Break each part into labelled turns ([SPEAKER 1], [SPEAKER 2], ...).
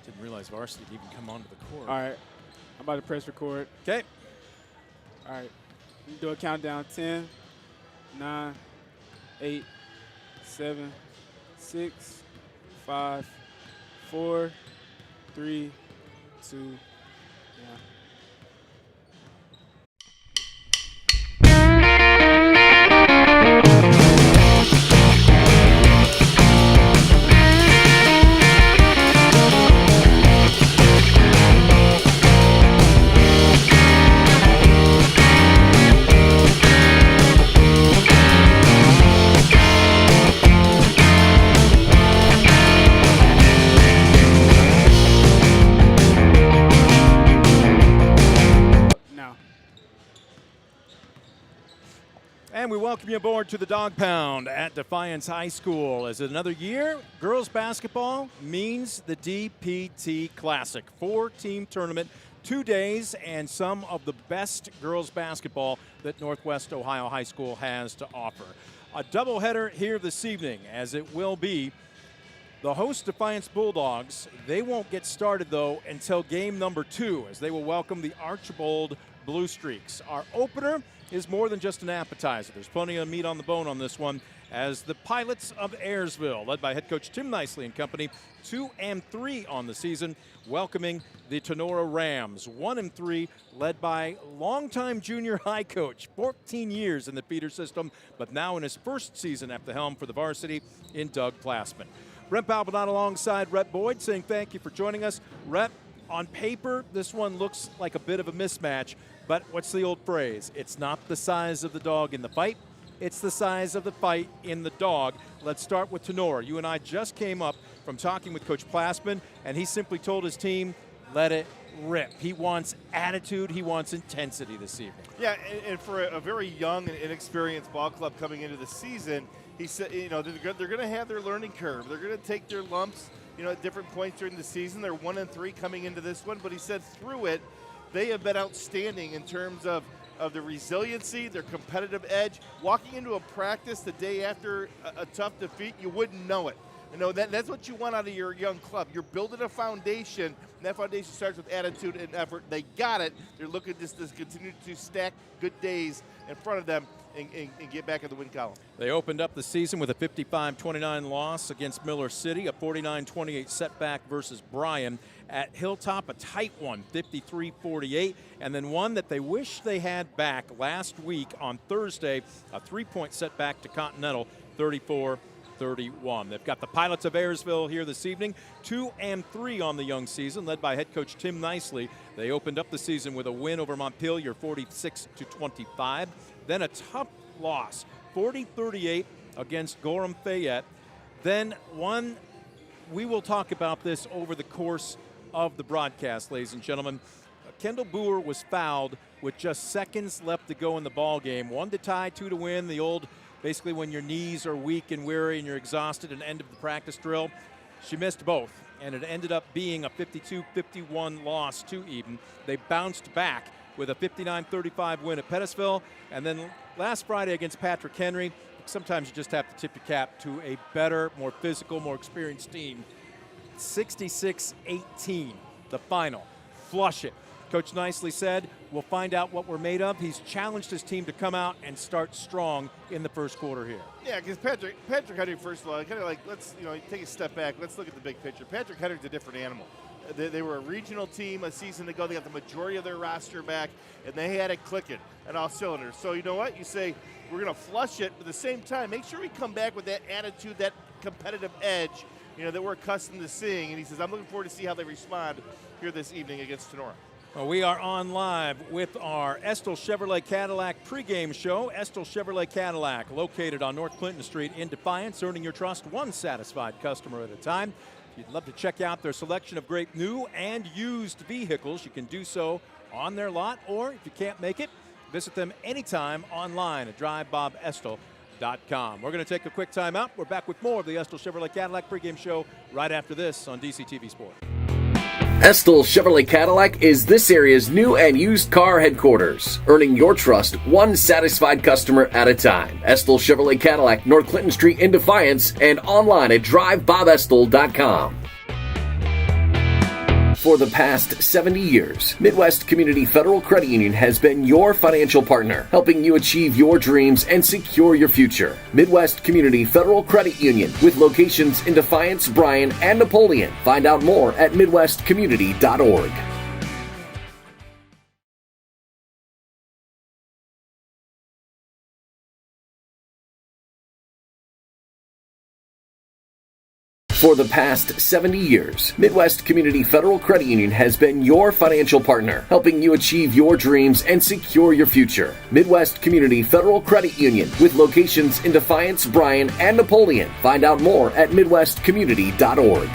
[SPEAKER 1] Didn't realize varsity would even come onto the court.
[SPEAKER 2] All right. I'm about to press record.
[SPEAKER 1] Okay.
[SPEAKER 2] All right. Do a countdown. 10, 9, 8, 7, 6, 5, 4, 3, 2, 1.
[SPEAKER 1] And we welcome you aboard to the Dog Pound at Defiance High School. As another year, girls basketball means the DPT Classic. 4-team tournament, 2 days, and some of the best girls basketball that Northwest Ohio High School has to offer. A doubleheader here this evening, as it will be the host Defiance Bulldogs. They won't get started, though, until game number 2, as they will welcome the Archbold Blue Streaks. Our opener is more than just an appetizer. There's plenty of meat on the bone on this one, as the Pilots of Ayersville, led by head coach Tim Nicely and company, 2-3 on the season, welcoming the Tenora Rams, 1-3, led by longtime junior high coach, 14 years in the feeder system, but now in his first season at the helm for the varsity in Doug Plassman. Rep Albinot alongside Rep Boyd saying thank you for joining us. Rep, on paper, this one looks like a bit of a mismatch, but what's the old phrase? It's not the size of the dog in the fight, it's the size of the fight in the dog. Let's start with Tenora. You and I just came up from talking with Coach Plassman, and he simply told his team, let it rip. He wants attitude, he wants intensity this evening.
[SPEAKER 3] Yeah, and for a very young and inexperienced ball club coming into the season, he said, you know, they're going to have their learning curve. They're going to take their lumps, you know, at different points during the season. They're 1-3 coming into this one, but he said through it, they have been outstanding in terms of the resiliency, their competitive edge. Walking into a practice the day after a tough defeat, you wouldn't know it. You know, that's what you want out of your young club. You're building a foundation, and that foundation starts with attitude and effort. They got it. They're looking just to continue to stack good days in front of them and get back in the win column.
[SPEAKER 1] They opened up the season with a 55-29 loss against Miller City, a 49-28 setback versus Bryan. At Hilltop, a tight one, 53-48, and then one that they wish they had back last week on Thursday, a 3-point setback to Continental, 34-31. They've got the Pilots of Ayersville here this evening, 2-3 on the young season, led by head coach Tim Nicely. They opened up the season with a win over Montpelier, 46-25. Then a tough loss, 40-38 against Gorham Fayette. Then one, we will talk about this over the course of the broadcast, ladies and gentlemen. Kendall Boer was fouled with just seconds left to go in the ball game. 1 to tie, 2 to win. The old, basically when your knees are weak and weary and you're exhausted, and end of the practice drill. She missed both, and it ended up being a 52-51 loss to Eden. They bounced back with a 59-35 win at Pettisville, and then last Friday against Patrick Henry. Sometimes you just have to tip your cap to a better, more physical, more experienced team. 66-18, the final. Flush it. Coach Nicely said, we'll find out what we're made of. He's challenged his team to come out and start strong in the first quarter here.
[SPEAKER 3] Yeah, because Patrick Henry, first of all, kind of like, let's, you know, take a step back. Let's look at the big picture. Patrick Henry's a different animal. They were a regional team a season ago. They got the majority of their roster back, and they had it clicking at all cylinders. So you know what? You say, we're going to flush it, but at the same time, make sure we come back with that attitude, that competitive edge, you know, that we're accustomed to seeing. And he says, I'm looking forward to see how they respond here this evening against Tenora.
[SPEAKER 1] Well, we are on live with our Estill Chevrolet Cadillac pregame show. Estill Chevrolet Cadillac, located on North Clinton Street in Defiance, earning your trust one satisfied customer at a time. If you'd love to check out their selection of great new and used vehicles, you can do so on their lot, or if you can't make it, visit them anytime online at drivebobestill.com. We're going to take a quick time out. We're back with more of the Estill Chevrolet Cadillac pregame show right after this on DCTV Sport.
[SPEAKER 4] Estill Chevrolet Cadillac is this area's new and used car headquarters, earning your trust one satisfied customer at a time. Estill Chevrolet Cadillac, North Clinton Street in Defiance, and online at drivebobestill.com. For the past 70 years, Midwest Community Federal Credit Union has been your financial partner, helping you achieve your dreams and secure your future. Midwest Community Federal Credit Union, with locations in Defiance, Bryan, and Napoleon. Find out more at midwestcommunity.org. For the past 70 years, Midwest Community Federal Credit Union has been your financial partner, helping you achieve your dreams and secure your future. Midwest Community Federal Credit Union, with locations in Defiance, Bryan, and Napoleon. Find out more at midwestcommunity.org.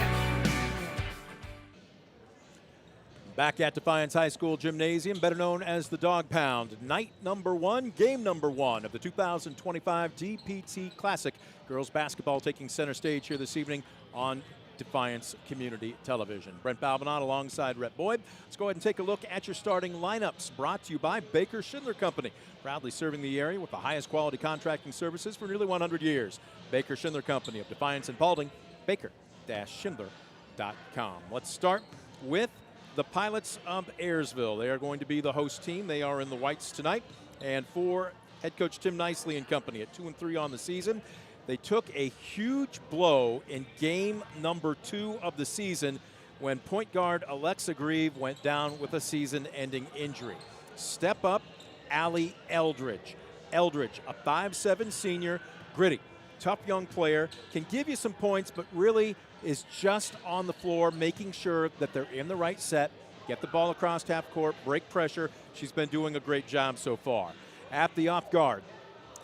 [SPEAKER 1] Back at Defiance High School Gymnasium, better known as the Dog Pound. Night number 1, game number 1 of the 2025 DPT Classic. Girls basketball taking center stage here this evening on Defiance Community Television. Brent Balbinot alongside Rhett Boyd. Let's go ahead and take a look at your starting lineups, brought to you by Baker Schindler Company, proudly serving the area with the highest quality contracting services for nearly 100 years. Baker Schindler Company of Defiance and Paulding, baker-schindler.com. Let's start with the Pilots of Ayersville. They are going to be the host team. They are in the whites tonight. And for head coach Tim Nicely and company at 2-3 on the season, they took a huge blow in game number 2 of the season when point guard Alexa Grieve went down with a season-ending injury. Step up, Allie Eldridge. Eldridge, a 5'7" senior, gritty, tough young player, can give you some points, but really is just on the floor, making sure that they're in the right set, get the ball across half court, break pressure. She's been doing a great job so far. At the off guard,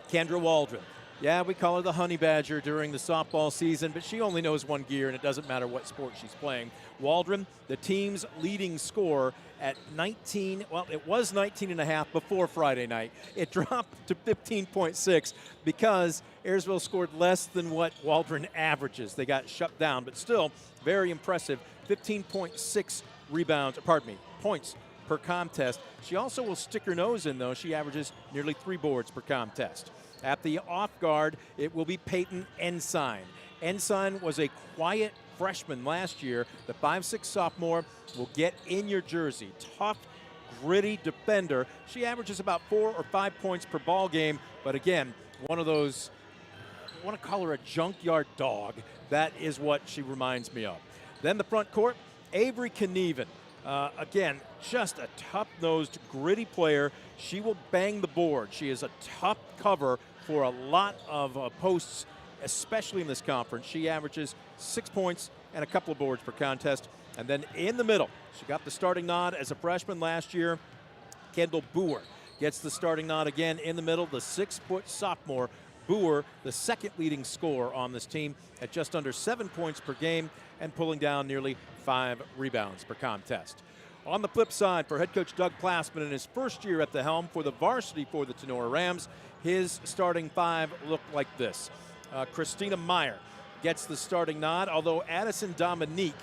[SPEAKER 1] Kendra Waldron. Yeah, we call her the Honey Badger during the softball season, but she only knows one gear, and it doesn't matter what sport she's playing. Waldron, the team's leading scorer at 19, well, it was 19.5 before Friday night. It dropped to 15.6 because Ayersville scored less than what Waldron averages. They got shut down, but still very impressive. 15.6 points per contest. She also will stick her nose in, though. She averages nearly 3 boards per contest. At the off guard, it will be Peyton Ensign. Ensign was a quiet freshman last year. The 5'6" sophomore will get in your jersey. Tough, gritty defender. She averages about 4 or 5 points per ball game, but again, one of those, I want to call her a junkyard dog. That is what she reminds me of. Then the front court, Avery Knieven. Again, just a tough-nosed, gritty player. She will bang the board. She is a tough cover for a lot of posts, especially in this conference. She averages 6 points and a couple of boards per contest. And then in the middle, she got the starting nod as a freshman last year. Kendall Boer gets the starting nod again in the middle. The 6-foot sophomore, Boer, the second leading scorer on this team at just under 7 points per game and pulling down nearly 5 rebounds per contest. On the flip side, for head coach Doug Plassman in his first year at the helm for the varsity for the Tenora Rams, his starting 5 looked like this. Christina Meyer gets the starting nod, although Addison Dominique,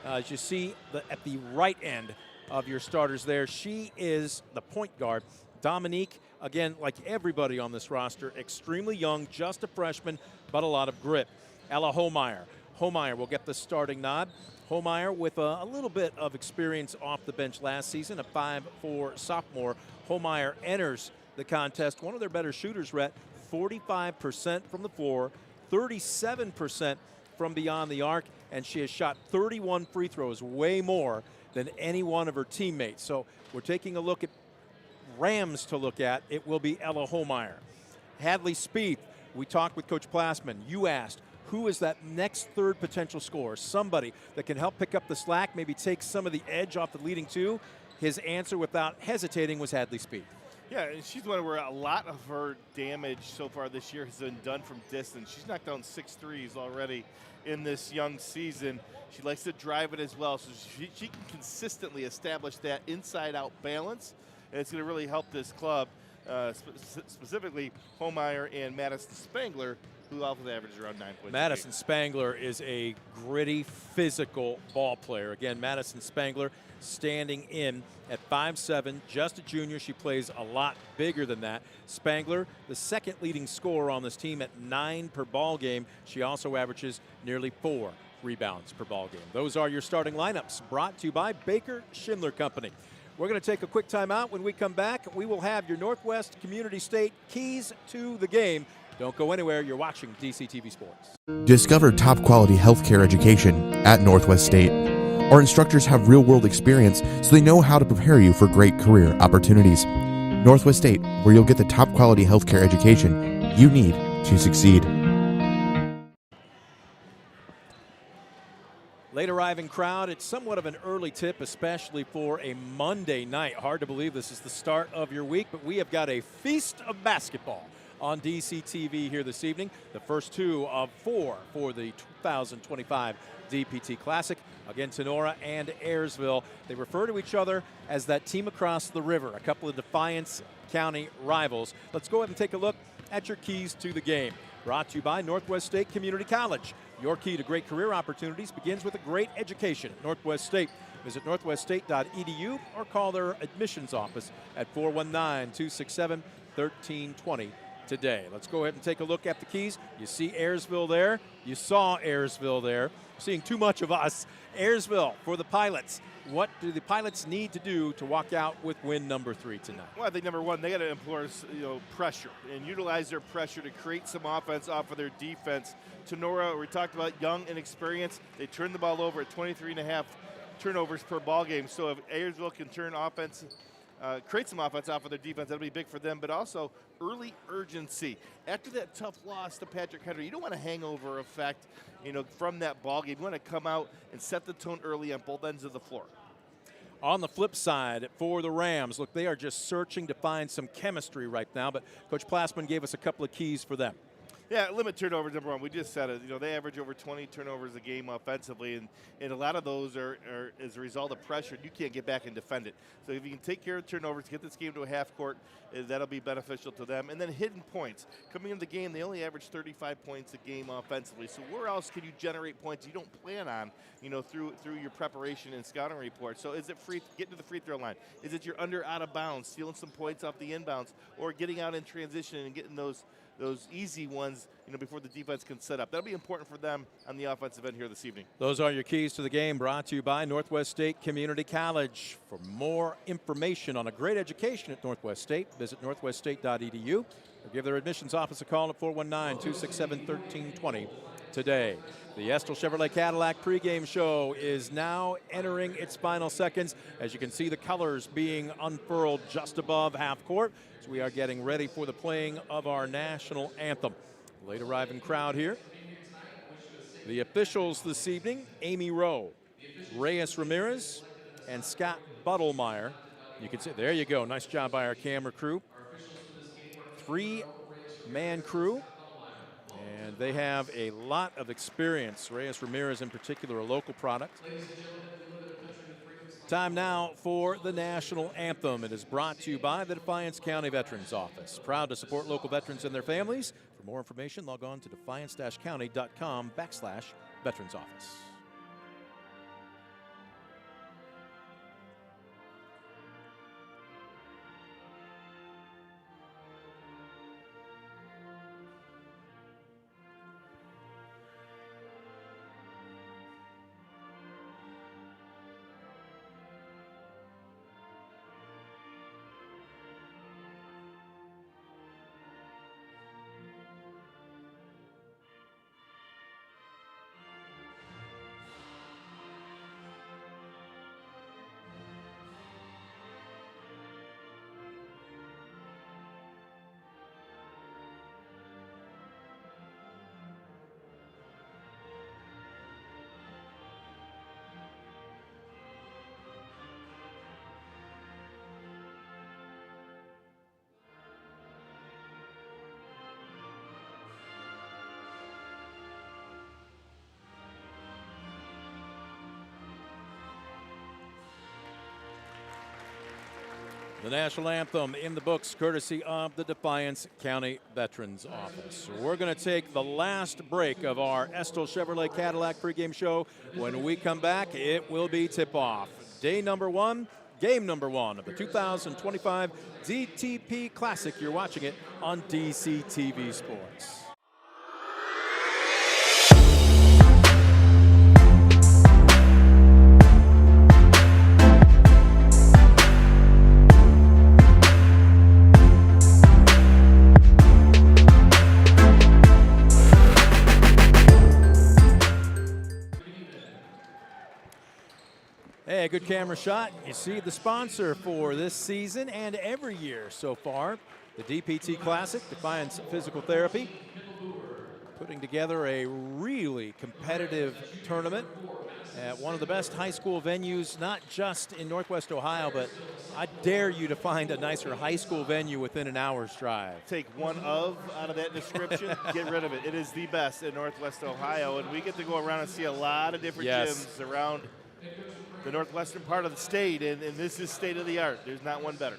[SPEAKER 1] as you see at the right end of your starters there, she is the point guard. Dominique, again, like everybody on this roster, extremely young, just a freshman, but a lot of grit. Ella Homeyer. Homeyer will get the starting nod. Homeyer with a little bit of experience off the bench last season, a 5'4" sophomore. Homeyer enters the contest, one of their better shooters, Rhett, 45% from the floor, 37% from beyond the arc, and she has shot 31 free throws, way more than any one of her teammates. So we're taking a look at Rams to look at. It will be Ella Homeyer. Hadley Spieth, we talked with Coach Plassman. You asked, who is that next third potential scorer? Somebody that can help pick up the slack, maybe take some of the edge off the leading 2. His answer without hesitating was Hadley Spieth.
[SPEAKER 3] Yeah, and she's one where a lot of her damage so far this year has been done from distance. She's knocked down 6 threes already in this young season. She likes to drive it as well, so she can consistently establish that inside-out balance, and it's going to really help this club, specifically Homeyer and Madison Spangler, who also averages around 9 points.
[SPEAKER 1] Madison Spangler is a gritty, physical ball player. Again, Madison Spangler standing in at 5'7", just a junior. She plays a lot bigger than that. Spangler, the second leading scorer on this team at 9 per ball game. She also averages nearly 4 rebounds per ball game. Those are your starting lineups, brought to you by Baker Schindler Company. We're going to take a quick timeout. When we come back, we will have your Northwest Community State keys to the game. Don't go anywhere. You're watching DCTV Sports.
[SPEAKER 5] Discover top quality healthcare education at Northwest State. Our instructors have real-world experience, so they know how to prepare you for great career opportunities. Northwest State, where you'll get the top quality healthcare education you need to succeed.
[SPEAKER 1] Late arriving crowd. It's somewhat of an early tip, especially for a Monday night. Hard to believe this is the start of your week, but we have got a feast of basketball on DCTV here this evening. The first 2 of 4 for the 2025 DPT Classic. Again, Sonora and Ayersville. They refer to each other as that team across the river, a couple of Defiance County rivals. Let's go ahead and take a look at your keys to the game. Brought to you by Northwest State Community College. Your key to great career opportunities begins with a great education at Northwest State. Visit northweststate.edu or call their admissions office at 419-267-1320 today. Let's go ahead and take a look at the keys. You see Ayersville there. You saw Ayersville there. Seeing too much of us. Ayersville for the Pilots. What do the Pilots need to do to walk out with win number 3 tonight?
[SPEAKER 3] Well, I think number one, they got to employ pressure and utilize their pressure to create some offense off of their defense. Sonora, we talked about young and experienced. They turned the ball over at 23.5 turnovers per ball game. So if Ayersville can turn offense, create some offense off of their defense, that'll be big for them. But also early urgency. After that tough loss to Patrick Henry, you don't want a hangover effect, from that ball game. You want to come out and set the tone early on both ends of the floor.
[SPEAKER 1] On the flip side, for the Rams, look, they are just searching to find some chemistry right now, but Coach Plassman gave us a couple of keys for them.
[SPEAKER 3] Yeah, limit turnovers, number one. We just said it. They average over 20 turnovers a game offensively, and a lot of those are as a result of pressure. You can't get back and defend it. So if you can take care of turnovers, get this game to a half court, that'll be beneficial to them. And then hidden points. Coming into the game, they only average 35 points a game offensively. So where else can you generate points you don't plan on, through your preparation and scouting report? So is it getting to the free throw line? Is it you're under out of bounds, stealing some points off the inbounds, or getting out in transition and getting those easy ones, before the defense can set up? That'll be important for them on the offensive end here this evening.
[SPEAKER 1] Those are your keys to the game, brought to you by Northwest State Community College. For more information on a great education at Northwest State, visit northweststate.edu or give their admissions office a call at 419-267-1320 today. The Estill Chevrolet Cadillac pregame show is now entering its final seconds. As you can see, the colors being unfurled just above half court. So we are getting ready for the playing of our national anthem. Late arriving crowd here. The officials this evening, Amy Rowe, Reyes Ramirez, and Scott Buttlemeyer. You can see, there you go. Nice job by our camera crew. 3-man crew. And they have a lot of experience. Reyes Ramirez in particular, a local product. Time now for the national anthem. It is brought to you by the Defiance County Veterans Office. Proud to support local veterans and their families. For more information, log on to defiance-county.com/veterans office. The national anthem in the books, courtesy of the Defiance County Veterans Office. We're going to take the last break of our Estill Chevrolet Cadillac pregame show. When we come back, it will be tip-off. Day number 1, game number 1 of the 2025 DTP Classic. You're watching it on DCTV Sports. Hey, good camera shot. You see the sponsor for this season and every year so far, the DPT Classic, Defiance Physical Therapy, putting together a really competitive tournament at one of the best high school venues, not just in Northwest Ohio, but I dare you to find a nicer high school venue within an hour's drive.
[SPEAKER 3] Take one of out of that description, get rid of it. It is the best in Northwest Ohio, and we get to go around and see a lot of different gyms around the northwestern part of the state, and this is state of the art. There's not one better.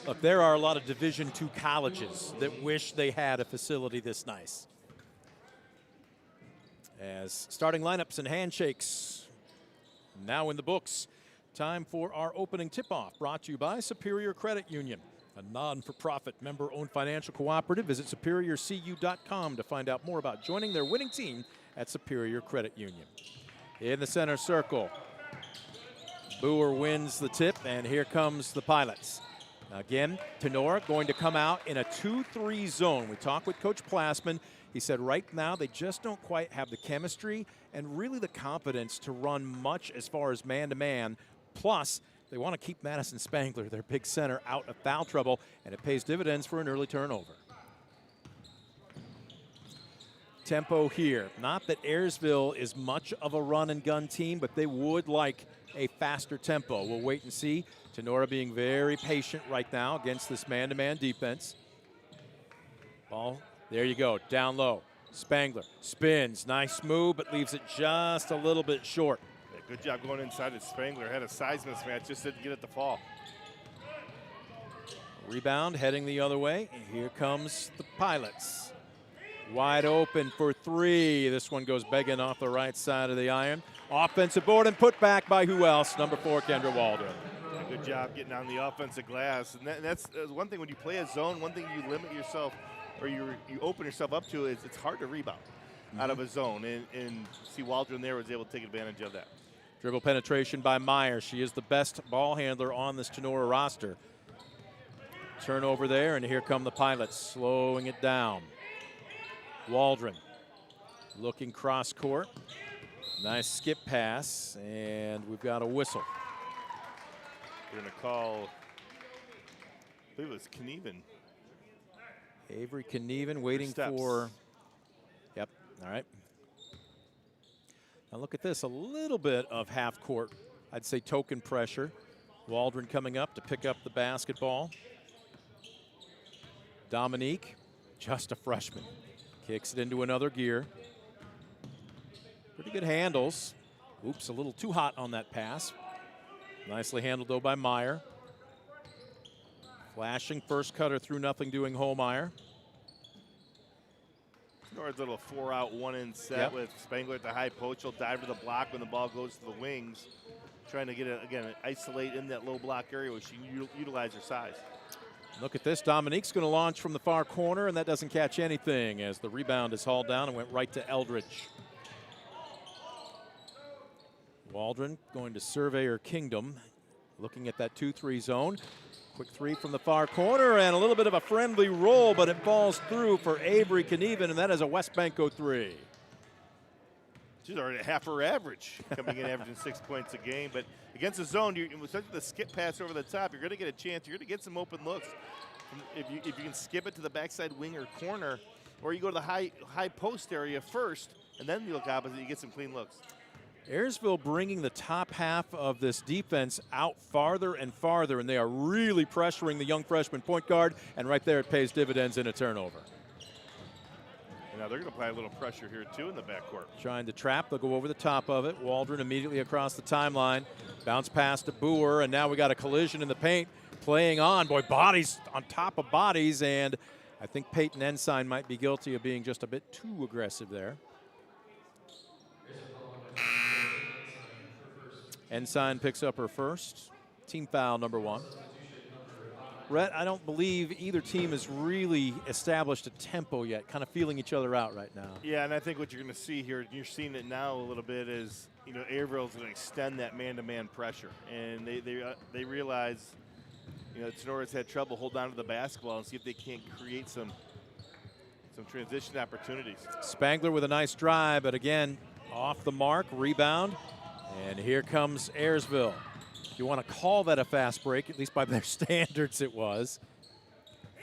[SPEAKER 1] Look, there are a lot of Division II colleges that wish they had a facility this nice. As starting lineups and handshakes now in the books. Time for our opening tip-off, brought to you by Superior Credit Union, a non-for-profit member-owned financial cooperative. Visit superiorcu.com to find out more about joining their winning team at Superior Credit Union. In the center circle, Boer wins the tip, and here comes the Pilots. Again, Tenora going to come out in a 2-3 zone. We talked with Coach Plassman. He said right now they just don't quite have the chemistry and really the confidence to run much as far as man-to-man. Plus, they want to keep Madison Spangler, their big center, out of foul trouble, and it pays dividends for an early turnover. Tempo here. Not that Ayersville is much of a run-and-gun team, but they would like a faster tempo. We'll wait and see. Tenora being very patient right now against this man-to-man defense. Ball. There you go, down low. Spangler spins, nice move, but leaves it just a little bit short.
[SPEAKER 3] Yeah, good job going inside it. Spangler had a size mismatch, just didn't get it to fall.
[SPEAKER 1] Rebound heading the other way. Here comes the Pilots. Wide open for three. This one goes begging off the right side of the iron. Offensive board and put back by who else? Number 4, Kendra Waldron.
[SPEAKER 3] Yeah, good job getting on the offensive glass. And that's one thing when you play a zone, one thing you limit yourself or you open yourself up to is it's hard to rebound out of a zone. And see Waldron there was able to take advantage of that.
[SPEAKER 1] Dribble penetration by Meyer. She is the best ball handler on this Tenora roster. Turnover there, and here come the Pilots, slowing it down. Waldron looking cross court. Nice skip pass, and we've got a whistle.
[SPEAKER 3] We're going to call, I believe it was Knieven.
[SPEAKER 1] Avery Knieven waiting
[SPEAKER 3] Steps.
[SPEAKER 1] for, yep, all right. Now look at this, a little bit of half court, I'd say token pressure. Waldron coming up to pick up the basketball. Dominique, just a freshman, kicks it into another gear. Pretty good handles. Oops, a little too hot on that pass. Nicely handled though by Meyer. Flashing first cutter through nothing doing Holmeyer.
[SPEAKER 3] Nora's little 4-out, 1-in set with Spangler at the high post. She'll dive to the block when the ball goes to the wings. Trying to get it, again, isolate in that low block area where she can utilize her size.
[SPEAKER 1] Look at this, Dominique's going to launch from the far corner, and that doesn't catch anything as the rebound is hauled down and went right to Eldridge. Waldron going to survey her kingdom, looking at that 2-3 zone. Quick three from the far corner and a little bit of a friendly roll, but it falls through for Avery Knieven, and that is a West Banco 3.
[SPEAKER 3] She's already at half her average, coming in averaging 6 points a game. But against the zone, especially the skip pass over the top, you're going to get a chance. You're going to get some open looks. If you can skip it to the backside wing or corner, or you go to the high post area first, and then you look opposite, you get some clean looks.
[SPEAKER 1] Ayersville bringing the top half of this defense out farther and farther, and they are really pressuring the young freshman point guard, and right there it pays dividends in a turnover.
[SPEAKER 3] And now they're going to apply a little pressure here too in the backcourt.
[SPEAKER 1] Trying to trap, they'll go over the top of it. Waldron immediately across the timeline. Bounce pass to Boer, and now we got a collision in the paint. Playing on, boy, bodies on top of bodies, and I think Peyton Ensign might be guilty of being just a bit too aggressive there. Ensign picks up her first. Team foul number 1. Rhett, I don't believe either team has really established a tempo yet, kind of feeling each other out right now.
[SPEAKER 3] Yeah, and I think what you're going to see here, you're seeing it now a little bit, is Ayersville's going to extend that man-to-man pressure, and they realize Tenora's had trouble holding on to the basketball and see if they can't create some transition opportunities.
[SPEAKER 1] Spangler with a nice drive, but again, off the mark, rebound. And here comes Ayersville. If you want to call that a fast break, at least by their standards it was.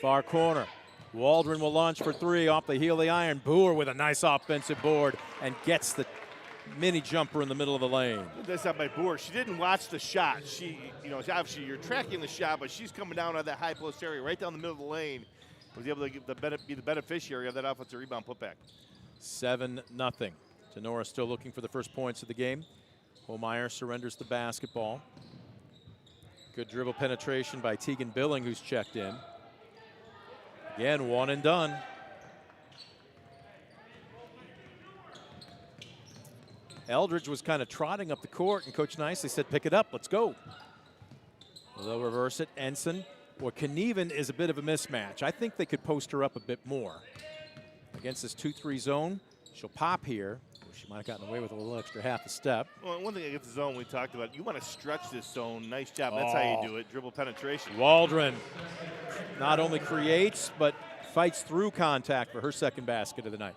[SPEAKER 1] Far corner. Waldron will launch for three off the heel of the iron. Boer with a nice offensive board and gets the mini jumper in the middle of the lane.
[SPEAKER 3] That's not by Boer. She didn't watch the shot. She, obviously you're tracking the shot, but she's coming down on that high post area right down the middle of the lane. Was able to be the beneficiary of that offensive rebound putback.
[SPEAKER 1] 7-0. Tenora still looking for the first points of the game. Holmeyer surrenders the basketball. Good dribble penetration by Tegan Billing, who's checked in. Again, one and done. Eldridge was kind of trotting up the court, and Coach Nicely said, pick it up, let's go. They'll reverse it. Ensign or Knieven is a bit of a mismatch. I think they could post her up a bit more. Against this 2-3 zone, she'll pop here. She might have gotten away with a little extra half a step.
[SPEAKER 3] Well, one thing against the zone we talked about, you want to stretch this zone. Nice job. That's how you do it. Dribble penetration.
[SPEAKER 1] Waldron not only creates, but fights through contact for her second basket of the night.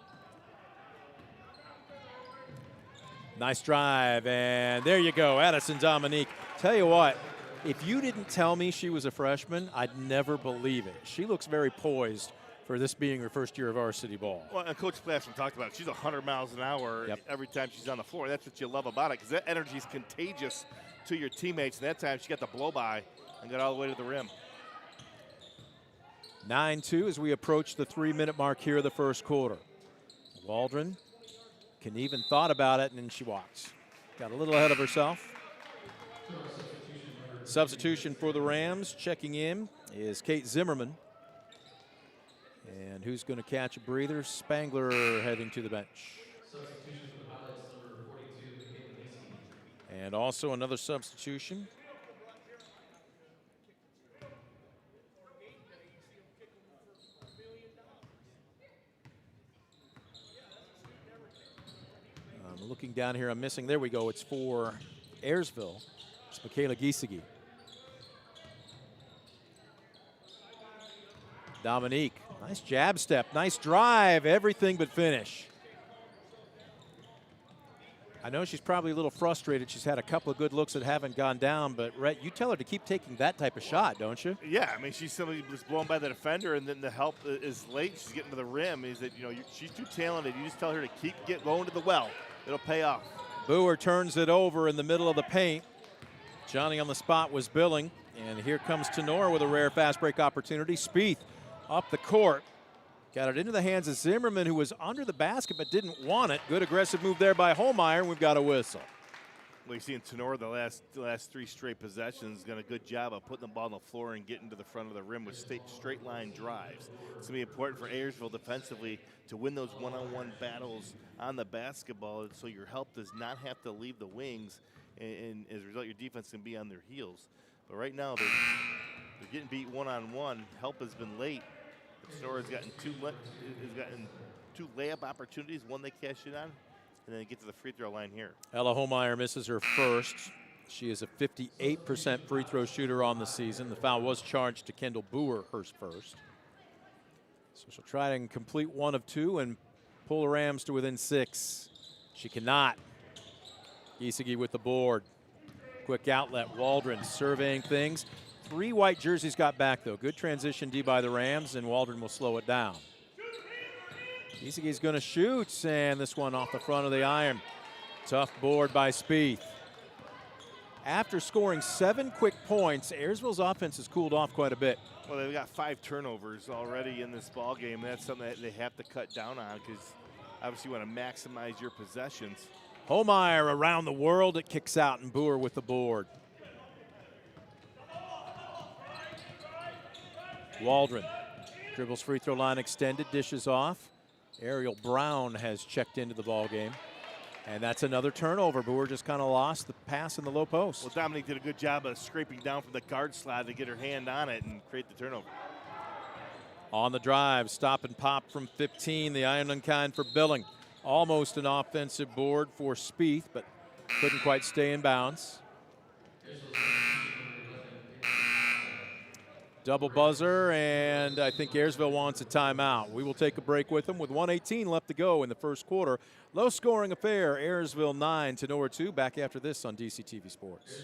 [SPEAKER 1] Nice drive, and there you go, Addison Dominique. Tell you what, if you didn't tell me she was a freshman, I'd never believe it. She looks very poised for this being her first year of varsity ball.
[SPEAKER 3] Well, and Coach Splashman talked about it. She's 100 miles an hour every time she's on the floor. That's what you love about it, because that energy is contagious to your teammates. And that time she got the blow by and got all the way to the rim.
[SPEAKER 1] 9-2 as we approach the 3-minute mark here of the first quarter. Waldron can even thought about it, and then she walks. Got a little ahead of herself. Substitution for the Rams. Checking in is Kate Zimmerman. And who's going to catch a breather? Spangler heading to the bench. And also another substitution. I'm looking down here, I'm missing. There we go. It's for Ayersville. It's Michaela Giesecke. Dominique, nice jab step, nice drive, everything but finish. I know she's probably a little frustrated. She's had a couple of good looks that haven't gone down, but Rhett, you tell her to keep taking that type of shot, don't you?
[SPEAKER 3] Yeah, I mean, she's simply just blown by the defender, and then the help is late. She's getting to the rim. Is that, she's too talented. You just tell her to keep going to the well. It'll pay off.
[SPEAKER 1] Boer turns it over in the middle of the paint. Johnny on the spot was Billing, and here comes Tenora with a rare fast break opportunity. Spieth up the court. Got it into the hands of Zimmerman, who was under the basket but didn't want it. Good aggressive move there by Holmeyer, and we've got a whistle.
[SPEAKER 3] Well, you see in Tenora the last three straight possessions, done a good job of putting the ball on the floor and getting to the front of the rim with straight line drives. It's going to be important for Ayersville defensively to win those one-on-one battles on the basketball, so your help does not have to leave the wings, and as a result, your defense can be on their heels. But right now, they're getting beat one-on-one. Help has been late. Tenora's gotten two layup opportunities, one they cash in on, and then get to the free throw line here.
[SPEAKER 1] Ella Holmeyer misses her first. She is a 58% free throw shooter on the season. The foul was charged to Kendall Boer, her first. So she'll try and complete one of two and pull the Rams to within 6. She cannot. Giesecke with the board. Quick outlet. Waldron surveying things. 3 white jerseys got back, though. Good transition D by the Rams, and Waldron will slow it down. Giesecke's going to shoot, and this one off the front of the iron. Tough board by Spieth. After scoring 7 quick points, Ayersville's offense has cooled off quite a bit.
[SPEAKER 3] Well, they've got 5 turnovers already in this ball game. That's something that they have to cut down on, because obviously you want to maximize your possessions.
[SPEAKER 1] Holmeyer around the world. It kicks out, and Boer with the board. Waldron dribbles free throw line extended, dishes off. Ariel Brown has checked into the ball game. And that's another turnover. Boer just kind of lost the pass in the low post.
[SPEAKER 3] Well, Dominique did a good job of scraping down from the guard slot to get her hand on it and create the turnover.
[SPEAKER 1] On the drive, stop and pop from 15. The iron unkind for Billing. Almost an offensive board for Spieth, but couldn't quite stay in bounds. Double buzzer, and I think Ayersville wants a timeout. We will take a break with them with 1:18 left to go in the first quarter. Low-scoring affair, Ayersville 9, Tenora 2. Back after this on DCTV Sports.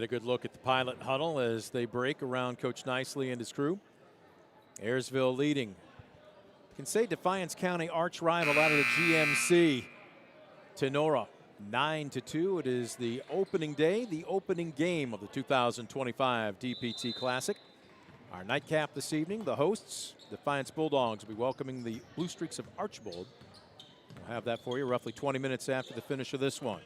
[SPEAKER 1] a good look at the pilot huddle as they break around Coach Nicely and his crew. Ayersville leading. You can say Defiance County arch rival out of the GMC. Tenora 9-2. It is the opening day, the opening game of the 2025 DPT Classic. Our nightcap this evening, the hosts, Defiance Bulldogs, will be welcoming the Blue Streaks of Archbold. We'll have that for you roughly 20 minutes after the finish of this one.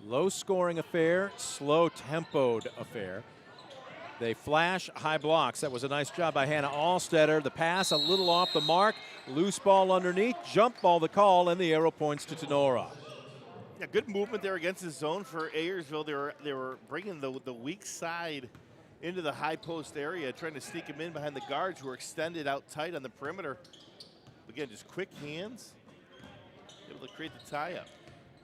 [SPEAKER 1] Low scoring affair, slow tempoed affair. They flash high blocks. That was a nice job by Hannah Allstetter. The pass a little off the mark. Loose ball underneath. Jump ball the call, and the arrow points to Tenora.
[SPEAKER 3] Yeah, good movement there against the zone for Ayersville. They were bringing the weak side into the high post area, trying to sneak them in behind the guards who were extended out tight on the perimeter. Again, just quick hands, able to create the tie-up.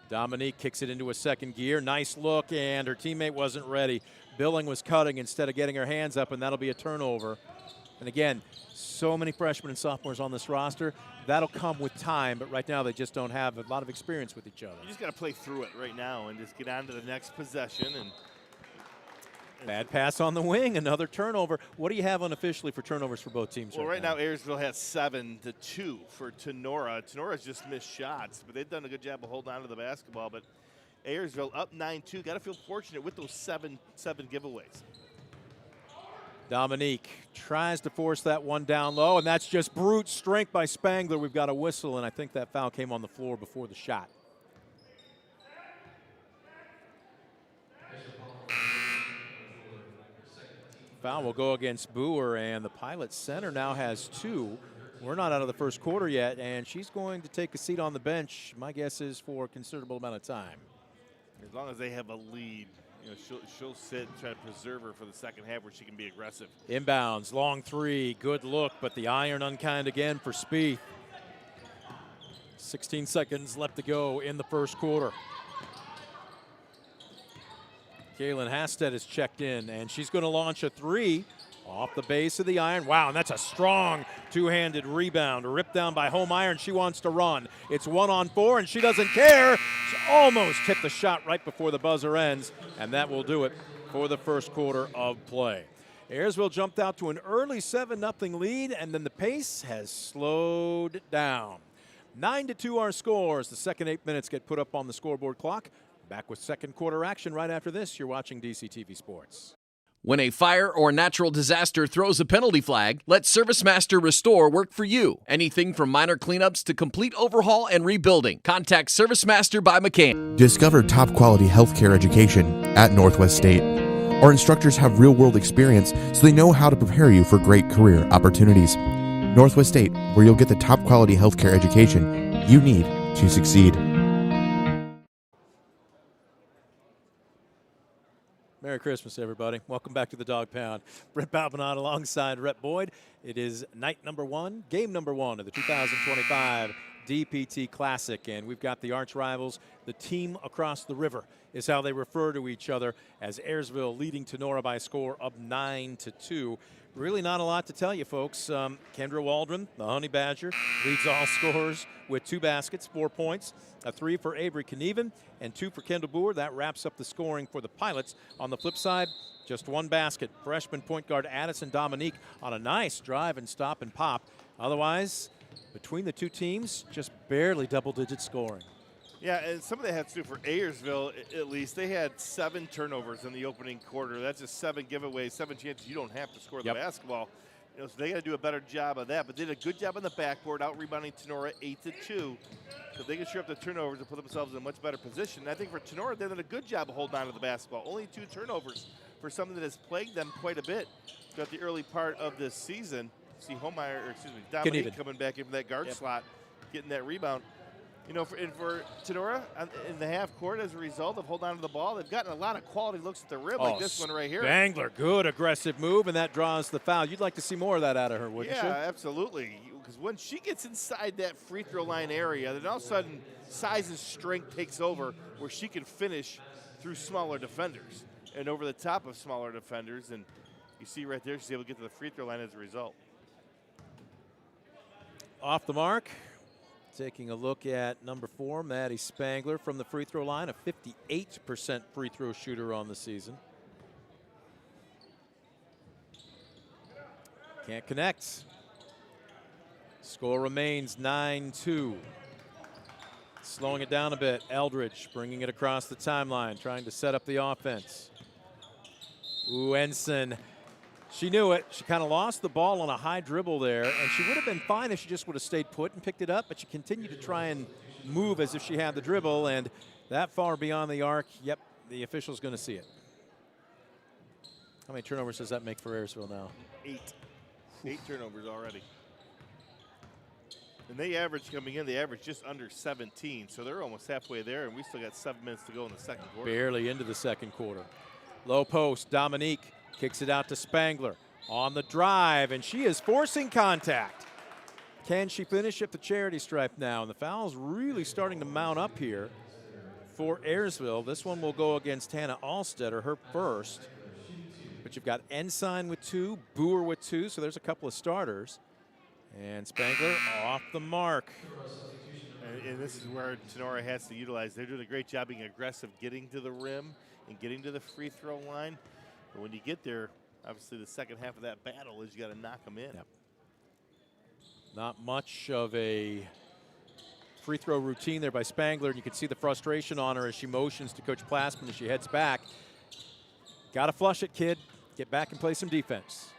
[SPEAKER 1] Dominique kicks it into a second gear. Nice look, and her teammate wasn't ready. Billing was cutting instead of getting her hands up, and that'll be a turnover. And again, so many freshmen and sophomores on this roster. That'll come with time, but right now they just don't have a lot of experience with each other.
[SPEAKER 3] You just got to play through it right now and just get on to the next possession. And
[SPEAKER 1] bad pass on the wing, another turnover. What do you have unofficially for turnovers for both teams?
[SPEAKER 3] Well, right now Ayersville has 7-2 for Tenora. Tenora's just missed shots, but they've done a good job of holding on to the basketball. But Ayersville up 9-2. Got to feel fortunate with those seven giveaways.
[SPEAKER 1] Dominique tries to force that one down low, and that's just brute strength by Spangler. We've got a whistle, and I think that foul came on the floor before the shot. Foul will go against Boer, and the Pilot center now has 2. We're not out of the first quarter yet, and she's going to take a seat on the bench. My guess is for a considerable amount of time.
[SPEAKER 3] As long as they have a lead, you know, she'll sit and try to preserve her for the second half where she can be aggressive.
[SPEAKER 1] Inbounds, long three, good look, but the iron unkind again for Spieth. 16 seconds left to go in the first quarter. Kaylin Hasted is checked in, and she's going to launch a 3 off the base of the iron. Wow, and that's a strong two-handed rebound. Ripped down by home iron. She wants to run. It's 1-on-4, and she doesn't care. She almost hit the shot right before the buzzer ends, and that will do it for the first quarter of play. Ayersville jumped out to an early 7-0 lead, and then the pace has slowed down. 9-2 our scores. The second 8 minutes get put up on the scoreboard clock. Back with second quarter action right after this. You're watching DCTV Sports.
[SPEAKER 4] When a fire or natural disaster throws a penalty flag, let ServiceMaster Restore work for you. Anything from minor cleanups to complete overhaul and rebuilding. Contact ServiceMaster by McCann.
[SPEAKER 5] Discover top quality healthcare education at Northwest State. Our instructors have real world experience, so they know how to prepare you for great career opportunities. Northwest State, where you'll get the top quality healthcare education you need to succeed.
[SPEAKER 1] Merry Christmas, everybody. Welcome back to the Dog Pound. Brett Balbinot alongside Rhett Boyd. It is night number 1, game number 1 of the 2025 DPT Classic, and we've got the arch rivals. The team across the river is how they refer to each other, as Ayersville leading Tenora by a score of 9-2. Really not a lot to tell you, folks. Kendra Waldron, the Honey Badger, leads all scorers with 2 baskets, 4 points, a 3 for Avery Knieven, and 2 for Kendall Boer. That wraps up the scoring for the Pilots. On the flip side, just 1 basket. Freshman point guard Addison Dominique on a nice drive and stop and pop. Otherwise, between the two teams, just barely double-digit scoring.
[SPEAKER 3] Yeah, and some of that had to do for Ayersville, at least. They had 7 turnovers in the opening quarter. That's just 7 giveaways, 7 chances you don't have to score the basketball. You know, so they got to do a better job of that. But they did a good job on the backboard, out-rebounding Tenora 8-2. So they can shore up the turnovers and put themselves in a much better position. And I think for Tenora, they did a good job of holding on to the basketball. Only 2 turnovers for something that has plagued them quite a bit throughout the early part of this season. See Dominique coming back in that guard slot, getting that rebound. You know, for Tenora in the half court, as a result of holding on to the ball, they've gotten a lot of quality looks at the rim, like this one right here.
[SPEAKER 1] Spangler, good aggressive move, and that draws the foul. You'd like to see more of that out of her, wouldn't you?
[SPEAKER 3] Yeah, absolutely. Because when she gets inside that free throw line area, then all of a sudden size and strength takes over, where she can finish through smaller defenders and over the top of smaller defenders. And you see right there, she's able to get to the free throw line as a result.
[SPEAKER 1] Off the mark. Taking a look at number 4, Maddie Spangler from the free throw line, a 58% free throw shooter on the season. Can't connect. Score remains 9-2. Slowing it down a bit, Eldridge bringing it across the timeline, trying to set up the offense. Ooh, Ensign. She knew it. She kind of lost the ball on a high dribble there, and she would have been fine if she just would have stayed put and picked it up, but she continued to try and move as if she had the dribble, and that far beyond the arc, yep, the official's going to see it. How many turnovers does that make for Ayersville now?
[SPEAKER 3] 8. 8 turnovers already. And they average coming in, they average just under 17, so they're almost halfway there, and we still got 7 minutes to go in the second quarter.
[SPEAKER 1] Barely into the second quarter. Low post, Dominique kicks it out to Spangler on the drive, and she is forcing contact. Can she finish at the charity stripe now? And the foul's really starting to mount up here for Ayersville. This one will go against Hannah Allstetter, her first. But you've got Ensign with 2, Boer with 2, so there's a couple of starters. And Spangler off the mark.
[SPEAKER 3] And this is where Tenora has to utilize. They're doing a great job being aggressive, getting to the rim and getting to the free throw line. But when you get there, obviously the second half of that battle is you got to knock them in.
[SPEAKER 1] Yep. Not much of a free throw routine there by Spangler, and you can see the frustration on her as she motions to Coach Plassman as she heads back. Got to flush it, kid. Get back and play some defense.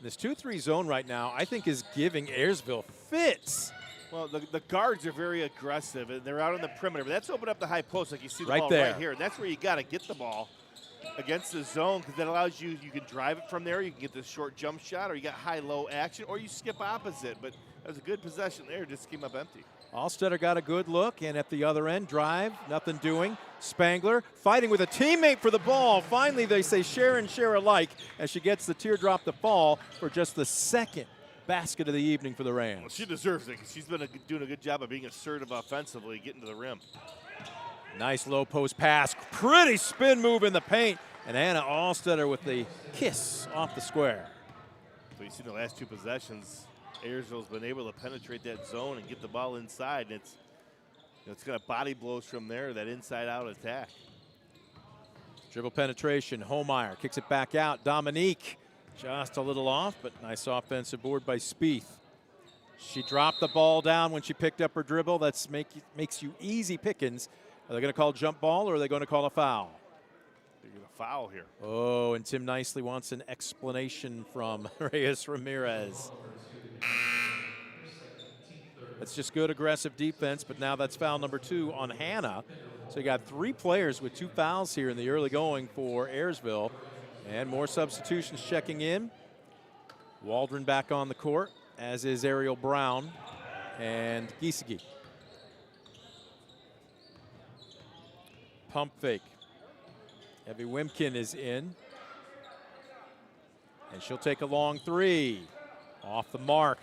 [SPEAKER 1] This 2-3 zone right now, I think, is giving Ayersville fits.
[SPEAKER 3] Well, the guards are very aggressive, and they're out on the perimeter. But that's opened up the high post, like you see the
[SPEAKER 1] Right
[SPEAKER 3] ball
[SPEAKER 1] there.
[SPEAKER 3] right here. And that's where you got to get the ball against the zone, because that allows you can drive it from there. You can get the short jump shot, or you got high-low action, or you skip opposite. But that was a good possession there. Just came up empty.
[SPEAKER 1] Allstetter got a good look, and at the other end, drive, nothing doing. Spangler fighting with a teammate for the ball. Finally, they say share and share alike as she gets the teardrop to fall for just the second basket of the evening for the Rams.
[SPEAKER 3] Well, she deserves it, because she's been doing a good job of being assertive offensively, getting to the rim.
[SPEAKER 1] Nice low post pass. Pretty spin move in the paint. And Anna Allstetter with the kiss off the square.
[SPEAKER 3] So you see the last 2 possessions, Ayersville's been able to penetrate that zone and get the ball inside, and it's going to body blows from there, that inside-out attack.
[SPEAKER 1] Dribble penetration. Holmeyer kicks it back out. Dominique just a little off, but nice offensive board by Spieth. She dropped the ball down when she picked up her dribble. That's makes you easy pickings. Are they going to call jump ball, or are they going to call a foul?
[SPEAKER 3] They're going to foul here.
[SPEAKER 1] Oh, and Tim Nicely wants an explanation from Reyes Ramirez. That's just good aggressive defense, but now that's foul number 2 on Hannah. So you got 3 players with 2 fouls here in the early going for Ayersville. And more substitutions checking in. Waldron back on the court, as is Ariel Brown and Giesecke. Pump fake. Evie Wimkin is in. And she'll take a long 3. Off the mark.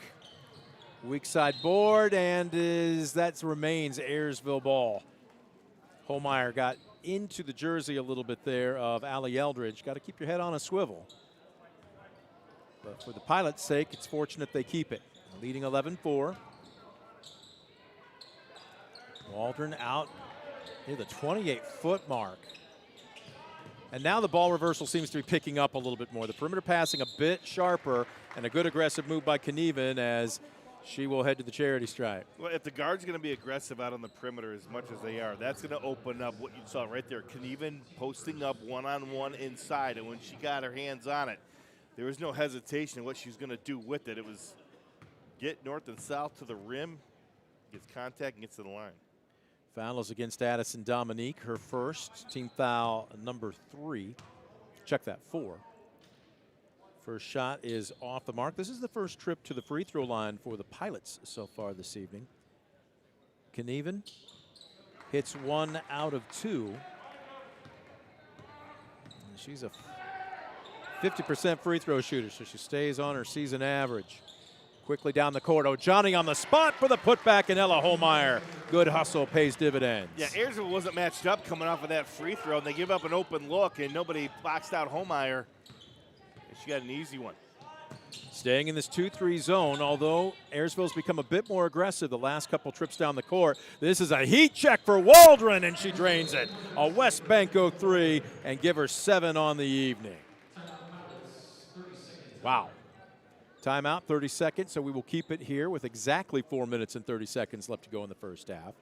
[SPEAKER 1] Weak side board, and that remains Ayersville ball. Holmeyer got into the jersey a little bit there of Allie Eldridge. Got to keep your head on a swivel. But for the Pilots' sake, it's fortunate they keep it. Leading 11-4. Waldron out near the 28-foot mark. And now the ball reversal seems to be picking up a little bit more. The perimeter passing a bit sharper, and a good aggressive move by Knieven as she will head to the charity stripe.
[SPEAKER 3] Well, if the guard's going to be aggressive out on the perimeter as much as they are, that's going to open up what you saw right there. Knieven posting up one-on-one inside, and when she got her hands on it, there was no hesitation in what she was going to do with it. It was get north and south to the rim, gets contact, and gets to the line.
[SPEAKER 1] Foul is against Addison Dominique, her first. Team foul number 3. Check that, 4. First shot is off the mark. This is the first trip to the free throw line for the Pilots so far this evening. Knieven hits 1 out of 2. And she's a 50% free throw shooter, so she stays on her season average. Quickly down the court. Johnny on the spot for the putback, and Ella Holmeyer. Good hustle pays dividends.
[SPEAKER 3] Yeah, Ayersville wasn't matched up coming off of that free throw, and they give up an open look, and nobody boxed out Holmeyer. And she got an easy one.
[SPEAKER 1] Staying in this 2-3 zone, although Ayersville's become a bit more aggressive the last couple trips down the court. This is a heat check for Waldron, and she drains it. A West Banco 3, and give her 7 on the evening. Wow. Timeout, 30 seconds, so we will keep it here with exactly 4 minutes and 30 seconds left to go in the first half.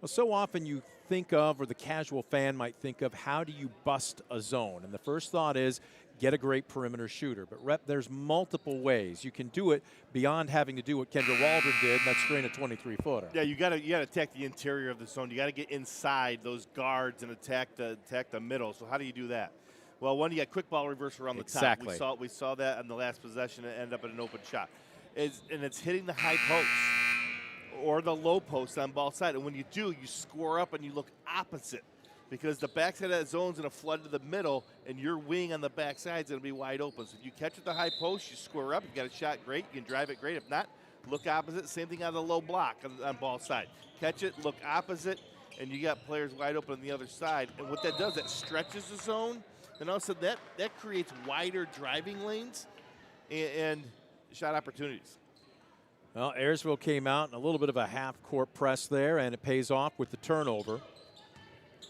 [SPEAKER 1] Well, so often you think of, or the casual fan might think of, how do you bust a zone? And the first thought is, get a great perimeter shooter. But Rep, there's multiple ways you can do it beyond having to do what Kendra Waldron did, and that's drain a 23-footer.
[SPEAKER 3] Yeah, you gotta attack the interior of the zone. You gotta get inside those guards and attack the middle. So how do you do that? Well, one, you got quick ball reverse around the
[SPEAKER 1] Exactly.
[SPEAKER 3] top. We saw that on the last possession and end up in an open shot. And it's hitting the high post or the low post on ball side. And when you do, you score up and you look opposite, because the backside of that zone's going to flood to the middle, and your wing on the backside is going to be wide open. So if you catch at the high post, you score up. You got a shot, great. You can drive it, great. If not, look opposite. Same thing on the low block on ball side. Catch it, look opposite, and you got players wide open on the other side. And what that does, that stretches the zone, and also that creates wider driving lanes and shot opportunities.
[SPEAKER 1] Well, Ayersville came out in a little bit of a half-court press there, and it pays off with the turnover.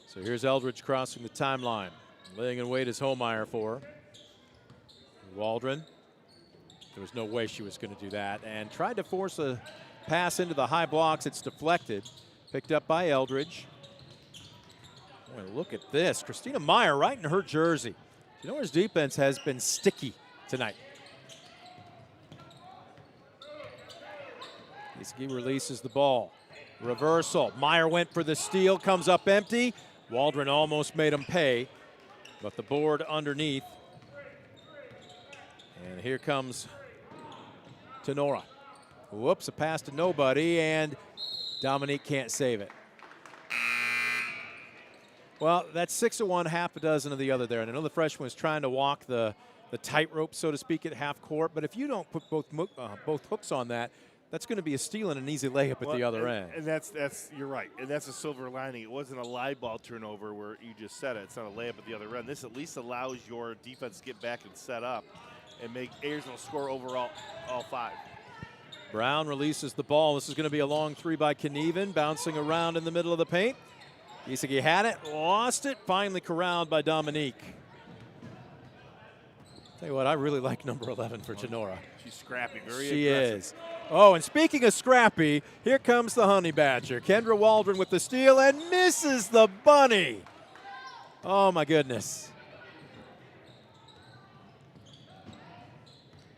[SPEAKER 1] So here's Eldridge crossing the timeline. Laying in wait is Homeyer for her. Waldron. There was no way she was going to do that. And tried to force a pass into the high blocks. It's deflected. Picked up by Eldridge. Boy, look at this. Christina Meyer right in her jersey. Genoa's defense has been sticky tonight. Iski releases the ball. Reversal. Meyer went for the steal. Comes up empty. Waldron almost made him pay, but the board underneath. And here comes Tenora. Whoops, a pass to nobody, and Dominique can't save it. Well, that's 6 of one, half a dozen of the other there. And I know the freshman was trying to walk the tightrope, so to speak, at half court, but if you don't put both hooks on that, that's going to be a steal and an easy layup at the other end.
[SPEAKER 3] And that's you're right. And that's a silver lining. It wasn't a live ball turnover where you just said it. It's not a layup at the other end. This at least allows your defense to get back and set up and make Ayersville score overall all 5.
[SPEAKER 1] Brown releases the ball. This is going to be a long 3 by Knieven, bouncing around in the middle of the paint. Isagi had it, lost it, finally corralled by Dominique. Tell you what, I really like number 11 for Tenora.
[SPEAKER 3] She's scrappy, very
[SPEAKER 1] She
[SPEAKER 3] aggressive.
[SPEAKER 1] is. Oh, and speaking of scrappy, here comes the Honey Badger. Kendra Waldron with the steal and misses the bunny. Oh, my goodness.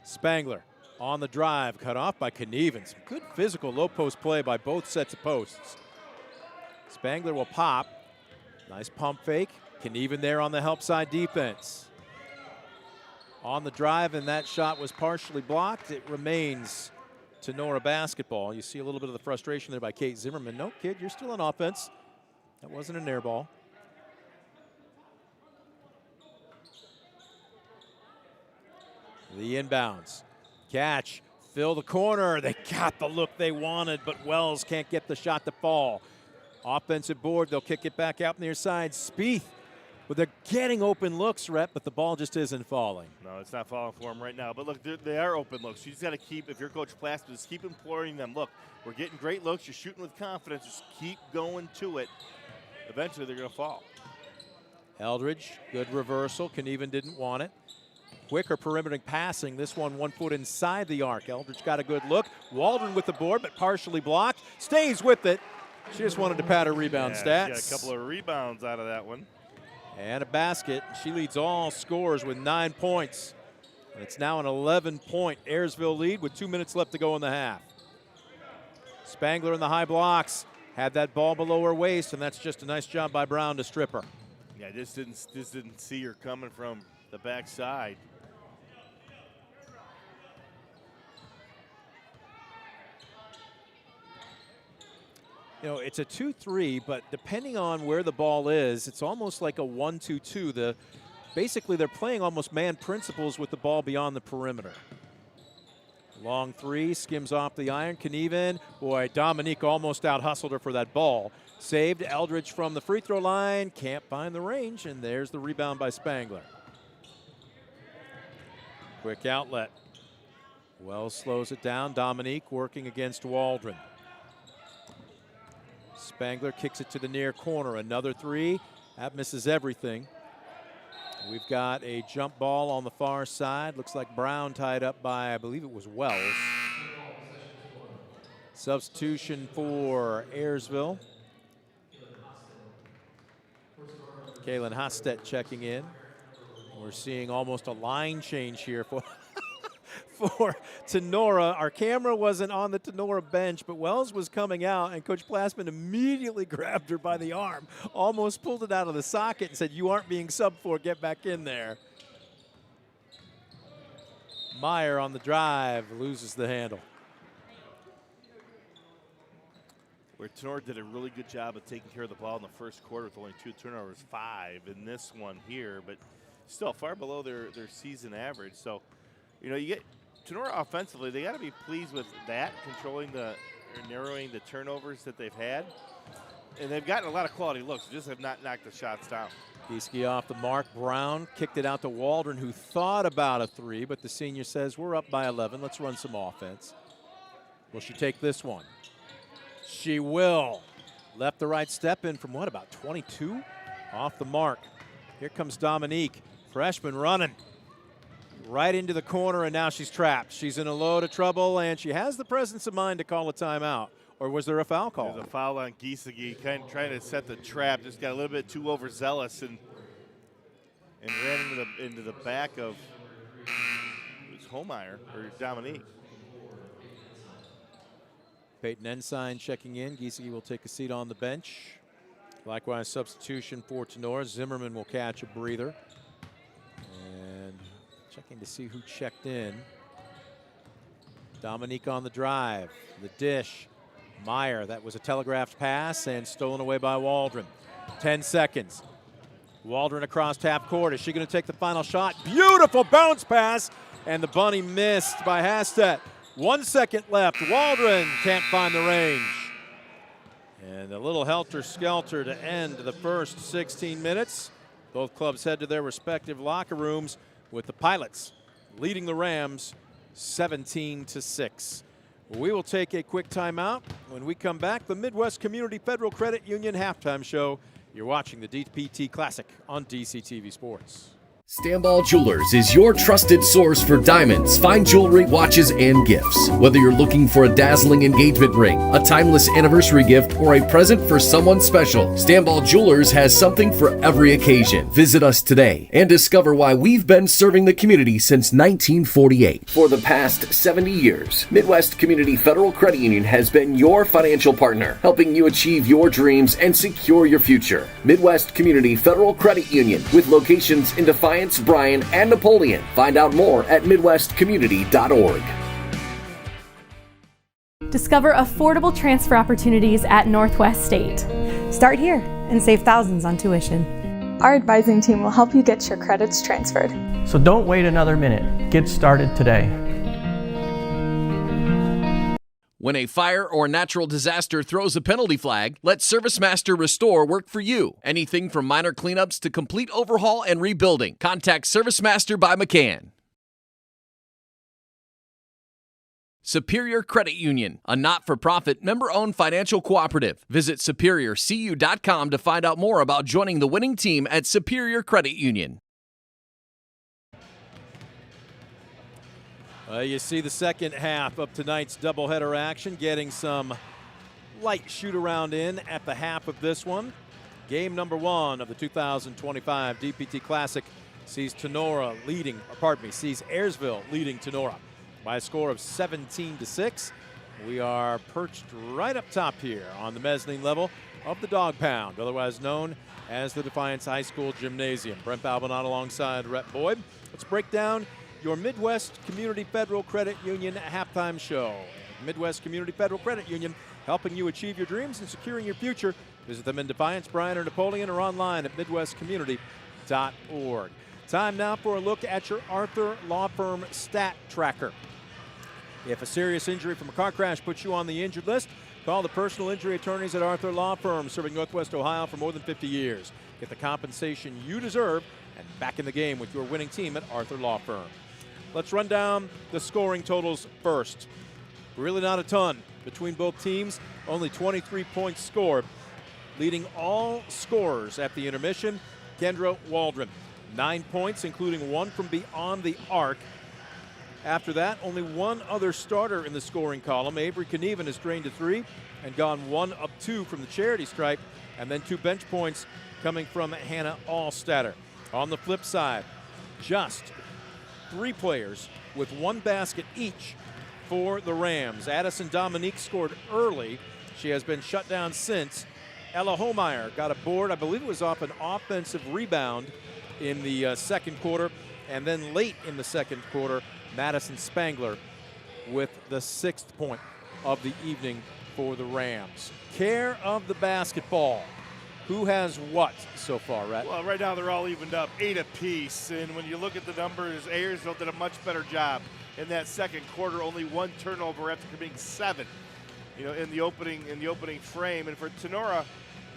[SPEAKER 1] Spangler on the drive, cut off by Knieven. Some good physical low post play by both sets of posts. Spangler will pop. Nice pump fake. Knieven there on the help side defense. On the drive, and that shot was partially blocked. It remains Tenora basketball. You see a little bit of the frustration there by Kate Zimmerman. No, kid, you're still on offense. That wasn't an air ball. The inbounds. Catch. Fill the corner. They got the look they wanted, but Wells can't get the shot to fall. Offensive board. They'll kick it back out near side. Spieth. But they're getting open looks, Rep, but the ball just isn't falling.
[SPEAKER 3] No, it's not falling for them right now. But look, they are open looks. You just got to keep, if you're Coach Plaster, just keep imploring them. Look, we're getting great looks. You're shooting with confidence. Just keep going to it. Eventually, they're going to fall.
[SPEAKER 1] Eldridge, good reversal. Knieven didn't want it. Quicker perimeter passing. This one 1 foot inside the arc. Eldridge got a good look. Waldron with the board, but partially blocked. Stays with it. She just wanted to pad her rebound stats.
[SPEAKER 3] She got a couple of rebounds out of that one.
[SPEAKER 1] And a basket. She leads all scorers with 9 points. And it's now an 11-point Ayersville lead with 2 minutes left to go in the half. Spangler in the high blocks. Had that ball below her waist, and that's just a nice job by Brown to strip her.
[SPEAKER 3] Yeah, just didn't see her coming from the backside.
[SPEAKER 1] You know, it's a 2-3, but depending on where the ball is, it's almost like a 1-2-2. Basically, they're playing almost man principles with the ball beyond the perimeter. Long 3, skims off the iron. Knieven, boy, Dominique almost out-hustled her for that ball. Saved Eldridge from the free throw line, can't find the range, and there's the rebound by Spangler. Quick outlet. Wells slows it down. Dominique working against Waldron. Spangler kicks it to the near corner. Another three. That misses everything. We've got a jump ball on the far side. Looks like Brown tied up by, I believe it was Wells. Substitution for Ayersville. Kalen Hostet checking in. We're seeing almost a line change here for for Tenora. Our camera wasn't on the Tenora bench, but Wells was coming out, and Coach Plassman immediately grabbed her by the arm, almost pulled it out of the socket and said, "You aren't being subbed for, get back in there." Meyer on the drive loses the handle.
[SPEAKER 3] Where Tenora did a really good job of taking care of the ball in the first quarter with only 2 turnovers, 5 in this one here, but still far below their season average. So, you know, you get Tenora offensively, they got to be pleased with that, controlling or narrowing the turnovers that they've had. And they've gotten a lot of quality looks, just have not knocked the shots down.
[SPEAKER 1] Gieske off the mark. Brown kicked it out to Waldron, who thought about a three, but the senior says, we're up by 11. Let's run some offense. Will she take this one? She will. Left the right step in from what, about 22? Off the mark. Here comes Dominique, freshman running right into the corner, and now she's trapped. She's in a load of trouble, and she has the presence of mind to call a timeout. Or was there a foul call?
[SPEAKER 3] There's a foul on Gieske, kind of trying to set the trap. Just got a little bit too overzealous and ran into the back of it was Holmeyer or Dominique.
[SPEAKER 1] Peyton Ensign checking in. Gieske will take a seat on the bench. Likewise, substitution for Tenora. Zimmerman will catch a breather. And checking to see who checked in. Dominique on the drive. The dish. Meyer, that was a telegraphed pass and stolen away by Waldron. 10 seconds. Waldron across half court. Is she going to take the final shot? Beautiful bounce pass. And the bunny missed by Hastet. 1 second left. Waldron can't find the range. And a little helter-skelter to end the first 16 minutes. Both clubs head to their respective locker rooms with the Pilots leading the Rams 17-6. We will take a quick timeout. When we come back, the Midwest Community Federal Credit Union halftime show. You're watching the DPT Classic on DCTV Sports.
[SPEAKER 4] Stanball Jewelers is your trusted source for diamonds, fine jewelry, watches, and gifts. Whether you're looking for a dazzling engagement ring, a timeless anniversary gift, or a present for someone special, Stanball Jewelers has something for every occasion. Visit us today and discover why we've been serving the community since 1948. For the past 70 years, Midwest Community Federal Credit Union has been your financial partner, helping you achieve your dreams and secure your future. Midwest Community Federal Credit Union, with locations in Defiance, Bryan, and Napoleon. Find out more at midwestcommunity.org.
[SPEAKER 6] Discover affordable transfer opportunities at Northwest State.
[SPEAKER 7] Start here and save thousands on tuition.
[SPEAKER 8] Our advising team will help you get your credits transferred.
[SPEAKER 9] So don't wait another minute. Get started today.
[SPEAKER 4] When a fire or natural disaster throws a penalty flag, let ServiceMaster Restore work for you. Anything from minor cleanups to complete overhaul and rebuilding. Contact ServiceMaster by McCann. Superior Credit Union, a not-for-profit, member-owned financial cooperative. Visit SuperiorCU.com to find out more about joining the winning team at Superior Credit Union.
[SPEAKER 1] You see the second half of tonight's doubleheader action, getting some light shoot-around in at the half of this one. Game number 1 of the 2025 DPT Classic sees Ayersville leading Tenora by a score of 17-6. We are perched right up top here on the mezzanine level of the Dog Pound, otherwise known as the Defiance High School Gymnasium. Brent Balbinot alongside Rhett Boyd. Let's break down your Midwest Community Federal Credit Union halftime show. Midwest Community Federal Credit Union, helping you achieve your dreams and securing your future. Visit them in Defiance, Bryan, or Napoleon, or online at midwestcommunity.org. Time now for a look at your Arthur Law Firm Stat Tracker. If a serious injury from a car crash puts you on the injured list, call the personal injury attorneys at Arthur Law Firm, serving Northwest Ohio for more than 50 years. Get the compensation you deserve and back in the game with your winning team at Arthur Law Firm. Let's run down the scoring totals first. Really not a ton between both teams. Only 23 points scored. Leading all scorers at the intermission, Kendra Waldron. 9 points, including 1 from beyond the arc. After that, only one other starter in the scoring column. Avery Knieven has drained a 3 and gone 1 of 2 from the charity stripe, and then 2 bench points coming from Hannah Allstatter. On the flip side, just 3 players with 1 basket each for the Rams. Addison Dominique scored early. She has been shut down since. Ella Homeyer got a board, I believe it was off an offensive rebound in the second quarter. And then late in the second quarter, Madison Spangler with the 6th point of the evening for the Rams. Care of the basketball. Who has what so far, Rhett?
[SPEAKER 3] Well, right now they're all evened up, 8 apiece. And when you look at the numbers, Ayersville did a much better job in that second quarter. Only 1 turnover after being 7, in the opening frame. And for Tenora,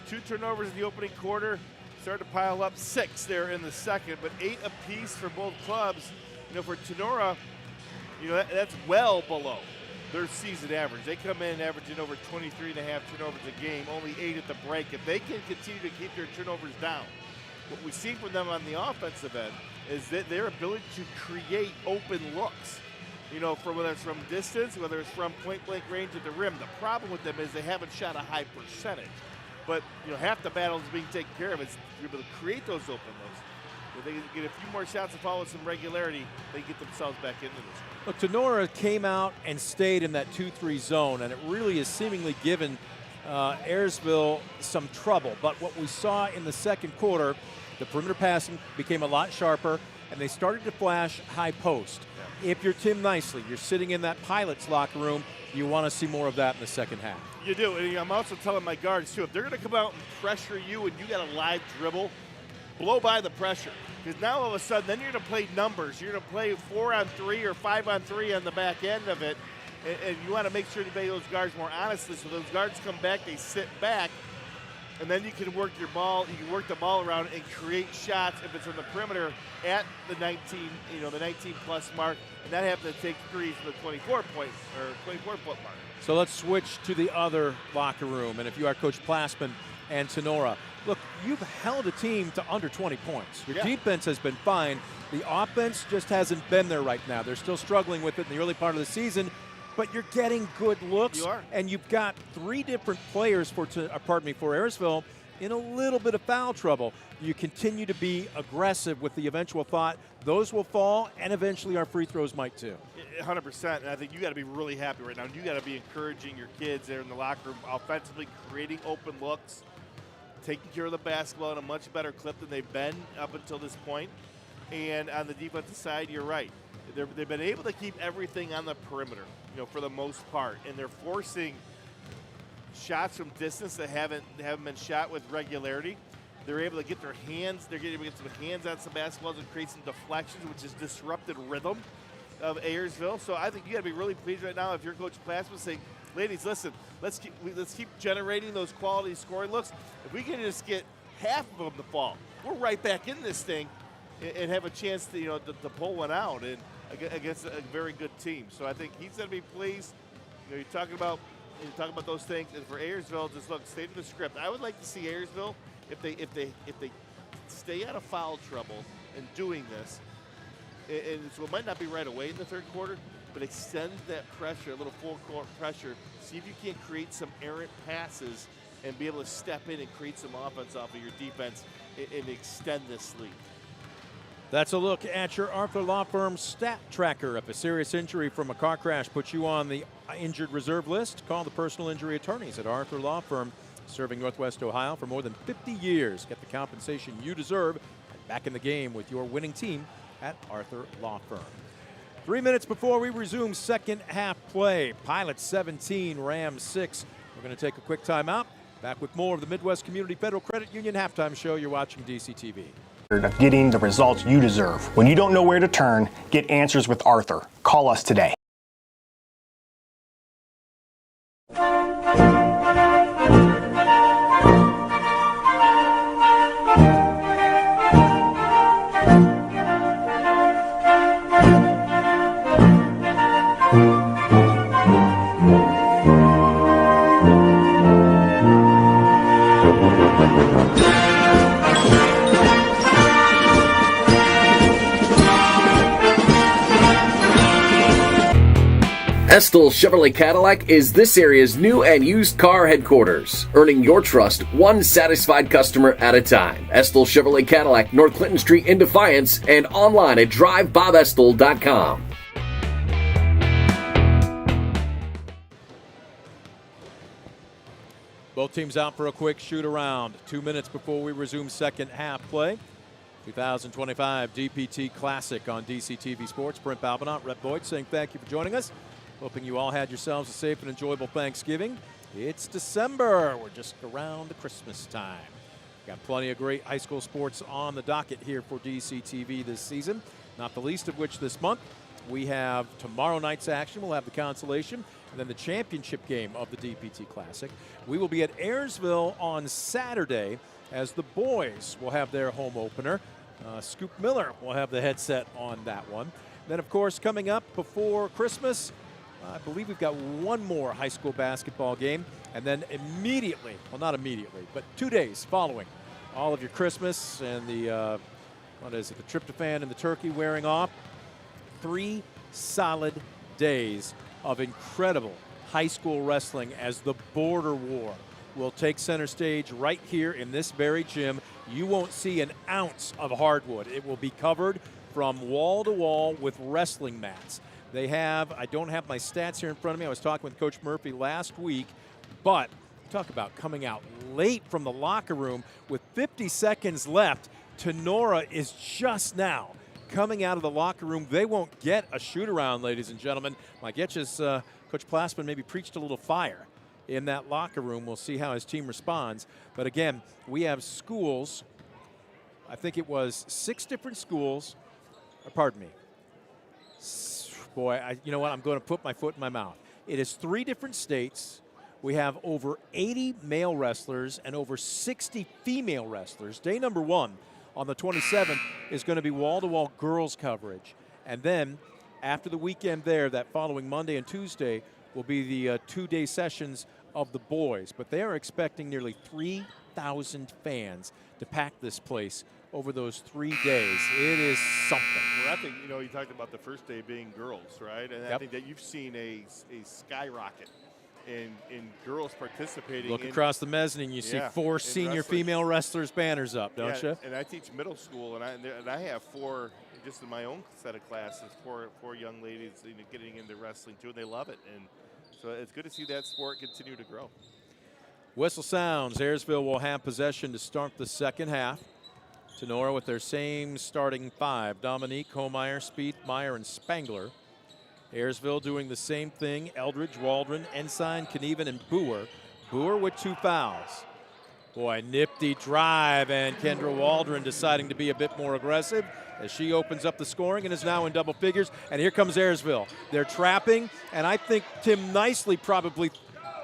[SPEAKER 3] 2 turnovers in the opening quarter, started to pile up 6 there in the second, but 8 apiece for both clubs. For Tenora, that's well below their season average. They come in averaging over 23.5 turnovers a game, only 8 at the break. If they can continue to keep their turnovers down, what we see from them on the offensive end is that their ability to create open looks, from whether it's from distance, whether it's from point-blank range at the rim. The problem with them is they haven't shot a high percentage. But, half the battle is being taken care of is to be able to create those open looks. If they get a few more shots and follow some regularity, they get themselves back into this.
[SPEAKER 1] Look, Tenora came out and stayed in that 2-3 zone, and it really has seemingly given Ayersville some trouble. But what we saw in the second quarter, the perimeter passing became a lot sharper, and they started to flash high post. Yeah. If you're Tim Nicely, you're sitting in that Pilots locker room, you want to see more of that in the second half.
[SPEAKER 3] You do, and I'm also telling my guards, too, if they're going to come out and pressure you and you got a live dribble, blow by the pressure. Because now all of a sudden, then you're going to play numbers. You're going to play 4-on-3 or 5-on-3 on the back end of it. And you want to make sure to play those guards more honestly. So those guards come back, they sit back, and then you can work your ball. You can work the ball around and create shots if it's on the perimeter at the 19, the 19-plus mark, and not have to take threes from the 24-point or 24-foot mark.
[SPEAKER 1] So let's switch to the other locker room. And if you are Coach Plassman and Tenora, look, you've held a team to under 20 points. Your defense has been fine. The offense just hasn't been there right now. They're still struggling with it in the early part of the season, but you're getting good looks.
[SPEAKER 3] You are.
[SPEAKER 1] And you've got 3 different players for Ayersville in a little bit of foul trouble. You continue to be aggressive with the eventual thought those will fall, and eventually our free throws might too.
[SPEAKER 3] 100%, and I think you got to be really happy right now. You got to be encouraging your kids there in the locker room, offensively creating open looks, taking care of the basketball at a much better clip than they've been up until this point. And on the defensive side, you're right. They've been able to keep everything on the perimeter, for the most part, and they're forcing shots from distance that haven't been shot with regularity. They're able to get their hands. They're able to get some hands on some basketballs and create some deflections, which has disrupted rhythm of Ayersville. So I think you got to be really pleased right now if you're Coach Plassman saying, ladies, listen, let's keep generating those quality scoring looks. If we can just get half of them to fall, we're right back in this thing and have a chance to to pull one out and against a very good team. So I think he's going to be pleased. You're talking about those things, and for Ayersville, just look, stay to the script. I would like to see Ayersville, if they stay out of foul trouble in doing this, and so it might not be right away in the third quarter, but extend that pressure, a little full court pressure. See if you can create some errant passes and be able to step in and create some offense off of your defense and extend this lead.
[SPEAKER 1] That's a look at your Arthur Law Firm stat tracker. If a serious injury from a car crash puts you on the injured reserve list, call the personal injury attorneys at Arthur Law Firm, serving Northwest Ohio for more than 50 years. Get the compensation you deserve and back in the game with your winning team at Arthur Law Firm. 3 minutes before we resume second half play. Pilots 17, Rams 6. We're going to take a quick timeout. Back with more of the Midwest Community Federal Credit Union halftime show. You're watching DCTV.
[SPEAKER 10] Of getting the results you deserve. When you don't know where to turn, get answers with Arthur. Call us today.
[SPEAKER 4] Estill Chevrolet Cadillac is this area's new and used car headquarters, earning your trust one satisfied customer at a time. Estill Chevrolet Cadillac, North Clinton Street in Defiance, and online at drivebobestill.com.
[SPEAKER 1] Both teams out for a quick shoot around. 2 minutes before we resume second half play. 2025 DPT Classic on DCTV Sports. Brent Balbinot, Rep Boyd saying thank you for joining us. Hoping you all had yourselves a safe and enjoyable Thanksgiving. It's December. We're just around the Christmas time. Got plenty of great high school sports on the docket here for DCTV this season. Not the least of which this month. We have tomorrow night's action. We'll have the consolation and then the championship game of the DPT Classic. We will be at Ayersville on Saturday as the boys will have their home opener. Scoop Miller will have the headset on that one. Then, of course, coming up before Christmas, I believe we've got one more high school basketball game. And then immediately, well, not immediately, but 2 days following all of your Christmas and the, the tryptophan and the turkey wearing off, 3 solid days of incredible high school wrestling as the border war will take center stage right here in this very gym. You won't see an ounce of hardwood. It will be covered from wall to wall with wrestling mats. They have, I don't have my stats here in front of me. I was talking with Coach Murphy last week, but talk about coming out late from the locker room with 50 seconds left. Tenora is just now coming out of the locker room. They won't get a shoot around, ladies and gentlemen. My guess is Coach Plassman maybe preached a little fire in that locker room. We'll see how his team responds. But again, we have schools. I think it was 6 different schools. Pardon me. Boy, you know what? I'm going to put my foot in my mouth. It is 3 different states. We have over 80 male wrestlers and over 60 female wrestlers. Day number 1 on the 27th is going to be wall-to-wall girls coverage. And then after the weekend there, that following Monday and Tuesday will be the 2-day sessions of the boys. But they are expecting nearly 3,000 fans to pack this place over those 3 days. It is something.
[SPEAKER 3] Well, I think, you talked about the first day being girls, right? And I think that you've seen a skyrocket in girls participating.
[SPEAKER 1] Look across the mezzanine, you see 4 senior female wrestlers banners up, don't you?
[SPEAKER 3] And I teach middle school, and I have 4, just in my own set of classes, four young ladies getting into wrestling too, and they love it. And so it's good to see that sport continue to grow.
[SPEAKER 1] Whistle sounds. Ayersville will have possession to start the second half. Tenora with their same starting 5. Dominique, Homeyer, Speedmeyer, and Spangler. Ayersville doing the same thing. Eldridge, Waldron, Ensign, Knieven, and Boer. Boer with 2 fouls. Boy, nifty drive, and Kendra Waldron deciding to be a bit more aggressive as she opens up the scoring and is now in double figures. And here comes Ayersville. They're trapping, and I think Tim Nicely probably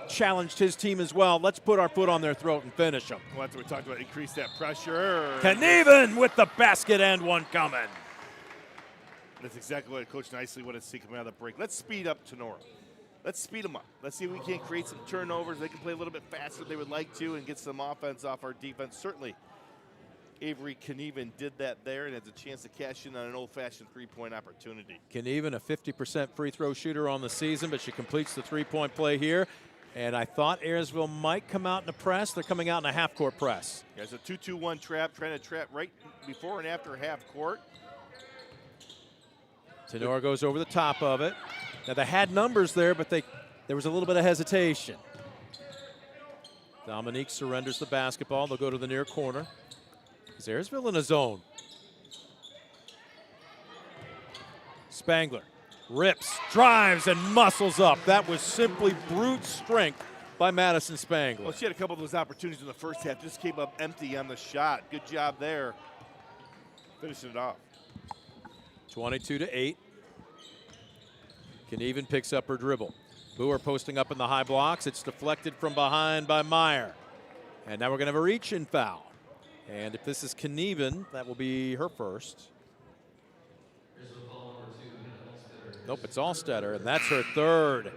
[SPEAKER 1] challenged his team as well. Let's put our foot on their throat and finish them.
[SPEAKER 3] Well, that's what we talked about, increase that pressure.
[SPEAKER 1] Knieven with the basket and one coming.
[SPEAKER 3] That's exactly what Coach Nicely wanted to see coming out of the break. Let's speed up Tenora. Let's speed them up. Let's see if we can't create some turnovers. They can play a little bit faster than they would like to and get some offense off our defense. Certainly, Avery Knieven did that there and has a chance to cash in on an old-fashioned 3-point opportunity.
[SPEAKER 1] Knieven, a 50% free throw shooter on the season, but she completes the 3-point play here. And I thought Ayersville might come out in a press. They're coming out in a half-court press.
[SPEAKER 3] There's a 2-2-1 trap, trying to trap right before and after half-court.
[SPEAKER 1] Tenora goes over the top of it. Now, they had numbers there, but there was a little bit of hesitation. Dominique surrenders the basketball. They'll go to the near corner. Is Ayersville in a zone? Spangler rips, drives, and muscles up. That was simply brute strength by Madison Spangler.
[SPEAKER 3] Well, she had a couple of those opportunities in the first half. Just came up empty on the shot. Good job there. Finishing it off.
[SPEAKER 1] 22-8. Knieven picks up her dribble. Boer posting up in the high blocks. It's deflected from behind by Meyer. And now we're going to have a reach-in foul. And if this is Knieven, that will be her first. Nope, it's Allstetter, and that's her third.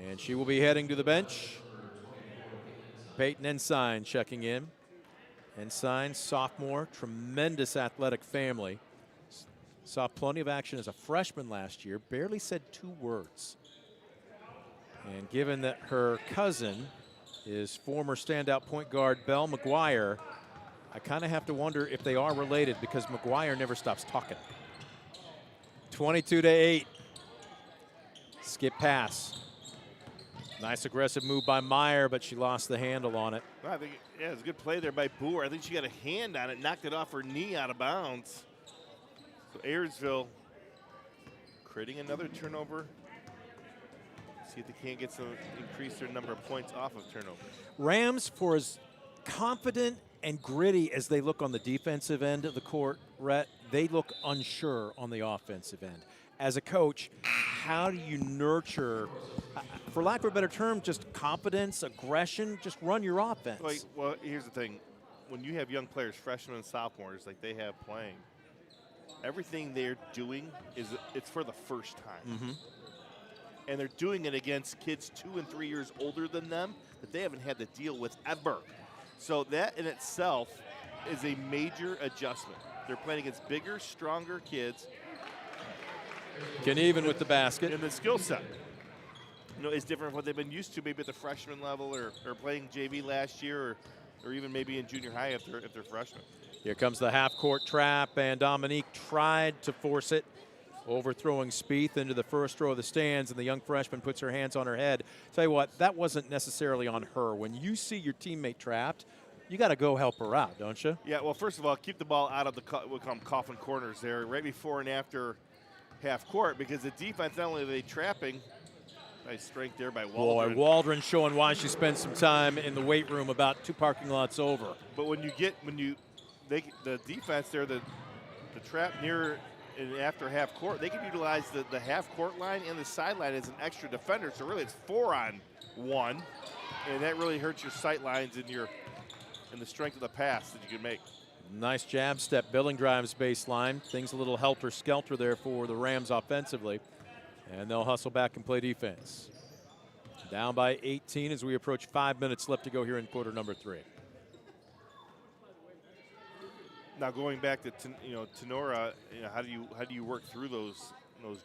[SPEAKER 1] And she will be heading to the bench. Peyton Ensign checking in. Ensign, sophomore, tremendous athletic family. Saw plenty of action as a freshman last year, barely said 2 words And given that her cousin is former standout point guard Belle McGuire, I kind of have to wonder if they are related because McGuire never stops talking. 22-8. Skip pass. Nice aggressive move by Meyer, but she lost the handle on it.
[SPEAKER 3] Well, I think, yeah, it was a good play there by Boer. I think she got a hand on it, knocked it off her knee out of bounds. So Ayersville creating another turnover. See if they can't get some, increase their number of points off of turnover.
[SPEAKER 1] Rams, for as confident and gritty as they look on the defensive end of the court, Rhett, they look unsure on the offensive end. As a coach, how do you nurture, for lack of a better term, just confidence, aggression, just run your offense?
[SPEAKER 3] Well, here's the thing. When you have young players, freshmen and sophomores, like they have playing, everything they're doing it's for the first time.
[SPEAKER 1] Mm-hmm.
[SPEAKER 3] And they're doing it against kids 2 and 3 years older than them that they haven't had to deal with ever. So that in itself is a major adjustment. They're playing against bigger, stronger kids.
[SPEAKER 1] Can even with the basket.
[SPEAKER 3] And the skill set, is different from what they've been used to, maybe at the freshman level or playing JV last year or even maybe in junior high if they're freshmen.
[SPEAKER 1] Here comes the half-court trap, and Dominique tried to force it, overthrowing Spieth into the first row of the stands, and the young freshman puts her hands on her head. Tell you what, that wasn't necessarily on her. When you see your teammate trapped, you got to go help her out, don't you?
[SPEAKER 3] Yeah, well, first of all, keep the ball out of the what we call them coffin corners there, right before and after half court, because the defense, not only are they trapping, nice strength there by Waldron.
[SPEAKER 1] Boy, Waldron showing why she spent some time in the weight room about 2 parking lots over.
[SPEAKER 3] But the defense there, the trap near and after half court, they can utilize the half court line and the sideline as an extra defender. So really, it's 4-on-1, and that really hurts your sight lines and the strength of the pass that you can make.
[SPEAKER 1] Nice jab step. Billing drives baseline. Things a little helter-skelter there for the Rams offensively. And they'll hustle back and play defense. Down by 18 as we approach 5 minutes left to go here in quarter number 3.
[SPEAKER 3] Now going back to Tenora, how do you work through those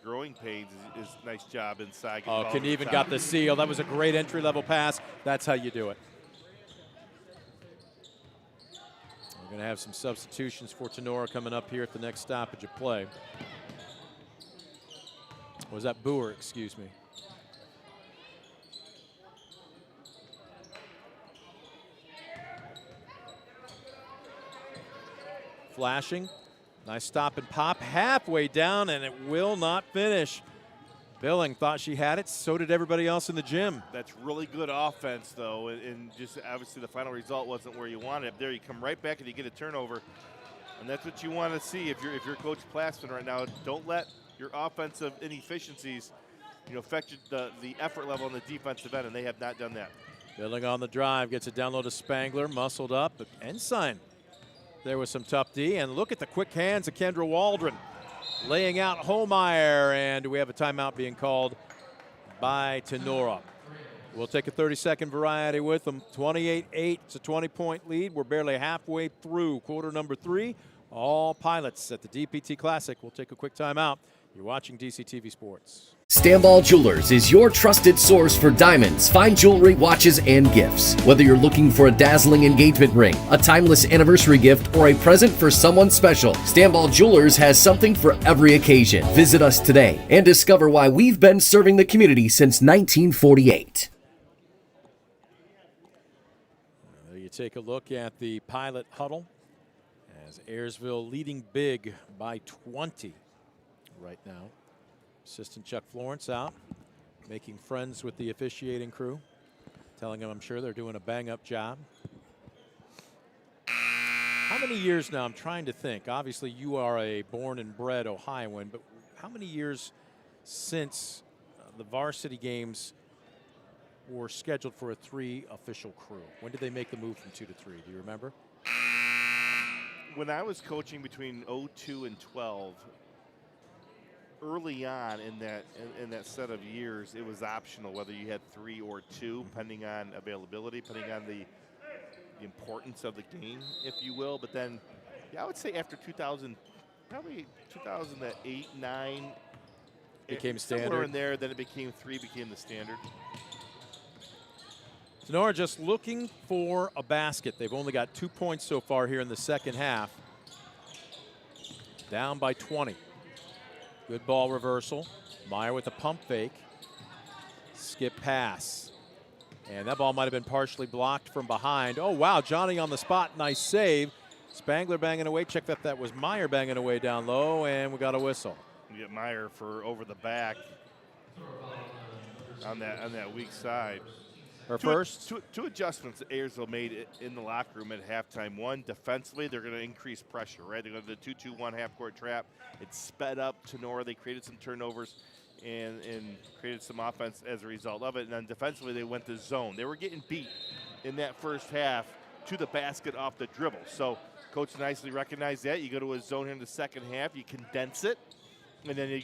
[SPEAKER 3] growing pains? Is nice job inside.
[SPEAKER 1] Knieven got the seal. That was a great entry-level pass. That's how you do it. We're going to have some substitutions for Tenora coming up here at the next stoppage of play. Was that Boer, excuse me. Flashing. Nice stop and pop. Halfway down, and it will not finish. Billing thought she had it. So did everybody else in the gym.
[SPEAKER 3] That's really good offense, though, and just obviously the final result wasn't where you wanted it. There, you come right back and you get a turnover, and that's what you want to see if you're Coach Plasman right now. Don't let your offensive inefficiencies, affect the effort level on the defensive end, and they have not done that.
[SPEAKER 1] Billing on the drive, gets it down low to Spangler, muscled up, but Ensign. There was some tough D, and look at the quick hands of Kendra Waldron. Laying out Holmeyer, and we have a timeout being called by Tenora. We'll take a 30-second variety with them. 28-8, it's a 20-point lead. We're barely halfway through quarter number 3. All pilots at the DPT Classic. We'll take a quick timeout. You're watching DCTV Sports.
[SPEAKER 4] Stanball Jewelers is your trusted source for diamonds, fine jewelry, watches, and gifts. Whether you're looking for a dazzling engagement ring, a timeless anniversary gift, or a present for someone special, Stanball Jewelers has something for every occasion. Visit us today and discover why we've been serving the community since 1948.
[SPEAKER 1] You take a look at the pilot huddle as Ayersville leading big by 20 right now. Assistant Chuck Florence out, making friends with the officiating crew, telling them I'm sure they're doing a bang-up job. How many years now? I'm trying to think. Obviously, you are a born and bred Ohioan, but how many years since the varsity games were scheduled for a 3 official crew? When did they make the move from 2 to 3? Do you remember?
[SPEAKER 3] When I was coaching between 02 and 12, early on in that set of years, it was optional whether you had 3 or 2, depending on availability, depending on the importance of the game, if you will. But then, yeah, I would say after 2000, probably 2008, 9,
[SPEAKER 1] became standard.
[SPEAKER 3] Somewhere in there, then it became 3, became the standard.
[SPEAKER 1] Sonora just looking for a basket. They've only got 2 points so far here in the second half. Down by 20. Good ball reversal. Meyer with a pump fake. Skip pass. And that ball might have been partially blocked from behind. Oh, wow, Johnny on the spot. Nice save. Spangler banging away. Check if that was Meyer banging away down low, and we got a whistle.
[SPEAKER 3] You get Meyer for over the back on that weak side.
[SPEAKER 1] Her first.
[SPEAKER 3] Two adjustments that Ayersville made in the locker room at halftime. One, defensively, they're going to increase pressure, right? They're going to do the 2-2-1 half-court trap. It sped up Tenora. They created some turnovers and created some offense as a result of it. And then defensively, they went to zone. They were getting beat in that first half to the basket off the dribble. So coach nicely recognized that. You go to a zone here in the second half. You condense it. And then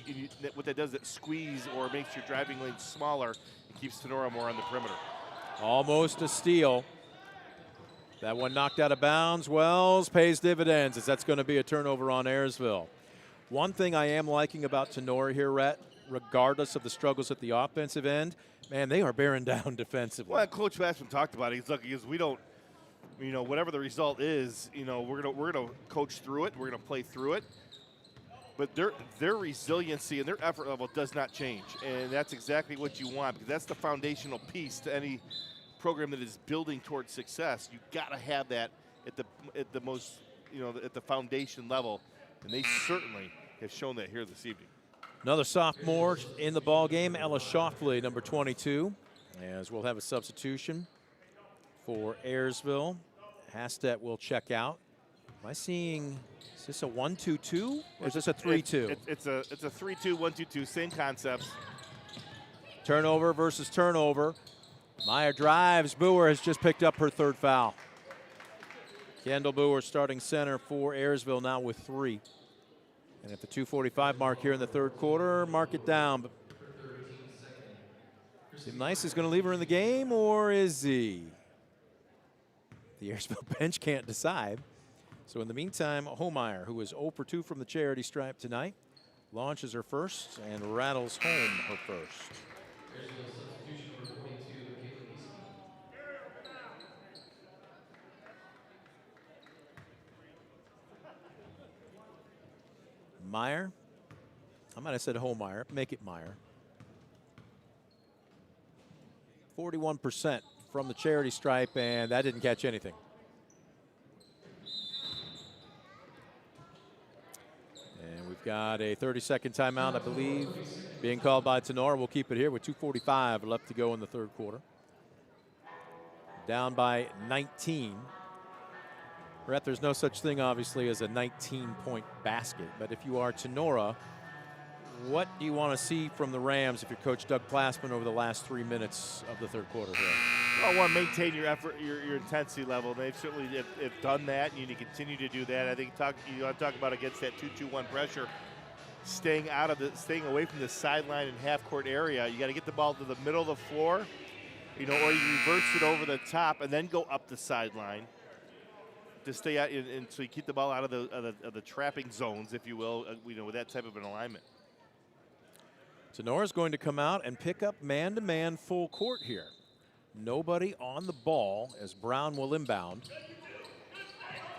[SPEAKER 3] what that does is it squeeze or makes your driving lane smaller and keeps Tenora more on the perimeter.
[SPEAKER 1] Almost a steal. That one knocked out of bounds. Wells pays dividends as that's going to be a turnover on Ayersville. One thing I am liking about Tenora here, Rhett, regardless of the struggles at the offensive end, man, they are bearing down defensively.
[SPEAKER 3] Well, Coach Bassman talked about it. He's lucky because we don't, whatever the result is, we're gonna coach through it. We're gonna play through it. But their resiliency and their effort level does not change, and that's exactly what you want because that's the foundational piece to any program that is building towards success. You got to have that at the most, at the foundation level, and they certainly have shown that here this evening.
[SPEAKER 1] Another sophomore in the ball game, Ella Shoffley, number 22, as we'll have a substitution for Ayersville. Hastet will check out. Am I seeing? Is this a 1-2-2 or is this a 3-2?
[SPEAKER 3] It's a 3-2, 1-2-2, same concepts.
[SPEAKER 1] Turnover versus turnover. Meyer drives. Boer has just picked up her third foul. Kendall Boer starting center for Ayersville now with 3. And at the 2:45 mark here in the third quarter, mark it down. Tim Nice is going to leave her in the game, or is he? The Ayersville bench can't decide. So in the meantime, Homeyer, who is 0 for 2 from the charity stripe tonight, launches her first and rattles home her first. Meyer. I might have said Homeyer. Make it Meyer. 41% from the charity stripe, and that didn't catch anything. And we've got a 30-second timeout, I believe, being called by Tenora. We'll keep it here with 2:45 left to go in the third quarter. Down by 19. Brett, there's no such thing, obviously, as a 19-point basket. But if you are Tenora, what do you want to see from the Rams if you're Coach Doug Plassman over the last 3 minutes of the third quarter here?
[SPEAKER 3] Well, I want to maintain your effort, your intensity level. They've certainly have done that, and you need to continue to do that. I think you want to talk about against that 2-2-1 pressure, staying away from the sideline and half-court area. You got to get the ball to the middle of the floor, or you reverse it over the top and then go up the sideline to stay out, and so you keep the ball out of the trapping zones, if you will, with that type of an alignment.
[SPEAKER 1] Tenora's going to come out and pick up man-to-man full court here. Nobody on the ball as Brown will inbound.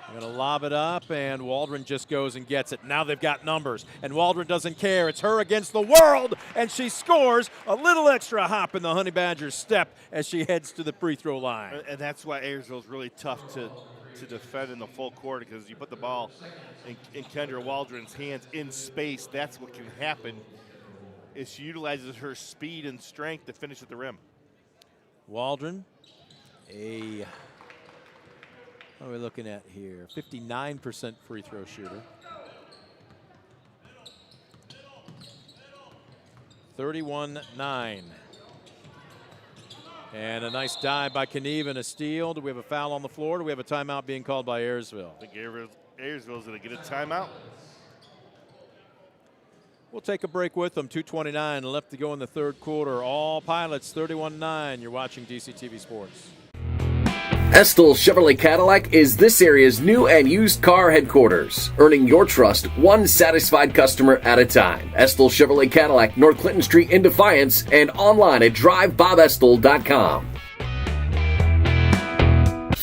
[SPEAKER 1] Going to lob it up, and Waldron just goes and gets it. Now they've got numbers, and Waldron doesn't care. It's her against the world, and she scores a little extra hop in the Honey Badgers' step as she heads to the free throw line.
[SPEAKER 3] And that's why Ayersville is really tough to defend in the full court, because you put the ball in Kendra Waldron's hands in space. That's what can happen, is she utilizes her speed and strength to finish at the rim.
[SPEAKER 1] Waldron, what are we looking at here? 59% free throw shooter. 31-9. And a nice dive by Kniev and a steal. Do we have a foul on the floor? Do we have a timeout being called by Ayersville?
[SPEAKER 3] I think Ayersville's going to get a timeout.
[SPEAKER 1] We'll take a break with them. 2:29 left to go in the third quarter. All Pilots 31-9. You're watching DCTV Sports.
[SPEAKER 4] Estill Chevrolet Cadillac is this area's new and used car headquarters, earning your trust one satisfied customer at a time. Estill Chevrolet Cadillac, North Clinton Street in Defiance, and online at drivebobestill.com.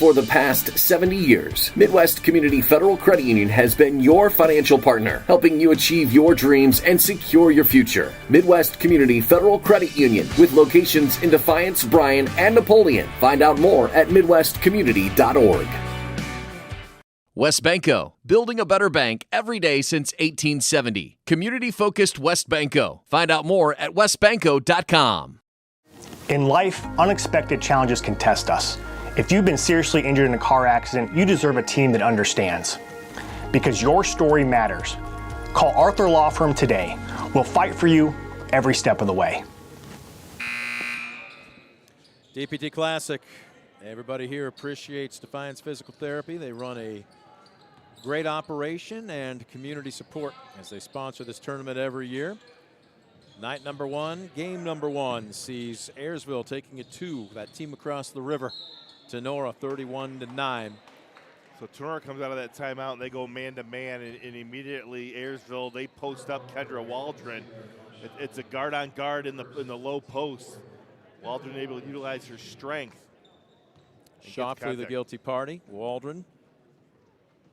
[SPEAKER 4] For the past 70 years, Midwest Community Federal Credit Union has been your financial partner, helping you achieve your dreams and secure your future. Midwest Community Federal Credit Union, with locations in Defiance, Bryan, and Napoleon. Find out more at midwestcommunity.org.
[SPEAKER 11] WestBanco, building a better bank every day since 1870. Community-focused WestBanco. Find out more at westbanco.com.
[SPEAKER 10] In life, unexpected challenges can test us. If you've been seriously injured in a car accident, you deserve a team that understands. Because your story matters. Call Arthur Law Firm today. We'll fight for you every step of the way.
[SPEAKER 1] DPT Classic. Everybody here appreciates Defiance Physical Therapy. They run a great operation and community support as they sponsor this tournament every year. Night number one, game number one sees Ayersville taking it to that team across the river. Tenora 31-9.
[SPEAKER 3] So Tenora comes out of that timeout and they go man-to-man, and immediately Ayersville, they post up Kendra Waldron. It's a guard-on-guard in the low post. Waldron able to utilize her strength.
[SPEAKER 1] Shoffley the guilty party. Waldron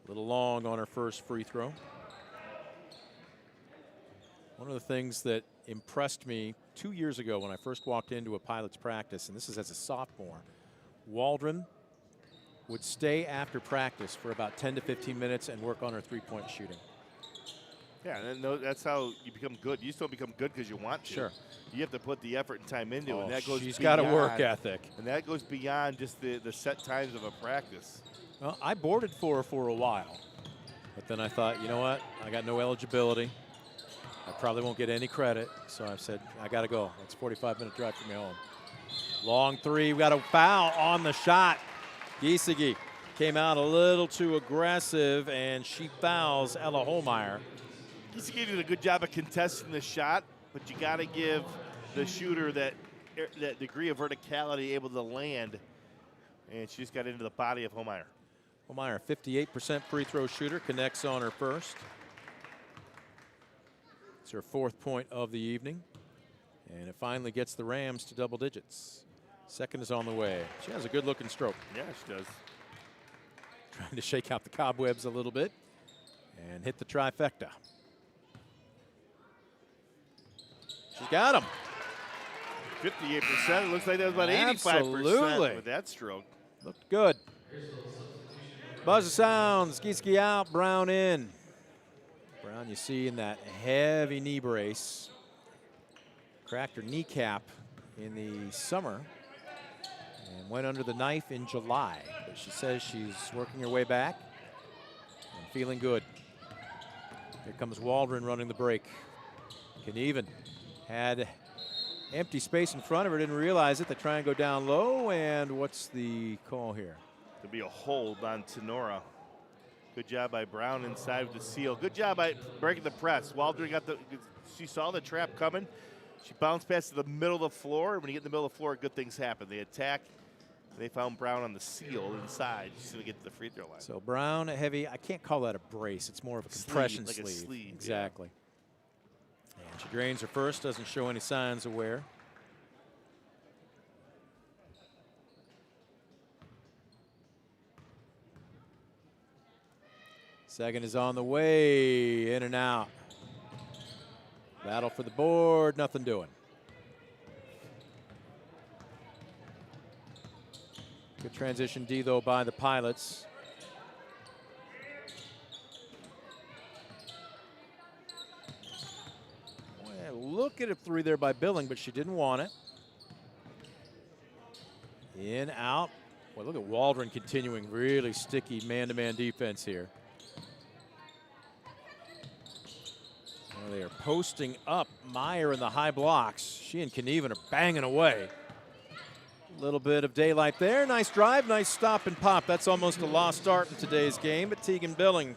[SPEAKER 1] a little long on her first free throw. One of the things that impressed me 2 years ago when I first walked into a Pilots practice, and this is as a sophomore, Waldron would stay after practice for about 10 to 15 minutes and work on her three-point shooting.
[SPEAKER 3] Yeah, and that's how you become good. You still become good because you want to.
[SPEAKER 1] Sure.
[SPEAKER 3] You have to put the effort and time into it. And that goes
[SPEAKER 1] she's got a work ethic.
[SPEAKER 3] And that goes beyond just the set times of a practice.
[SPEAKER 1] Well, I boarded for her for a while, but then I thought, you know what? I got no eligibility. I probably won't get any credit, so I said, I got to go. It's a 45-minute drive from me home. Long three, we got a foul on the shot. Giesecke came out a little too aggressive, and she fouls Ella Holmeyer.
[SPEAKER 3] Giesecke did a good job of contesting the shot, but you got to give the shooter that degree of verticality able to land, and she just got into the body of Holmeyer.
[SPEAKER 1] Holmeyer, 58% free throw shooter, connects on her first. It's her fourth point of the evening, and it finally gets the Rams to double digits. Second is on the way. She has a good-looking stroke.
[SPEAKER 3] Yeah, she does.
[SPEAKER 1] Trying to shake out the cobwebs a little bit and hit the trifecta. She got him.
[SPEAKER 3] 58%. It looks like that was about 85% with that stroke.
[SPEAKER 1] Looked good. Buzzer sounds. Giesecke out. Brown in. Brown, you see in that heavy knee brace. Cracked her kneecap in the summer and went under the knife in July. But she says she's working her way back and feeling good. Here comes Waldron running the break. Knieven had empty space in front of her, didn't realize it. They try and go down low, and what's the call here?
[SPEAKER 3] There'll be a hold on Tenora. Good job by Brown inside with the seal. Good job by breaking the press. Waldron she saw the trap coming. She bounced past to the middle of the floor. When you get in the middle of the floor, good things happen. They attack. They found Brown on the seal inside. She's going to get to the free throw line.
[SPEAKER 1] So Brown, heavy. I can't call that a brace. It's more of a compression
[SPEAKER 3] sleeve. Like a sleeve.
[SPEAKER 1] Exactly. Yeah. And she drains her first. Doesn't show any signs of wear. Second is on the way. In and out. Battle for the board, nothing doing. Good transition D, though, by the Pilots. Well, look at a three there by Billing, but she didn't want it. In, out. Well, look at Waldron continuing really sticky man-to-man defense here. They are posting up Meyer in the high blocks. She and Knieven are banging away. A little bit of daylight there. Nice drive, nice stop and pop. That's almost a lost art in today's game, but Tegan Billing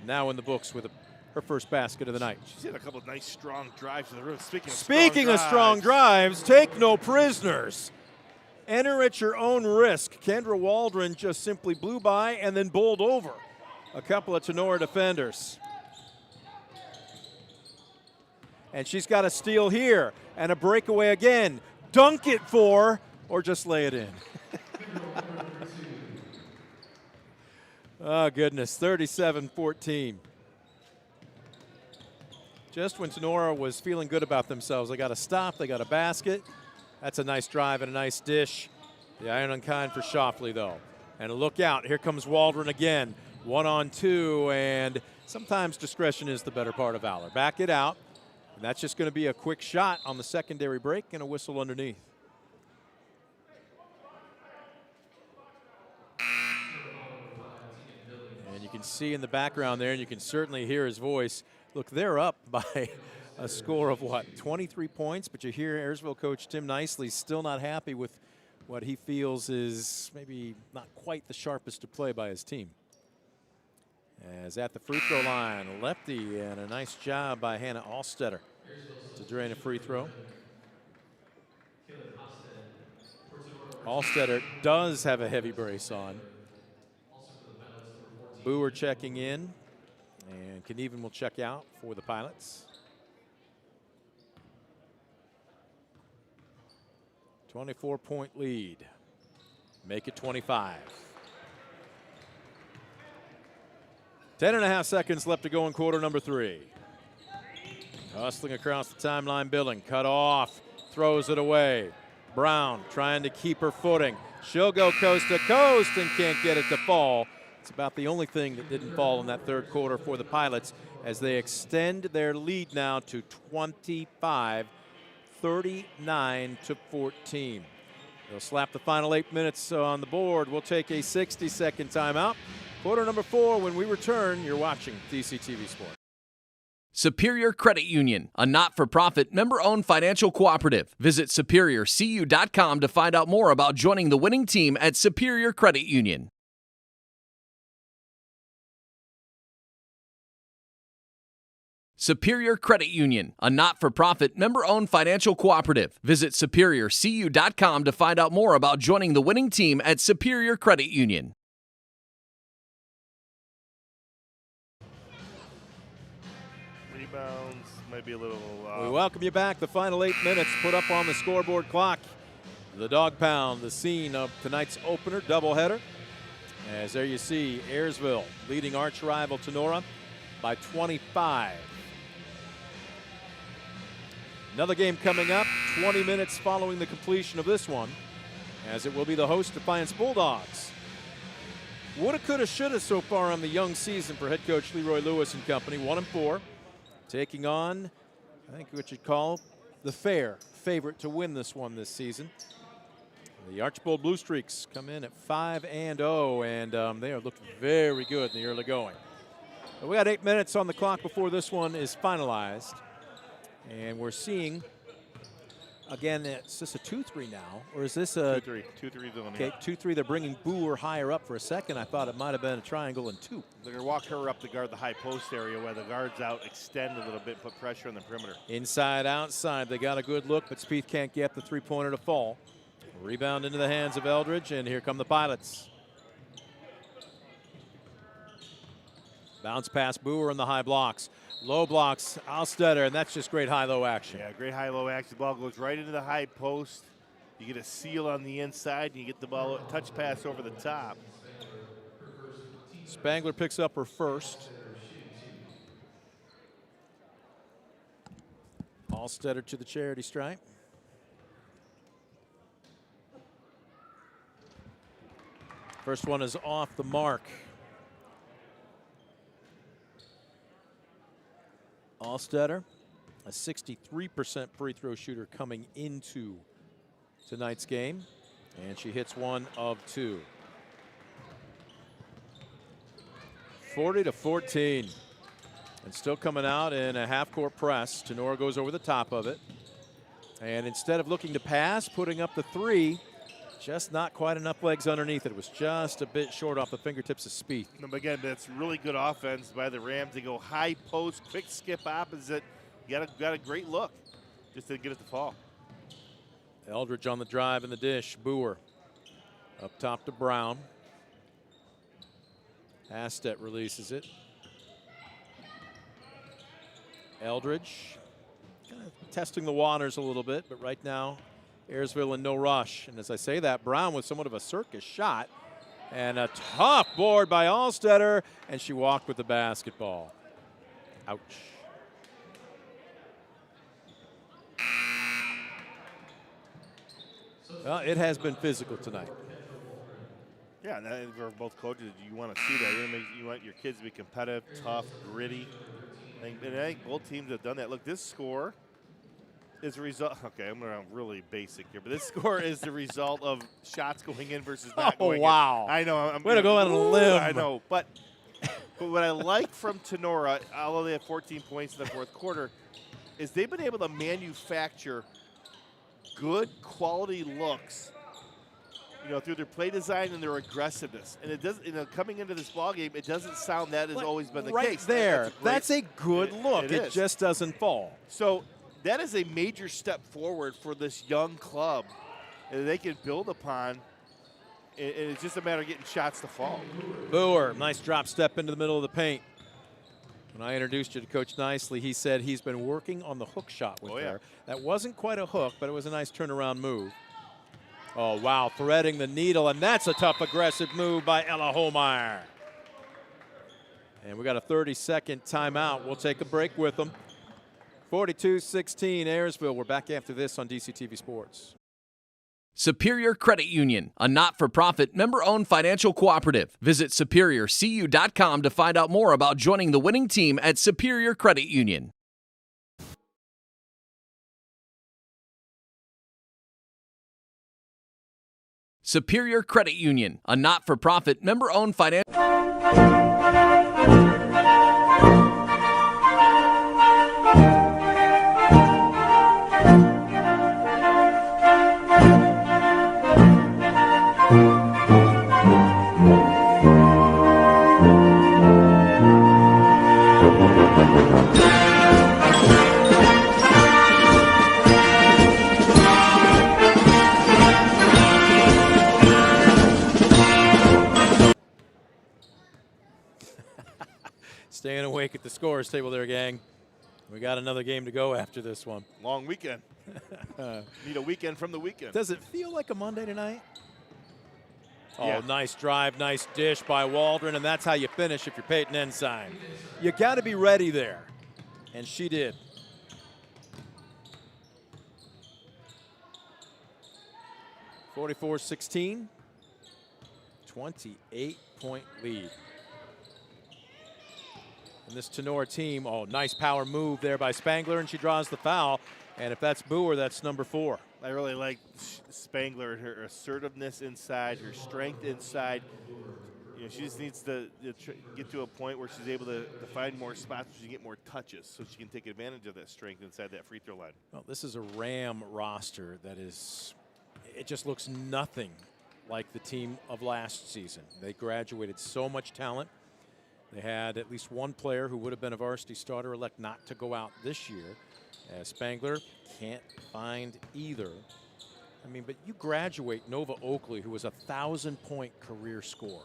[SPEAKER 1] now in the books with her first basket of the night.
[SPEAKER 3] She's had a couple of nice, strong drives to the rim.
[SPEAKER 1] Speaking of strong drives, take no prisoners. Enter at your own risk. Kendra Waldron just simply blew by and then bowled over a couple of Tenora defenders. And she's got a steal here and a breakaway again. Dunk it for, or just lay it in. Oh, goodness, 37-14. Just when Sonora was feeling good about themselves, they got a stop, they got a basket. That's a nice drive and a nice dish. The iron unkind for Shoffley, though. And a look out, here comes Waldron again. 1-on-2, and sometimes discretion is the better part of valor. Back it out, and that's just going to be a quick shot on the secondary break and a whistle underneath. And you can see in the background there, and you can certainly hear his voice. Look, they're up by a score of, what, 23 points? But you hear Ayersville coach Tim Nicely still not happy with what he feels is maybe not quite the sharpest to play by his team. As at the free throw line, lefty, and a nice job by Hannah Alstetter to drain a free throw. Alstetter does have a heavy brace on. Boer checking in, and Knieven will check out for the Pilots. 24-point lead. Make it 25. 10.5 seconds left to go in quarter number 3. Hustling across the timeline, Billing. Cut off, throws it away. Brown trying to keep her footing. She'll go coast to coast and can't get it to fall. It's about the only thing that didn't fall in that third quarter for the Pilots as they extend their lead now to 25, 39-14. They'll slap the final 8 minutes on the board. We'll take a 60-second timeout. Quarter number 4, when we return, you're watching DCTV Sports.
[SPEAKER 11] Superior Credit Union, a not-for-profit, member-owned financial cooperative. Visit SuperiorCU.com to find out more about joining the winning team at Superior Credit Union. Superior Credit Union, a not-for-profit, member-owned financial cooperative. Visit SuperiorCU.com to find out more about joining the winning team at Superior Credit Union.
[SPEAKER 3] Rebounds might be a little.
[SPEAKER 1] We welcome you back. The final 8 minutes put up on the scoreboard clock. The Dog Pound, the scene of tonight's opener doubleheader. As there you see Ayersville leading arch rival Tenora by 25. Another game coming up 20 minutes following the completion of this one, as it will be the host Defiance Bulldogs. Woulda, coulda, shoulda so far on the young season for head coach Leroy Lewis and company. 1-4, taking on, I think what you'd call the fair favorite to win this one this season. The Archbold Blue Streaks come in at 5-0, and they are looking very good in the early going. But we got 8 minutes on the clock before this one is finalized. And we're seeing, again, is this a 2-3 now? Or is this a
[SPEAKER 3] 2-3? 2-3 zone.
[SPEAKER 1] Okay, 2-3. They're bringing Boer higher up for a second. I thought it might have been a triangle and 2.
[SPEAKER 3] They're going to walk her up to guard the high post area where the guards out, extend a little bit, put pressure on the perimeter.
[SPEAKER 1] Inside, outside. They got a good look, but Spieth can't get the three-pointer to fall. Rebound into the hands of Eldridge, and here come the Pilots. Bounce past Boer in the high blocks. Low blocks, Alstetter, and that's just great high-low action.
[SPEAKER 3] Yeah, great high-low action. The ball goes right into the high post. You get a seal on the inside, and you get the ball, touch pass over the top.
[SPEAKER 1] Spangler picks up her first. Alstetter to the charity stripe. First one is off the mark. Alstetter, a 63% free throw shooter coming into tonight's game, and she hits 1 of 2. 40-14, and still coming out in a half-court press. Tenora goes over the top of it, and instead of looking to pass, putting up the 3, just not quite enough legs underneath it. It was just a bit short off the fingertips of Spieth.
[SPEAKER 3] Again, that's really good offense by the Rams. They go high post, quick skip opposite. You got a great look just to get it to fall.
[SPEAKER 1] Eldridge on the drive and the dish. Boer up top to Brown. Astet releases it. Eldridge kind of testing the waters a little bit, but right now Ayersville in no rush. And as I say that, Brown with somewhat of a circus shot And a tough board by Allstetter, and she walked with the basketball. Ouch. Well, it has been physical tonight.
[SPEAKER 3] Yeah, and for both coaches, you want to see that. You want your kids to be competitive, tough, gritty. And I think both teams have done that. Look, this score is a result. Okay, I'm going to really basic here, but this score is the result of shots going in versus not going in.
[SPEAKER 1] Oh, wow.
[SPEAKER 3] I know. I'm
[SPEAKER 1] way to go on a limb.
[SPEAKER 3] I know. But what I like from Tenora, although they have 14 points in the fourth quarter, is they've been able to manufacture good quality looks, through their play design and their aggressiveness. And it does, coming into this ballgame, it doesn't sound that has always been the case.
[SPEAKER 1] Right there. That's a good look. It just doesn't fall.
[SPEAKER 3] So that is a major step forward for this young club that they can build upon. And it's just a matter of getting shots to fall.
[SPEAKER 1] Boer, nice drop step into the middle of the paint. When I introduced you to Coach Nicely, he said he's been working on the hook shot with her. That wasn't quite a hook, but it was a nice turnaround move. Oh, wow, threading the needle, and that's a tough, aggressive move by Ella Holmeyer. And we got a 30-second timeout. We'll take a break with them. 42-16, Ayersville. We're back after this on DCTV Sports.
[SPEAKER 11] Superior Credit Union, a not-for-profit, member-owned financial cooperative. Visit SuperiorCU.com to find out more about joining the winning team at Superior Credit Union. Superior Credit Union, a not-for-profit, member-owned financial...
[SPEAKER 1] Staying awake at the scores table there, gang. We got another game to go after this one.
[SPEAKER 3] Long weekend. Need a weekend from the weekend.
[SPEAKER 1] Does it feel like a Monday tonight?
[SPEAKER 3] Yeah.
[SPEAKER 1] Oh, nice drive, nice dish by Waldron, and that's how you finish if you're Peyton Ensign. You got to be ready there, and she did. (44-16), 28-point lead. And this Tenora team, oh, nice power move there by Spangler, and she draws the foul. And if that's Boer, that's number 4.
[SPEAKER 3] I really like Spangler, her assertiveness inside, her strength inside. She just needs to get to a point where she's able to find more spots where she can get more touches so she can take advantage of that strength inside that free throw line.
[SPEAKER 1] Well, this is a Ram roster that is, it just looks nothing like the team of last season. They graduated so much talent. They had at least one player who would have been a varsity starter elect not to go out this year. As Spangler can't find either. I mean, but you graduate Nova Oakley, who was a 1,000-point career scorer.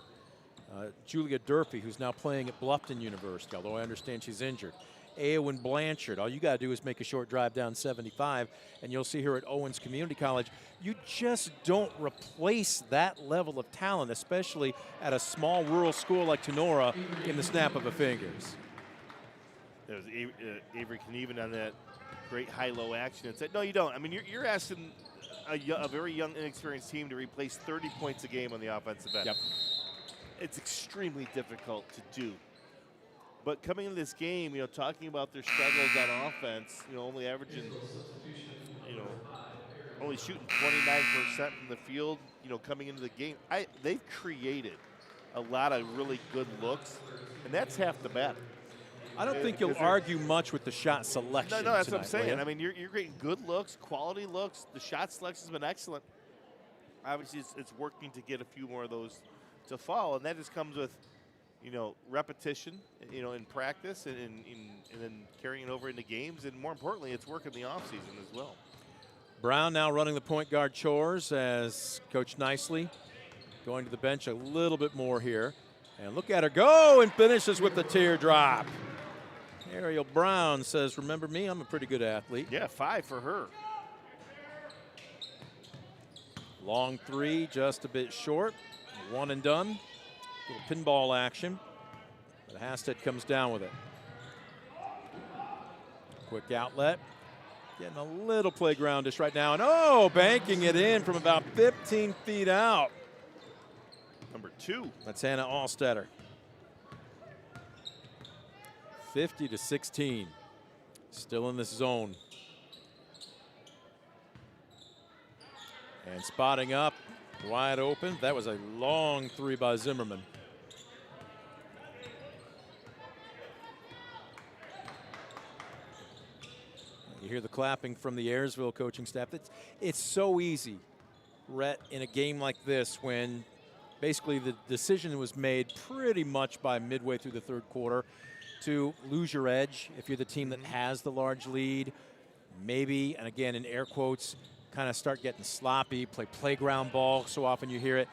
[SPEAKER 1] Julia Durfee, who's now playing at Bluffton University, although I understand she's injured. Eowyn Blanchard, all you got to do is make a short drive down 75, and you'll see her at Owens Community College. You just don't replace that level of talent, especially at a small rural school like Tenora, in the snap of a fingers.
[SPEAKER 3] There was Avery Knieven on that great high-low action and said, no, you don't. I mean, you're asking a very young, inexperienced team to replace 30 points a game on the offensive end.
[SPEAKER 1] Yep.
[SPEAKER 3] It's extremely difficult to do. But coming into this game, talking about their struggles on offense, only averaging, only shooting 29% from the field, coming into the game. They've created a lot of really good looks, and that's half the battle.
[SPEAKER 1] I don't think you'll argue much with the shot selection.
[SPEAKER 3] No, that's
[SPEAKER 1] tonight,
[SPEAKER 3] what I'm saying. I mean, you're getting good looks, quality looks. The shot selection has been excellent. Obviously, it's working to get a few more of those to fall, and that just comes with, repetition, in practice, and then carrying it over into games, and more importantly, it's work in the offseason as well.
[SPEAKER 1] Brown now running the point guard chores as Coach Nicely going to the bench a little bit more here. And look at her go, and finishes with the teardrop. Ariel Brown says, remember me, I'm a pretty good athlete.
[SPEAKER 3] Yeah, 5 for her.
[SPEAKER 1] Long three, just a bit short. One and done. Little pinball action. But Hasted comes down with it. Quick outlet. Getting a little playgroundish right now. And oh, banking it in from about 15 feet out.
[SPEAKER 3] Number 2.
[SPEAKER 1] That's Hannah Allstetter. 50-16. Still in this zone. And spotting up, wide open. That was a long 3 by Zimmerman. You hear the clapping from the Ayersville coaching staff. It's so easy, Rhett, in a game like this when basically the decision was made pretty much by midway through the third quarter to lose your edge if you're the team that has the large lead. Maybe, and again in air quotes, kind of start getting sloppy, play playground ball. So often you hear it.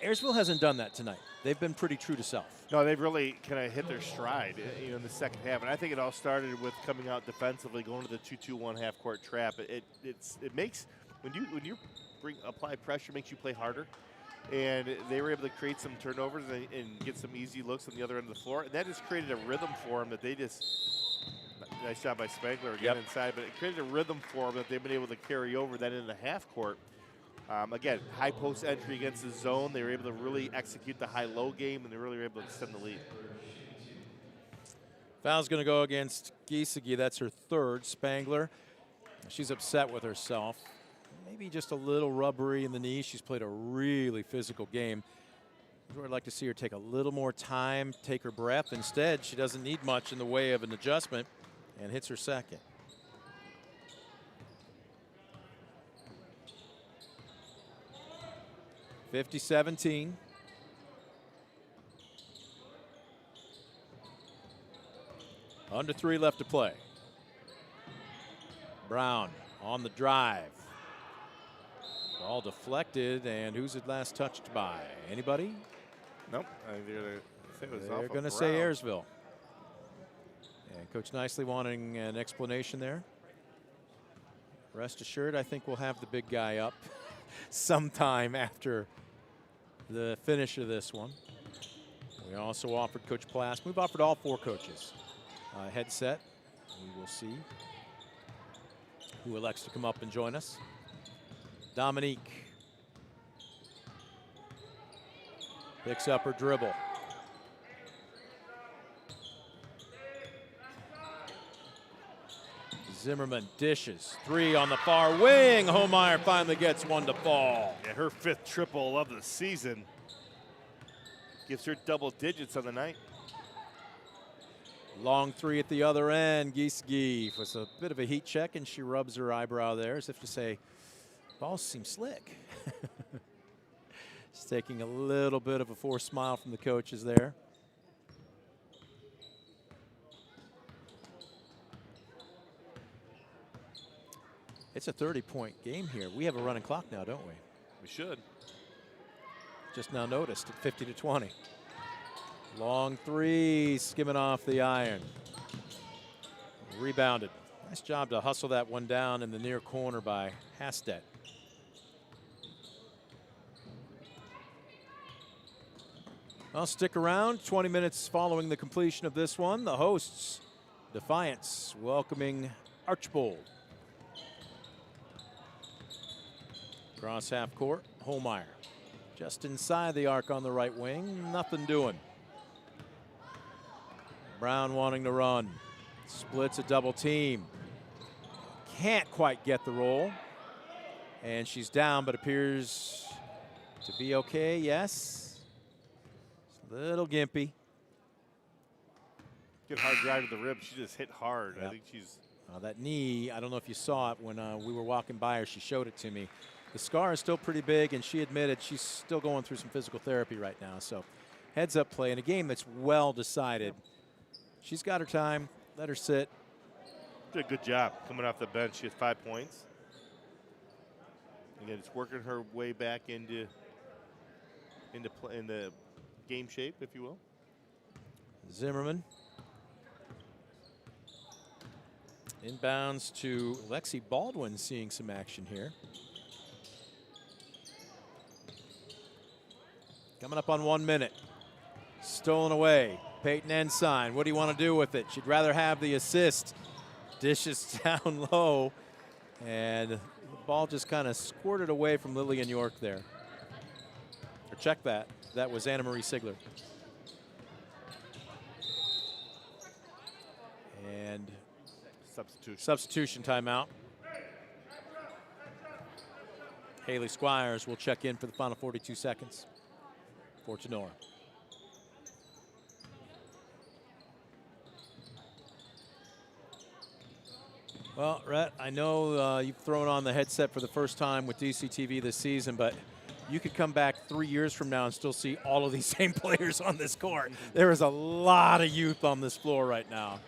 [SPEAKER 1] Ayersville hasn't done that tonight. They've been pretty true to self.
[SPEAKER 3] No, they've really kind of hit their stride, in the second half, and I think it all started with coming out defensively, going to the 2-2-1 half-court trap. It makes when you apply pressure, makes you play harder, and they were able to create some turnovers and get some easy looks on the other end of the floor, and that just created a rhythm for them that they just. Nice job by Spangler again inside, but it created a rhythm for them that they've been able to carry over that in the half court. Again, high post entry against the zone. They were able to really execute the high-low game, and they really were able to extend the lead.
[SPEAKER 1] Foul's going to go against Giesecke. That's her third. Spangler, she's upset with herself. Maybe just a little rubbery in the knee. She's played a really physical game. I'd like to see her take a little more time, take her breath. Instead, she doesn't need much in the way of an adjustment and hits her second. (50-17). Under 3 left to play. Brown on the drive. Ball deflected, and who's it last touched by? Anybody?
[SPEAKER 3] Nope.
[SPEAKER 1] They're going to say Ayersville. And Coach Nicely wanting an explanation there. Rest assured, I think we'll have the big guy up sometime after the finish of this one. We also offered Coach Plask. We've offered all 4 coaches a headset. We will see who elects to come up and join us. Dominique picks up her dribble. Zimmerman dishes. 3 on the far wing. Homemeyer finally gets one to fall.
[SPEAKER 3] Yeah, her 5th triple of the season. Gives her double digits on the night.
[SPEAKER 1] Long 3 at the other end. Giesecke was a bit of a heat check, and she rubs her eyebrow there as if to say, ball seems slick. She's taking a little bit of a forced smile from the coaches there. It's a 30-point game here. We have a running clock now, don't we?
[SPEAKER 3] We should.
[SPEAKER 1] Just now noticed at 50-20. Long 3, skimming off the iron. Rebounded. Nice job to hustle that one down in the near corner by Hasted. Well, stick around. 20 minutes following the completion of this one. The hosts, Defiance, welcoming Archbold. Cross half court, Homemeyer. Just inside the arc on the right wing, nothing doing. Brown wanting to run. Splits a double team. Can't quite get the roll. And she's down, but appears to be okay, yes. It's a little gimpy.
[SPEAKER 3] Good hard drive to the rib. She just hit hard.
[SPEAKER 1] Yep.
[SPEAKER 3] I think she's.
[SPEAKER 1] That knee, I don't know if you saw it when we were walking by her. She showed it to me. The scar is still pretty big, and she admitted she's still going through some physical therapy right now. So heads up play in a game that's well decided. She's got her time. Let her sit.
[SPEAKER 3] Did a good job coming off the bench. She has 5 points. Again, it's working her way back into the game shape, if you will.
[SPEAKER 1] Zimmerman. Inbounds to Lexi Baldwin, seeing some action here. Coming up on 1 minute. Stolen away. Peyton Ensign, what do you want to do with it? She'd rather have the assist. Dishes down low. And the ball just kind of squirted away from Lillian York there. Or check that. That was Anna Marie Sigler. And substitution timeout. Haley Squires will check in for the final 42 seconds for Tenora. Well, Rhett, I know you've thrown on the headset for the first time with DCTV this season, but you could come back 3 years from now and still see all of these same players on this court. There is a lot of youth on this floor right now.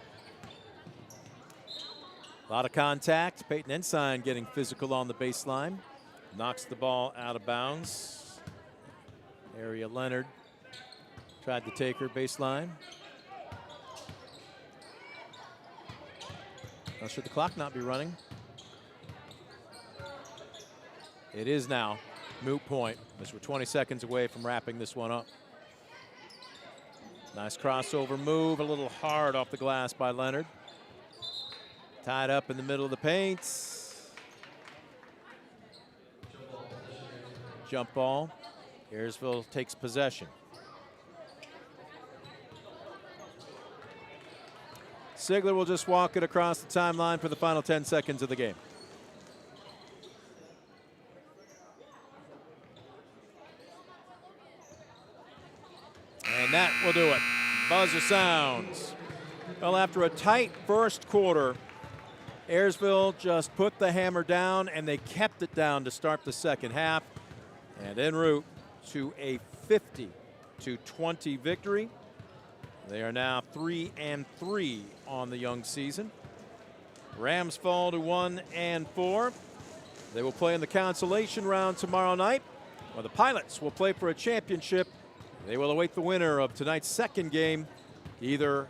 [SPEAKER 1] A lot of contact. Peyton Ensign getting physical on the baseline. Knocks the ball out of bounds. Aria Leonard tried to take her baseline. Now, should the clock not be running? It is now. Moot point, as we're 20 seconds away from wrapping this one up. Nice crossover move, a little hard off the glass by Leonard. Tied up in the middle of the paint. Jump ball. Ayersville takes possession. Sigler will just walk it across the timeline for the final 10 seconds of the game. And that will do it. Buzzer sounds. Well, after a tight first quarter, Ayersville just put the hammer down, and they kept it down to start the second half. And en route to a 50-20 victory. They are now 3-3 on the young season. Rams fall to 1-4. They will play in the consolation round tomorrow night, while the Pilots will play for a championship. They will await the winner of tonight's second game, either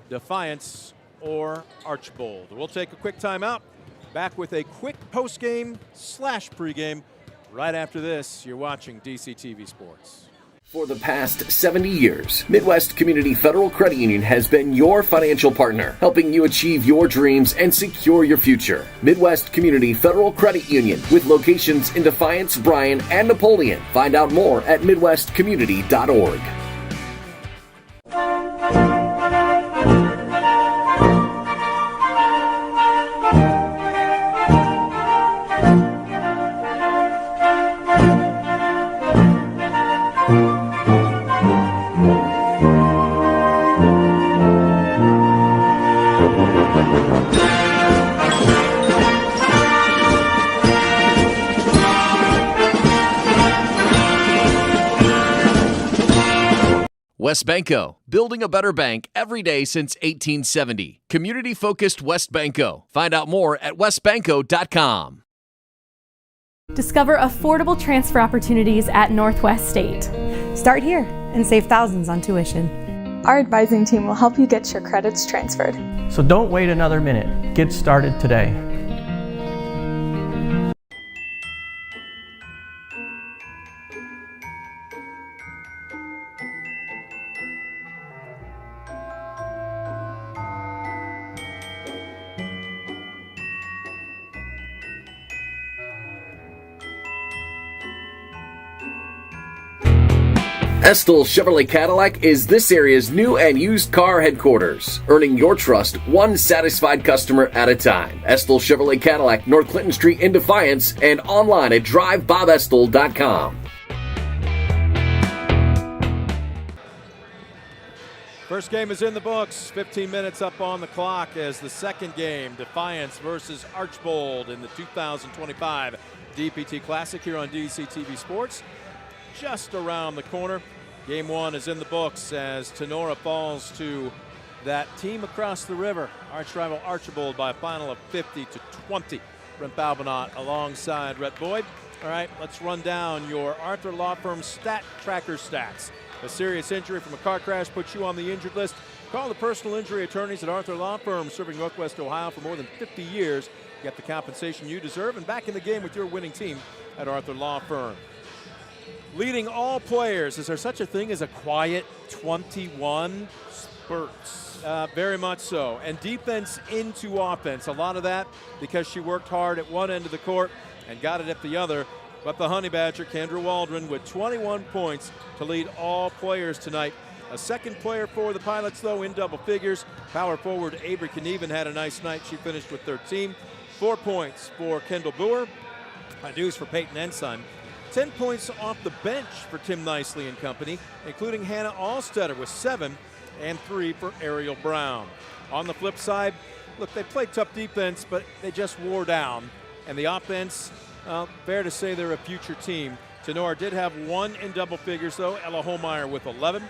[SPEAKER 1] Defiance or Archbold. We'll take a quick timeout. Back with a quick post-game/pregame. Right after this, you're watching DCTV Sports.
[SPEAKER 4] For the past 70 years, Midwest Community Federal Credit Union has been your financial partner, helping you achieve your dreams and secure your future. Midwest Community Federal Credit Union, with locations in Defiance, Bryan, and Napoleon. Find out more at midwestcommunity.org.
[SPEAKER 11] WestBanco, building a better bank every day since 1870. Community-focused WestBanco. Find out more at westbanco.com.
[SPEAKER 6] Discover affordable transfer opportunities at Northwest State.
[SPEAKER 7] Start here and save thousands on tuition.
[SPEAKER 8] Our advising team will help you get your credits transferred.
[SPEAKER 9] So don't wait another minute. Get started today.
[SPEAKER 4] Estill Chevrolet Cadillac is this area's new and used car headquarters, earning your trust one satisfied customer at a time. Estill Chevrolet Cadillac, North Clinton Street in Defiance, and online at drivebobestill.com.
[SPEAKER 1] First game is in the books. 15 minutes up on the clock as the second game, Defiance versus Archbold in the 2025 DPT Classic here on DCTV Sports. Just around the corner. Game one is in the books as Tenora falls to that team across the river, arch rival Archbold, by a final of 50-20. Brent Balbinot alongside Rhett Boyd. All right, let's run down your Arthur Law Firm Stat Tracker stats. A serious injury from a car crash puts you on the injured list. Call the personal injury attorneys at Arthur Law Firm, serving Northwest Ohio for more than 50 years. Get the compensation you deserve and back in the game with your winning team at Arthur Law Firm. leading all players. Is there such a thing as a quiet 21?
[SPEAKER 3] Spurts.
[SPEAKER 1] Very much so. And defense into offense. A lot of that because she worked hard at one end of the court and got it at the other. But the Honey Badger, Kendra Waldron, with 21 points to lead all players tonight. A second player for the Pilots, though, in double figures. Power forward Avery Knieven had a nice night. She finished with 13. 4 points for Kendall Boer. A deuce for Peyton Ensign. 10 points off the bench for Tim Nicely and company, including Hannah Allstetter with 7 and 3 for Ariel Brown. On the flip side, look, they played tough defense, but they just wore down. And the offense, fair to say they're a future team. Tenora did have 1 in double figures, though. Ella Holmeyer with 11,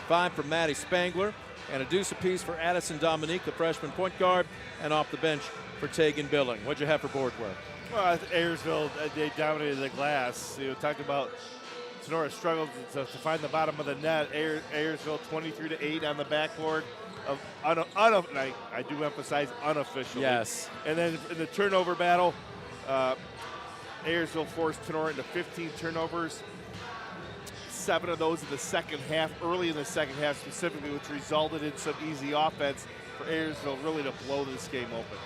[SPEAKER 1] 5 for Maddie Spangler, and a deuce apiece for Addison Dominique, the freshman point guard, and off the bench for Tegan Billing. What'd you have for board work?
[SPEAKER 3] Well, Ayersville, they dominated the glass. You know, talked about Sonora struggled to find the bottom of the net. Ayersville 23-8 on the backboard of and I do emphasize unofficially.
[SPEAKER 1] Yes.
[SPEAKER 3] And then in the turnover battle, Ayersville forced Sonora into 15 turnovers. 7 of those in the second half, early in the second half specifically, which resulted in some easy offense for Ayersville really to blow this game open.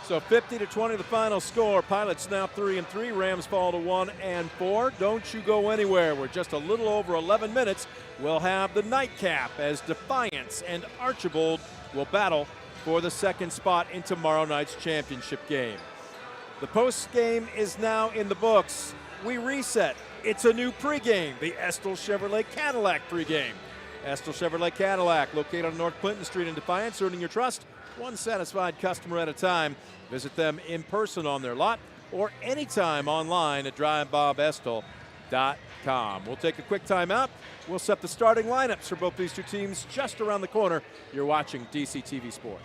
[SPEAKER 1] So 50-20 the final score. Pilots now 3-3. Rams fall to 1-4. Don't you go anywhere. We're just a little over 11 minutes. We'll have the nightcap as Defiance and Archibald will battle for the second spot in tomorrow night's championship game. The post game is now in the books. We reset. It's a new pregame, the Estill Chevrolet Cadillac pregame. Estill Chevrolet Cadillac, located on North Clinton Street in Defiance, earning your trust, one satisfied customer at a time. Visit them in person on their lot or anytime online at drivebobestill.com. We'll take a quick timeout. We'll set the starting lineups for both these two teams just around the corner. You're watching DCTV Sports.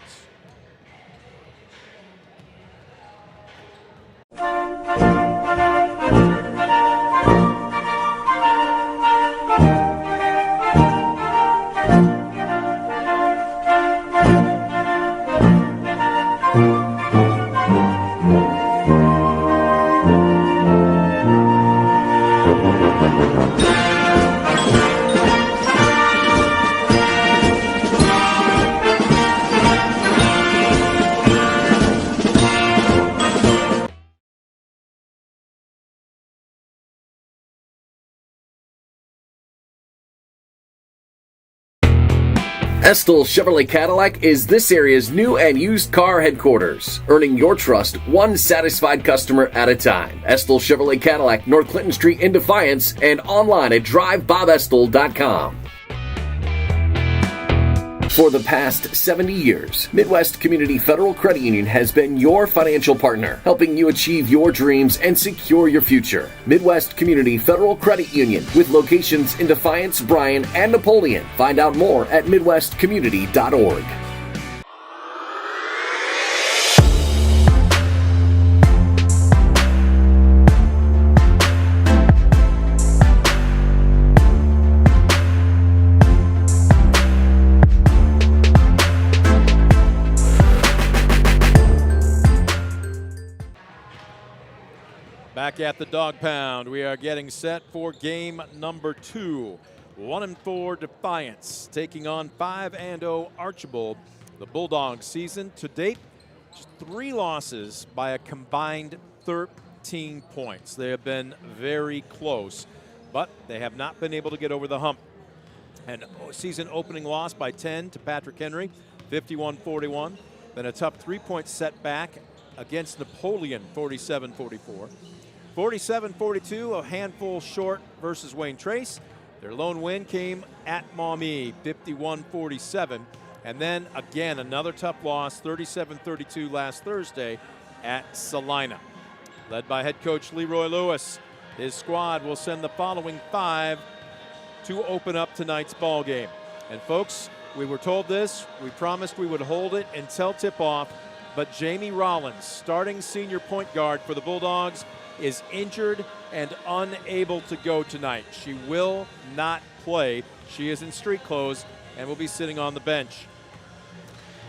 [SPEAKER 4] Estill Chevrolet Cadillac is this area's new and used car headquarters, earning your trust one satisfied customer at a time. Estill Chevrolet Cadillac, North Clinton Street in Defiance, and online at drivebobestill.com. For the past 70 years, Midwest Community Federal Credit Union has been your financial partner, helping you achieve your dreams and secure your future. Midwest Community Federal Credit Union, with locations in Defiance, Bryan, and Napoleon. Find out more at midwestcommunity.org.
[SPEAKER 1] Back at the Dog Pound, we are getting set for game number 2. 1-4 Defiance taking on 5-0 Archibald. The Bulldogs season to date, just 3 losses by a combined 13 points. They have been very close, but they have not been able to get over the hump. And season opening loss by 10 to Patrick Henry, 51-41. Then a tough 3-point setback against Napoleon, 47-44. 47-42, a handful short versus Wayne Trace. Their lone win came at Maumee, 51-47. And then again, another tough loss, 37-32 last Thursday at Salina. Led by head coach Leroy Lewis, his squad will send the following 5 to open up tonight's ball game. And folks, we were told this, we promised we would hold it until tip-off, but Jamie Rollins, starting senior point guard for the Bulldogs, is injured and unable to go tonight. She will not play. She is in street clothes and will be sitting on the bench.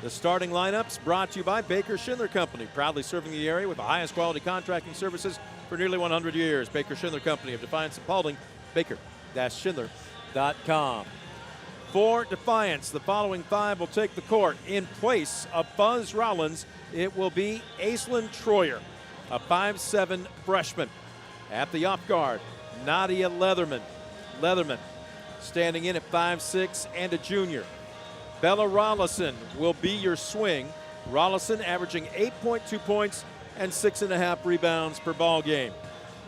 [SPEAKER 1] The starting lineups brought to you by Baker Schindler Company, proudly serving the area with the highest quality contracting services for nearly 100 years. Baker Schindler Company of Defiance and Paulding, baker-schindler.com. For Defiance, the following 5 will take the court. In place of Buzz Rollins, it will be Aislinn Troyer, a 5'7" freshman. At the off guard, Nadia Leatherman. Leatherman standing in at 5'6" and a junior. Bella Rollison will be your swing. Rollison averaging 8.2 points and 6.5 rebounds per ball game.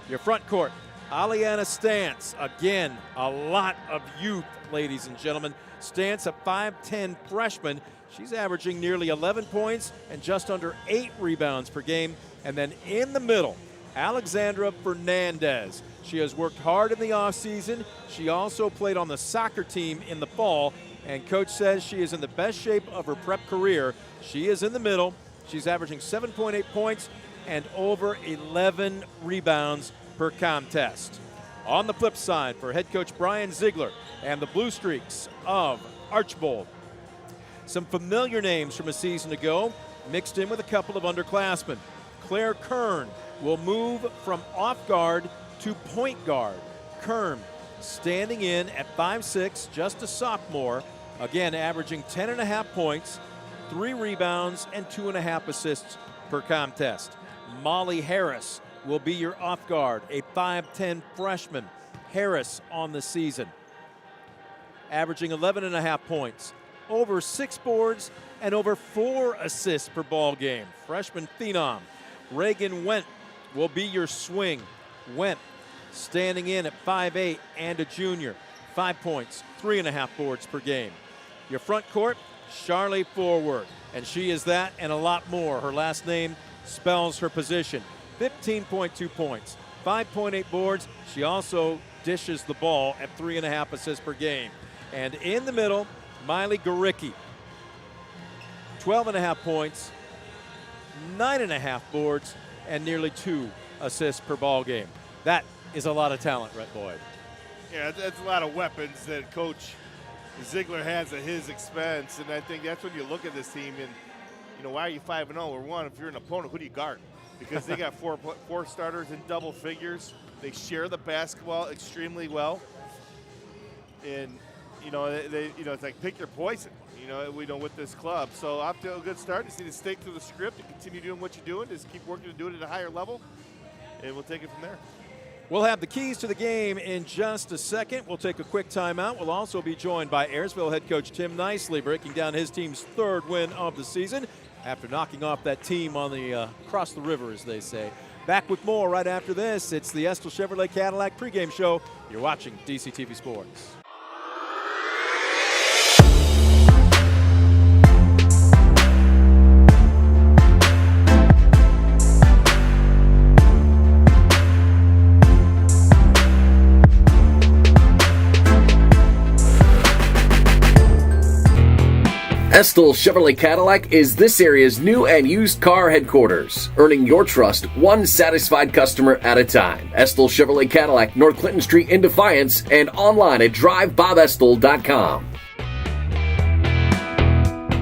[SPEAKER 1] Your front court, Aliana Stantz. Again, a lot of youth, ladies and gentlemen. Stantz, a 5'10" freshman. She's averaging nearly 11 points and just under 8 rebounds per game. And then in the middle, Alexandra Fernandez. She has worked hard in the offseason. She also played on the soccer team in the fall, and coach says she is in the best shape of her prep career. She is in the middle. She's averaging 7.8 points and over 11 rebounds per contest. On the flip side, for head coach Brian Ziegler and the Blue Streaks of Archbold, some familiar names from a season ago mixed in with a couple of underclassmen. Claire Kern will move from off guard to point guard. Kern standing in at 5'6", just a sophomore, again averaging 10.5 points, 3 rebounds, and 2.5 assists per contest. Molly Harris will be your off guard, a 5'10" freshman. Harris on the season, averaging 11.5 points, over 6 boards, and over 4 assists per ball game. Freshman phenom. Reagan Wendt will be your swing. Wendt standing in at 5'8" and a junior, 5 points, 3.5 boards per game. Your front court, Charlie Forward, and she is that and a lot more. Her last name spells her position. 15.2 points, 5.8 boards. She also dishes the ball at 3.5 assists per game. And in the middle, Miley Garicki, 12.5 points, 9.5 boards, and nearly 2 assists per ball game. That is a lot of talent, Rhett Boyd.
[SPEAKER 3] Yeah, that's a lot of weapons that Coach Ziegler has at his expense, and I think that's when you look at this team and, you know, why are you 5-0? Or one, if you're an opponent, who do you guard? Because they got four starters in double figures. They share the basketball extremely well, and you know it's like pick your poison. You know, with this club. So off to a good start. Just need to stick to the script and continue doing what you're doing. Just keep working to do it at a higher level, and we'll take it from there.
[SPEAKER 1] We'll have the keys to the game in just a second. We'll take a quick timeout. We'll also be joined by Ayersville head coach Tim Nicely, breaking down his team's 3rd win of the season after knocking off that team on the across the river, as they say. Back with more right after this. It's the Estill Chevrolet Cadillac pregame show. You're watching DCTV Sports.
[SPEAKER 4] Estill Chevrolet Cadillac is this area's new and used car headquarters, earning your trust one satisfied customer at a time. Estill Chevrolet Cadillac, North Clinton Street in Defiance, and online at drivebobestill.com.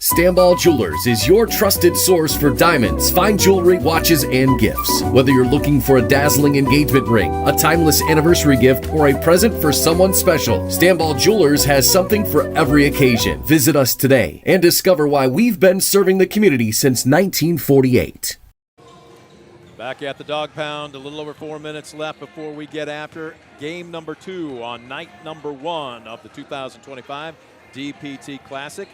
[SPEAKER 4] Stamball Jewelers is your trusted source for diamonds, fine jewelry, watches, and gifts. Whether you're looking for a dazzling engagement ring, a timeless anniversary gift, or a present for someone special, Stamball Jewelers has something for every occasion. Visit us today and discover why we've been serving the community since 1948.
[SPEAKER 1] Back at the Dog Pound, a little over 4 minutes left before we get after game number 2 on night number 1 of the 2025 DPT Classic,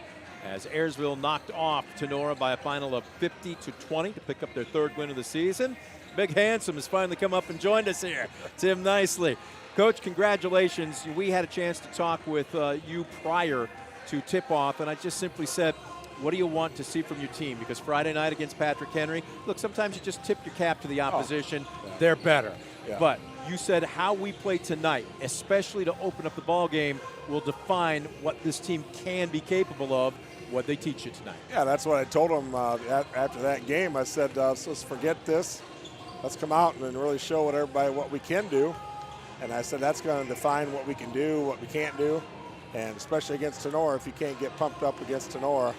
[SPEAKER 1] as Ayersville knocked off Tenora by a final of 50-20 to pick up their 3rd win of the season. Big Handsome has finally come up and joined us here. Tim Nicely. Coach, congratulations. We had a chance to talk with you prior to tip-off, and I just simply said, what do you want to see from your team? Because Friday night against Patrick Henry, look, sometimes you just tip your cap to the opposition. They're better. Yeah. But you said how we play tonight, especially to open up the ball game, will define what this team can be capable of, what they teach you tonight.
[SPEAKER 12] Yeah, that's what I told them after that game. I said, so let's forget this. Let's come out and really show what we can do. And I said that's going to define what we can do, what we can't do. And especially against Tenora, if you can't get pumped up against Tenora,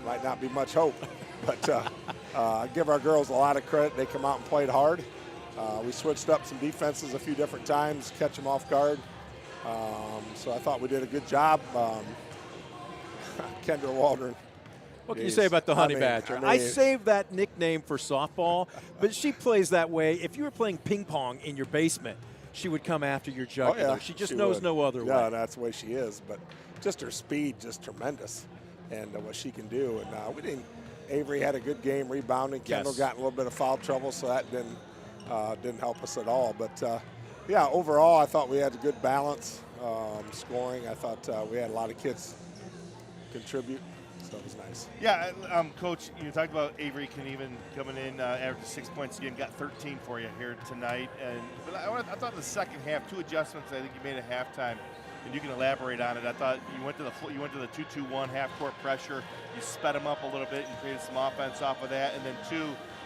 [SPEAKER 12] might not be much hope. But I give our girls a lot of credit. They come out and played hard. We switched up some defenses a few different times, catch them off guard. So I thought we did a good job. Kendra Waldron.
[SPEAKER 1] What can you say about the Honey Badger? I saved that nickname for softball, but she plays that way. If you were playing ping pong in your basement, she would come after your jugular.
[SPEAKER 12] Oh, yeah,
[SPEAKER 1] she just knows no other way.
[SPEAKER 12] Yeah, that's the way she is. But just her speed, just tremendous, and what she can do. And we didn't. Avery had a good game rebounding. Kendall got in a little bit of foul trouble, so that didn't help us at all. But yeah, overall, I thought we had a good balance scoring. I thought we had a lot of kids contribute. So it was nice.
[SPEAKER 3] Yeah, Coach, you talked about Avery coming in, averaged 6 points again, got 13 for you here tonight. But I thought in the second half, 2 adjustments I think you made at halftime, and you can elaborate on it. I thought you went to the 2-2-1 half court pressure. You sped them up a little bit and created some offense off of that. And then 2,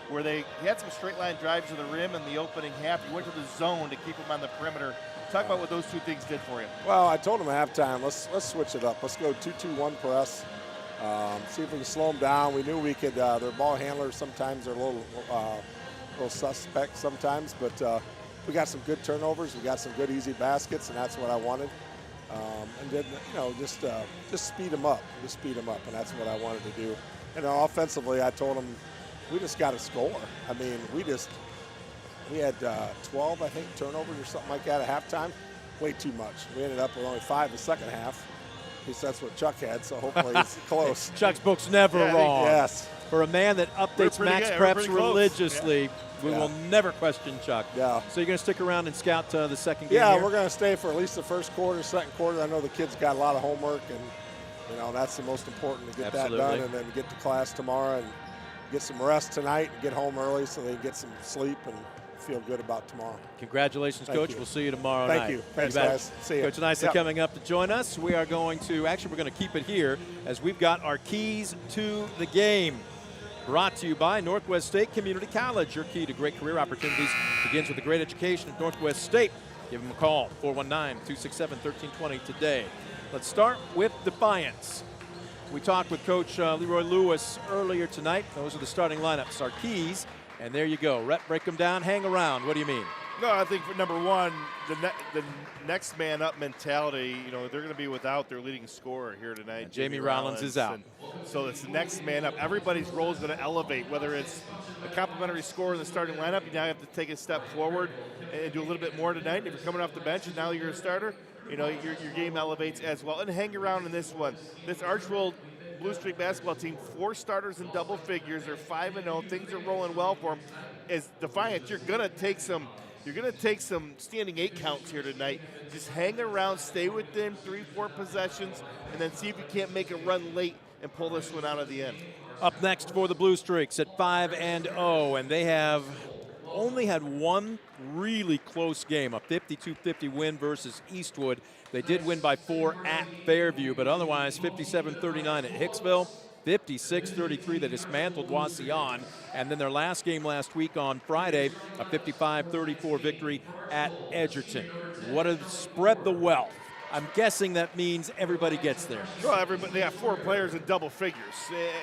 [SPEAKER 3] where they had some straight line drives to the rim in the opening half. You went to the zone to keep them on the perimeter. Talk about what those 2 things did for you.
[SPEAKER 12] Well, I told them at halftime, let's switch it up. Let's go 2-2-1 press. See if we can slow them down. We knew we could. Their ball handlers sometimes are a little suspect sometimes, but we got some good turnovers. We got some good easy baskets, and that's what I wanted. And then just speed them up. Just speed them up, and that's what I wanted to do. And offensively, I told them we just got to score. I mean, we had 12, I think, turnovers or something like that at halftime. Way too much. We ended up with only 5 in the second half. At least that's what Chuck had, so hopefully it's close.
[SPEAKER 1] Chuck's book's never wrong.
[SPEAKER 12] Yes.
[SPEAKER 1] For a man that updates Max Preps religiously, we will never question Chuck.
[SPEAKER 12] Yeah.
[SPEAKER 1] So you're going to stick around and scout the second game
[SPEAKER 12] Yeah,
[SPEAKER 1] here?
[SPEAKER 12] we're going to stay for at least the first quarter, second quarter. I know the kids got a lot of homework, and that's the most important to get that done and then get to class tomorrow and get some rest tonight and get home early so they can get some sleep and feel good about tomorrow.
[SPEAKER 1] Congratulations, Coach. We'll see you tomorrow night.
[SPEAKER 12] Thank you. Thanks, guys. See you.
[SPEAKER 1] Coach Nicely coming up to join us. We are going to keep it here as we've got our keys to the game. Brought to you by Northwest State Community College. Your key to great career opportunities begins with a great education at Northwest State. Give them a call, 419-267-1320 today. Let's start with Defiance. We talked with Coach Leroy Lewis earlier tonight. Those are the starting lineups, our keys. And there you go. Rep, break them down, hang around. What do you mean?
[SPEAKER 3] No, I think for number one, the next man up mentality, they're going to be without their leading scorer here tonight.
[SPEAKER 1] And Jamie Rollins is out.
[SPEAKER 3] So it's the next man up. Everybody's role is going to elevate, whether it's a complimentary scorer in the starting lineup. You now have to take a step forward and do a little bit more tonight. If you're coming off the bench and now you're a starter, your game elevates as well. And hang around in this one. This Archwold Blue Streak basketball team, 4 starters in double figures. They're 5-0. Things are rolling well for them. As Defiance, you're gonna take some standing 8 counts here tonight. Just hang around, stay within 3-4 possessions, and then see if you can't make a run late and pull this one out of the end.
[SPEAKER 1] Up next for the Blue Streaks at 5-0, and they have only had one really close game, a 52-50 win versus Eastwood. They did win by 4 at Fairview, but otherwise 57-39 at Hicksville, 56-33 they dismantled Wauseon, and then their last game last week on Friday, a 55-34 victory at Edgerton. What a spread the wealth. I'm guessing that means everybody gets there.
[SPEAKER 3] Well, they have 4 players in double figures,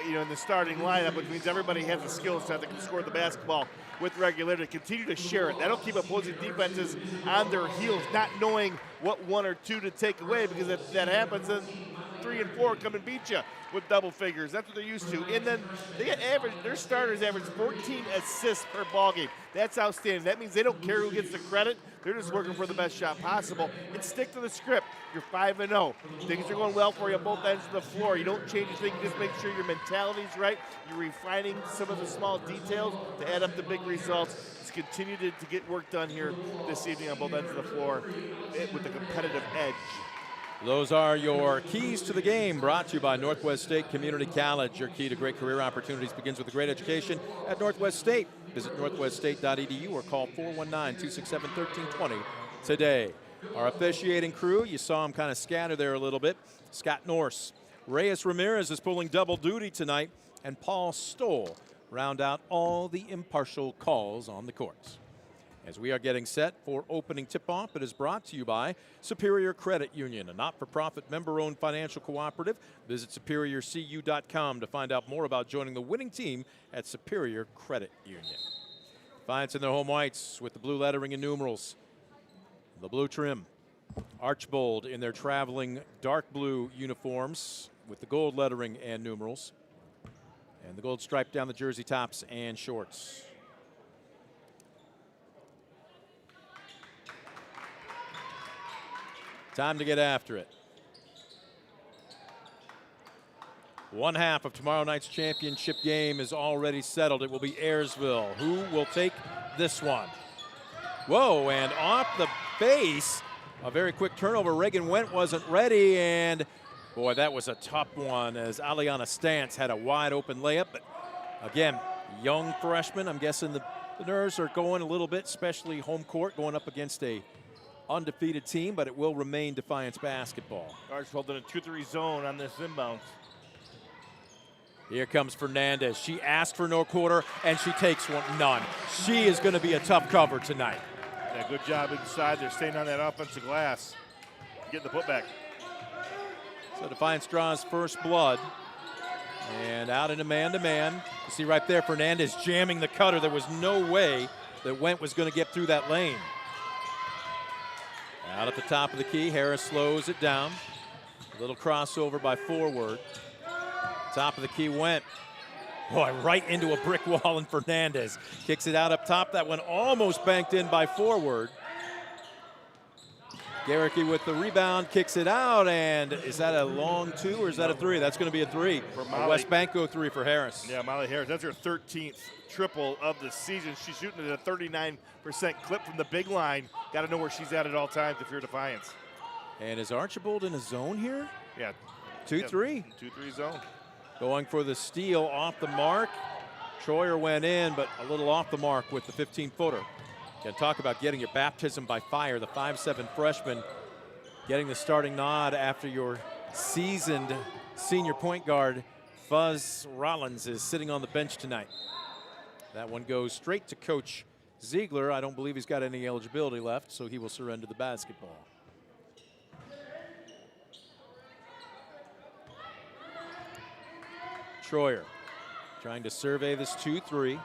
[SPEAKER 3] in the starting lineup, which means everybody has the skill set that can score the basketball with regularity. Continue to share it. That'll keep opposing defenses on their heels, not knowing what 1 or 2 to take away, because if that happens, then 3 and 4 come and beat you with double figures. That's what they're used to. And then their starters average 14 assists per ball game. That's outstanding. That means they don't care who gets the credit. They're just working for the best shot possible. And stick to the script. You're 5-0. Things are going well for you on both ends of the floor. You don't change a thing. You just make sure your mentality's right. You're refining some of the small details to add up the big results. Just continue to get work done here this evening on both ends of the floor with the competitive edge.
[SPEAKER 1] Those are your keys to the game, brought to you by Northwest State Community College. Your key to great career opportunities begins with a great education at Northwest State. Visit northweststate.edu or call 419-267-1320 today. Our officiating crew, you saw them kind of scatter there a little bit. Scott Norse, Reyes Ramirez is pulling double duty tonight, and Paul Stoll round out all the impartial calls on the courts. As we are getting set for opening tip-off, it is brought to you by Superior Credit Union, a not-for-profit member-owned financial cooperative. Visit superiorcu.com to find out more about joining the winning team at Superior Credit Union. Defiance in their home whites with the blue lettering and numerals, the blue trim. Archbold in their traveling dark blue uniforms with the gold lettering and numerals. And the gold stripe down the jersey tops and shorts. Time to get after it. One half of tomorrow night's championship game is already settled. It will be Ayersville. Who will take this one? Whoa, and off the base, a very quick turnover. Reagan Went wasn't ready, and boy, that was a tough one as Aliana Stantz had a wide open layup. But again, young freshman. I'm guessing the nerves are going a little bit, especially home court, going up against a undefeated team, but it will remain Defiance basketball.
[SPEAKER 3] Archbold in a 2-3 zone on this inbounds.
[SPEAKER 1] Here comes Fernandez. She asked for no quarter, and she takes one, none. She is going to be a tough cover tonight.
[SPEAKER 3] Yeah, good job inside. They're staying on that offensive glass. Getting the putback.
[SPEAKER 1] So Defiance draws first blood. And out in a man-to-man. You see right there, Fernandez jamming the cutter. There was no way that Went was going to get through that lane. Out at the top of the key, Harris slows it down. A little crossover by forward. Top of the key Went. Boy, right into a brick wall, and Fernandez kicks it out up top. That one almost banked in by forward. Garricky with the rebound, kicks it out, and is that a long two or is that a three? That's going to be a three. A West Banco three for Harris.
[SPEAKER 3] Yeah, Molly Harris, that's her 13th triple of the season. She's shooting at a 39% clip from the big line. Got to know where she's at all times if you're Defiance.
[SPEAKER 1] And is Archbold in a zone here?
[SPEAKER 3] Yeah.
[SPEAKER 1] 2-3.
[SPEAKER 3] 2-3 zone.
[SPEAKER 1] Going for the steal off the mark. Troyer went in, but a little off the mark with the 15-footer. Can talk about getting your baptism by fire. The 5'7" freshman getting the starting nod after your seasoned senior point guard, Fuzz Rollins, is sitting on the bench tonight. That one goes straight to Coach Ziegler. I don't believe he's got any eligibility left, so he will surrender the basketball. Troyer trying to survey this 2-3.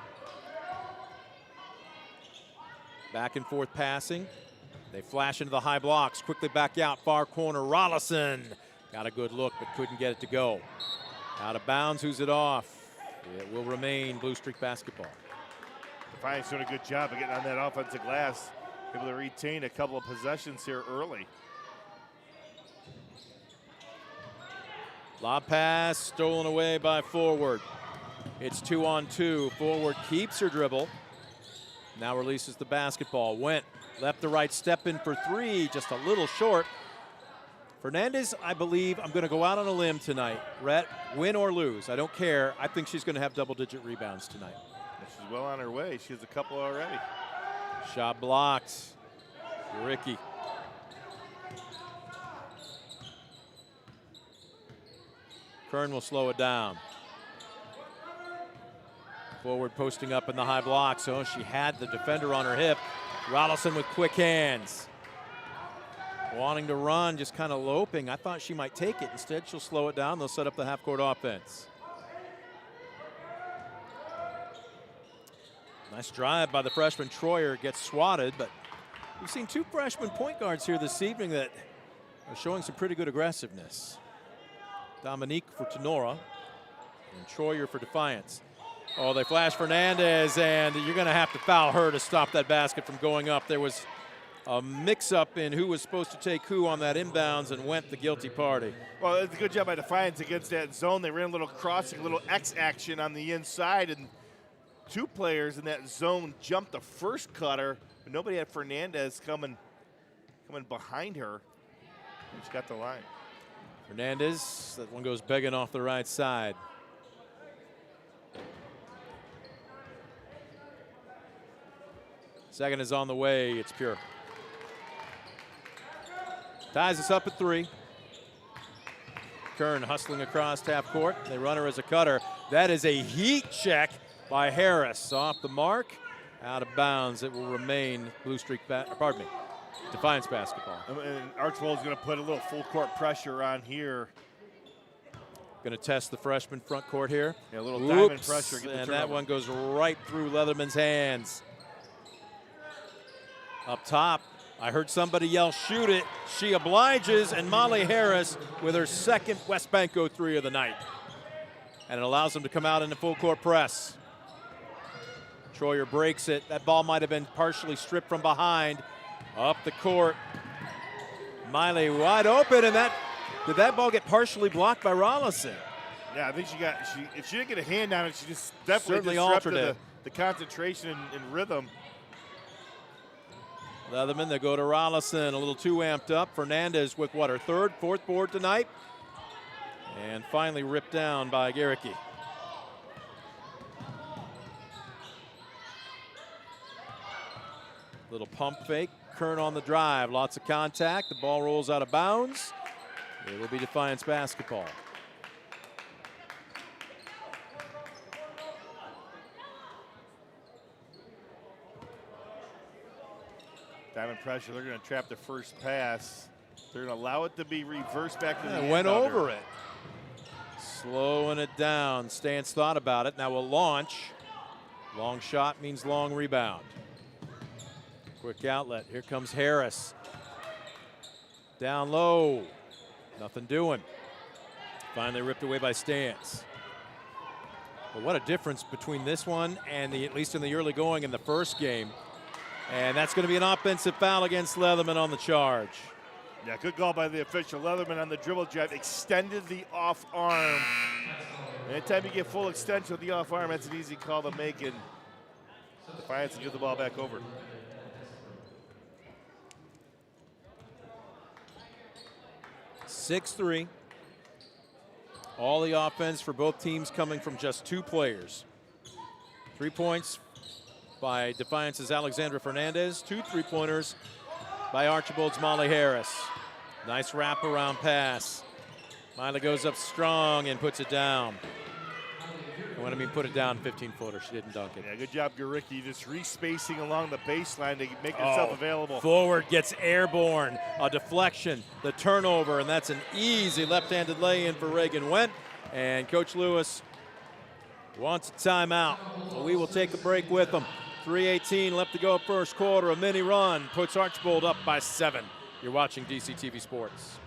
[SPEAKER 1] Back and forth passing. They flash into the high blocks, quickly back out, far corner, Rollison. Got a good look, but couldn't get it to go. Out of bounds, who's it off? It will remain Blue Streak basketball.
[SPEAKER 3] Defiance doing a good job of getting on that offensive glass, able to retain a couple of possessions here early.
[SPEAKER 1] Lob pass, stolen away by forward. It's 2-on-2. Forward keeps her dribble. Now releases the basketball. Went left to right, step in for three, just a little short. Fernandez, I believe, I'm going to go out on a limb tonight. Rhett, win or lose, I don't care. I think she's going to have double-digit rebounds tonight.
[SPEAKER 3] She's well on her way. She has a couple already.
[SPEAKER 1] Shot blocked. Ricky. Kern will slow it down. Forward posting up in the high block, so she had the defender on her hip. Rollison with quick hands. Wanting to run, just kind of loping. I thought she might take it. Instead, she'll slow it down. They'll set up the half-court offense. Nice drive by the freshman. Troyer gets swatted, but we've seen two freshman point guards here this evening that are showing some pretty good aggressiveness. Dominique for Tenora and Troyer for Defiance. Oh, they flash Fernandez, and you're going to have to foul her to stop that basket from going up. There was a mix-up in who was supposed to take who on that inbounds, and Went the guilty party.
[SPEAKER 3] Well, it's a good job by Defiance against that zone. They ran a little crossing, a little X action on the inside, and two players in that zone jumped the first cutter, but nobody had Fernandez coming behind her. She got the line.
[SPEAKER 1] Fernandez, that one goes begging off the right side. Second is on the way, it's pure. Ties us up at 3. Kern hustling across half court. They run her as a cutter. That is a heat check by Harris. Off the mark, out of bounds. It will remain Blue Streak, Defiance basketball.
[SPEAKER 3] And Archbold's going to put a little full court pressure on here.
[SPEAKER 1] Going to test the freshman front court here.
[SPEAKER 3] Yeah, a little diamond pressure.
[SPEAKER 1] And that one goes right through Leatherman's hands. Up top, I heard somebody yell, shoot it. She obliges, and Molly Harris with her second West Banco 3 of the night. And it allows them to come out in the full court press. Troyer breaks it. That ball might have been partially stripped from behind. Up the court. Miley wide open, and did that ball get partially blocked by Rollison?
[SPEAKER 3] Yeah, I think if she didn't get a hand on it, she just definitely disrupted the concentration and rhythm.
[SPEAKER 1] Leatherman, they go to Rollison, a little too amped up. Fernandez with what, her fourth board tonight? And finally ripped down by Garricky. Little pump fake. Kern on the drive. Lots of contact. The ball rolls out of bounds. It will be Defiance basketball.
[SPEAKER 3] Diamond pressure. They're going to trap the first pass. They're going to allow it to be reversed back to the
[SPEAKER 1] end. Went over it. Slowing it down. Stance thought about it. Now we'll launch. Long shot means long rebound. Quick outlet. Here comes Harris. Down low. Nothing doing. Finally ripped away by Stance. But what a difference between this one and at least in the early going in the first game. And that's going to be an offensive foul against Leatherman on the charge.
[SPEAKER 3] Yeah, good call by the official. Leatherman on the dribble drive extended the off arm. Anytime you get full extension of the off arm, that's an easy call to make, and Defiance will give the ball back over.
[SPEAKER 1] (6-3). All the offense for both teams coming from just 2 players. 3 points by Defiance's Alexandra Fernandez. 2 3-pointers by Archibald's Molly Harris. Nice wraparound pass. Miley goes up strong and puts it down. When I mean put it down, 15-footer. She didn't dunk it.
[SPEAKER 3] Yeah, good job, Garicki. Just respacing along the baseline to make herself available.
[SPEAKER 1] Forward gets airborne. A deflection, the turnover, and that's an easy left-handed lay-in for Reagan Wendt. And Coach Lewis wants a timeout. We will take a break with them. 3:18 left to go first quarter. A mini run puts Archibald up by 7. You're watching DCTV Sports.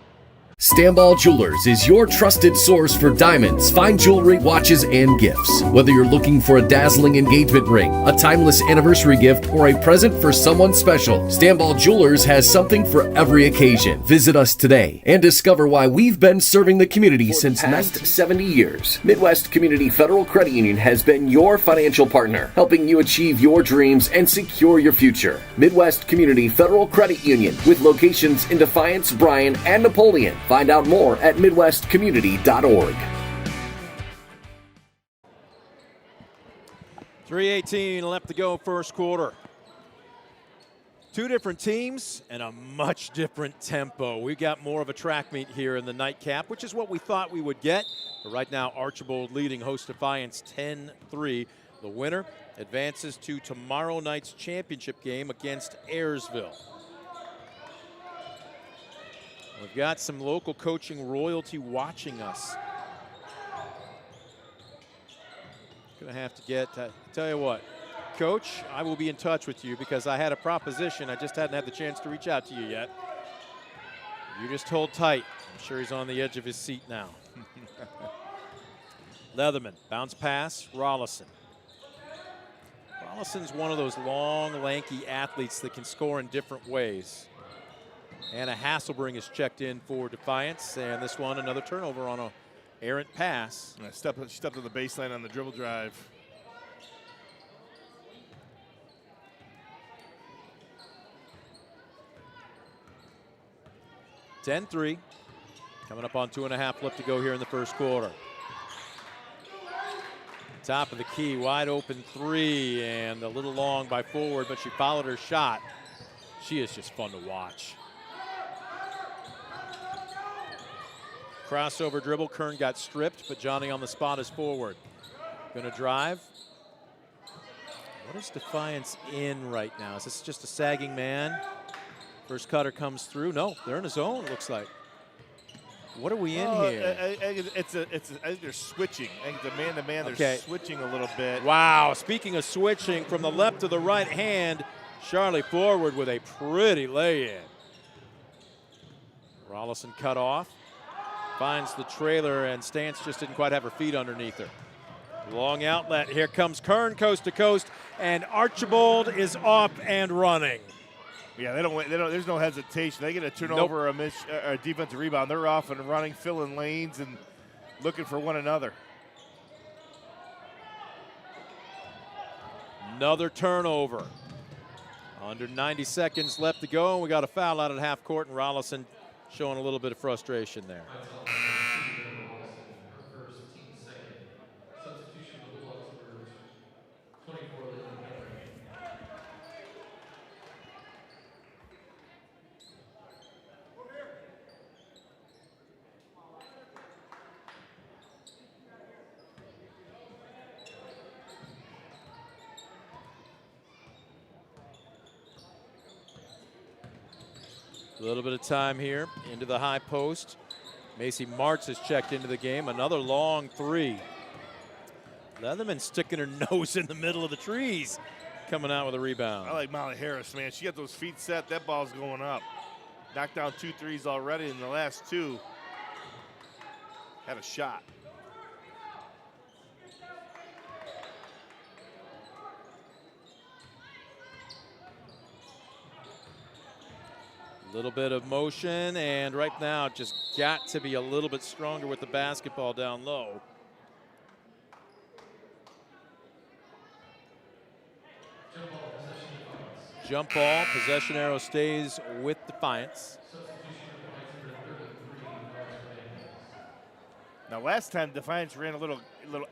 [SPEAKER 4] Stamball Jewelers is your trusted source for diamonds, fine jewelry, watches, and gifts. Whether you're looking for a dazzling engagement ring, a timeless anniversary gift, or a present for someone special, Stamball Jewelers has something for every occasion. Visit us today and discover why we've been serving the community since the past 70 years. Midwest Community Federal Credit Union has been your financial partner, helping you achieve your dreams and secure your future. Midwest Community Federal Credit Union, with locations in Defiance, Bryan, and Napoleon. Find out more at midwestcommunity.org.
[SPEAKER 1] 3:18 left to go first quarter. 2 different teams and a much different tempo. We got more of a track meet here in the nightcap, which is what we thought we would get. But right now, Archibald leading host Defiance 10-3. The winner advances to tomorrow night's championship game against Ayersville. We've got some local coaching royalty watching us. Gonna have to get, tell you what, Coach, I will be in touch with you because I had a proposition. I just hadn't had the chance to reach out to you yet. You just hold tight. I'm sure he's on the edge of his seat now. Leatherman, bounce pass, Rollison. Rollison's one of those long, lanky athletes that can score in different ways. Anna Hasselbring is checked in for Defiance, and this one another turnover on a errant pass.
[SPEAKER 3] She stepped on the baseline on the dribble drive.
[SPEAKER 1] (10-3). Coming up on 2.5 left to go here in the first quarter. Top of the key, wide open 3, and a little long by Forward, but she followed her shot. She is just fun to watch. Crossover dribble, Kern got stripped, but Johnny on the spot is Forward. Gonna drive. What is Defiance in right now? Is this just a sagging man? First cutter comes through. No, they're in a zone, it looks like. What are we in here?
[SPEAKER 3] I think they're switching. I think the man-to-man, they're switching a little bit.
[SPEAKER 1] Wow, speaking of switching, from the left to the right hand, Charlie forward with a pretty lay-in. Rollison cut off. Finds the trailer, and Stance just didn't quite have her feet underneath her. Long outlet. Here comes Kern coast to coast, and Archibald is off and running.
[SPEAKER 3] Yeah, they don't. There's no hesitation. They get a turnover, nope. a defensive rebound. They're off and running, filling lanes, and looking for one another.
[SPEAKER 1] Another turnover. Under 90 seconds left to go, and we got a foul out at half court, and Rollison showing a little bit of frustration there. A little bit of time here into the high post. Macy Martz has checked into the game. Another long three. Leatherman sticking her nose in the middle of the trees, coming out with a rebound.
[SPEAKER 3] I like Molly Harris, man. She got those feet set. That ball's going up. Knocked down 2 threes already in the last 2. Had a shot.
[SPEAKER 1] A little bit of motion, and right now just got to be a little bit stronger with the basketball down low. Jump ball, possession arrow stays with Defiance.
[SPEAKER 3] Now last time Defiance ran a little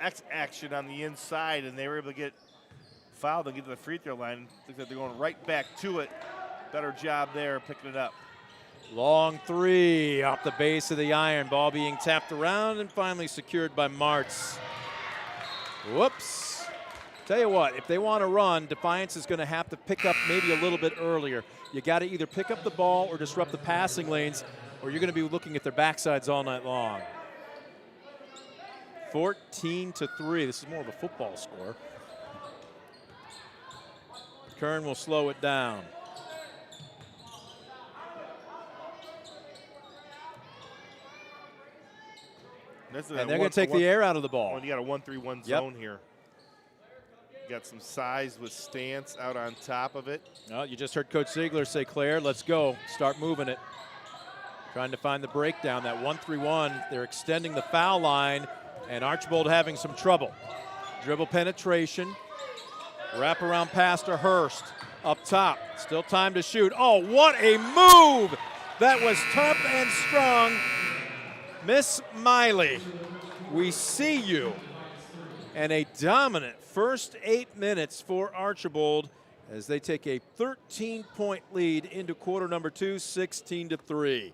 [SPEAKER 3] X action on the inside, and they were able to get fouled and get to the free throw line. Looks like they're going right back to it. Better job there picking it up.
[SPEAKER 1] Long three off the base of the iron. Ball being tapped around and finally secured by Martz. Whoops. Tell you what, if they want to run, Defiance is going to have to pick up maybe a little bit earlier. You got to either pick up the ball or disrupt the passing lanes, or you're going to be looking at their backsides all night long. 14-3. This is more of a football score. Kern will slow it down. And they're going to take the air out of the ball.
[SPEAKER 3] You got a 1-3-1 zone here. You got some size with Stance out on top of it.
[SPEAKER 1] Well, you just heard Coach Ziegler say, Claire, let's go. Start moving it. Trying to find the breakdown. That 1-3-1, they're extending the foul line, and Archibald having some trouble. Dribble penetration. Wrap around pass to Hurst. Up top. Still time to shoot. Oh, what a move! That was tough and strong. Miss Miley, we see you. And a dominant first 8 minutes for Archibald as they take a 13-point lead into quarter number 2, 16-3.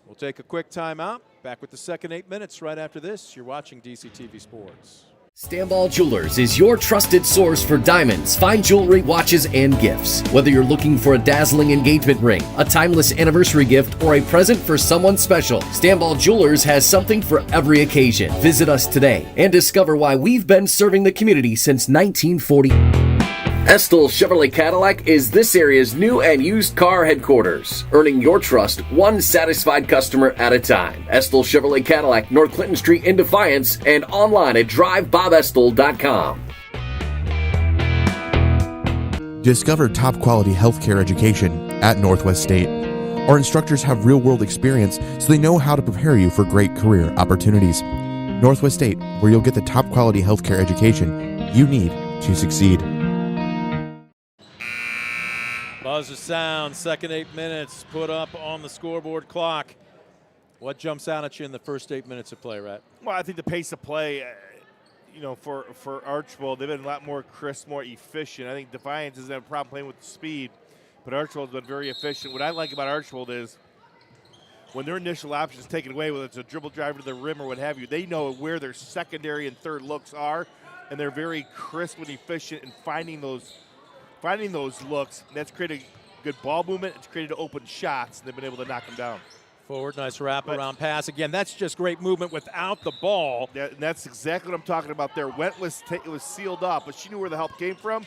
[SPEAKER 1] We'll take a quick timeout. Back with the second 8 minutes right after this. You're watching DCTV Sports.
[SPEAKER 4] Stanball Jewelers is your trusted source for diamonds, fine jewelry, watches, and gifts. Whether you're looking for a dazzling engagement ring, a timeless anniversary gift, or a present for someone special, Stanball Jewelers has something for every occasion. Visit us today and discover why we've been serving the community since 1940. Estill Chevrolet Cadillac is this area's new and used car headquarters, earning your trust one satisfied customer at a time. Estill Chevrolet Cadillac, North Clinton Street in Defiance, and online at drivebobestill.com.
[SPEAKER 5] Discover top quality healthcare education at Northwest State. Our instructors have real world experience, so they know how to prepare you for great career opportunities. Northwest State, where you'll get the top quality healthcare education you need to succeed.
[SPEAKER 1] Buzzer sound, second 8 minutes put up on the scoreboard clock. What jumps out at you in the first 8 minutes of play, Rhett?
[SPEAKER 3] Well, I think the pace of play, for Archibald, they've been a lot more crisp, more efficient. I think Defiance doesn't have a problem playing with the speed, but Archibald's been very efficient. What I like about Archibald is when their initial option is taken away, whether it's a dribble drive to the rim or what have you, they know where their secondary and third looks are, and they're very crisp and efficient in finding those looks. And that's created good ball movement. It's created open shots, and they've been able to knock them down.
[SPEAKER 1] Forward, nice wraparound pass. Again, that's just great movement without the ball.
[SPEAKER 3] And that's exactly what I'm talking about there. Went was it was sealed up, but she knew where the help came from.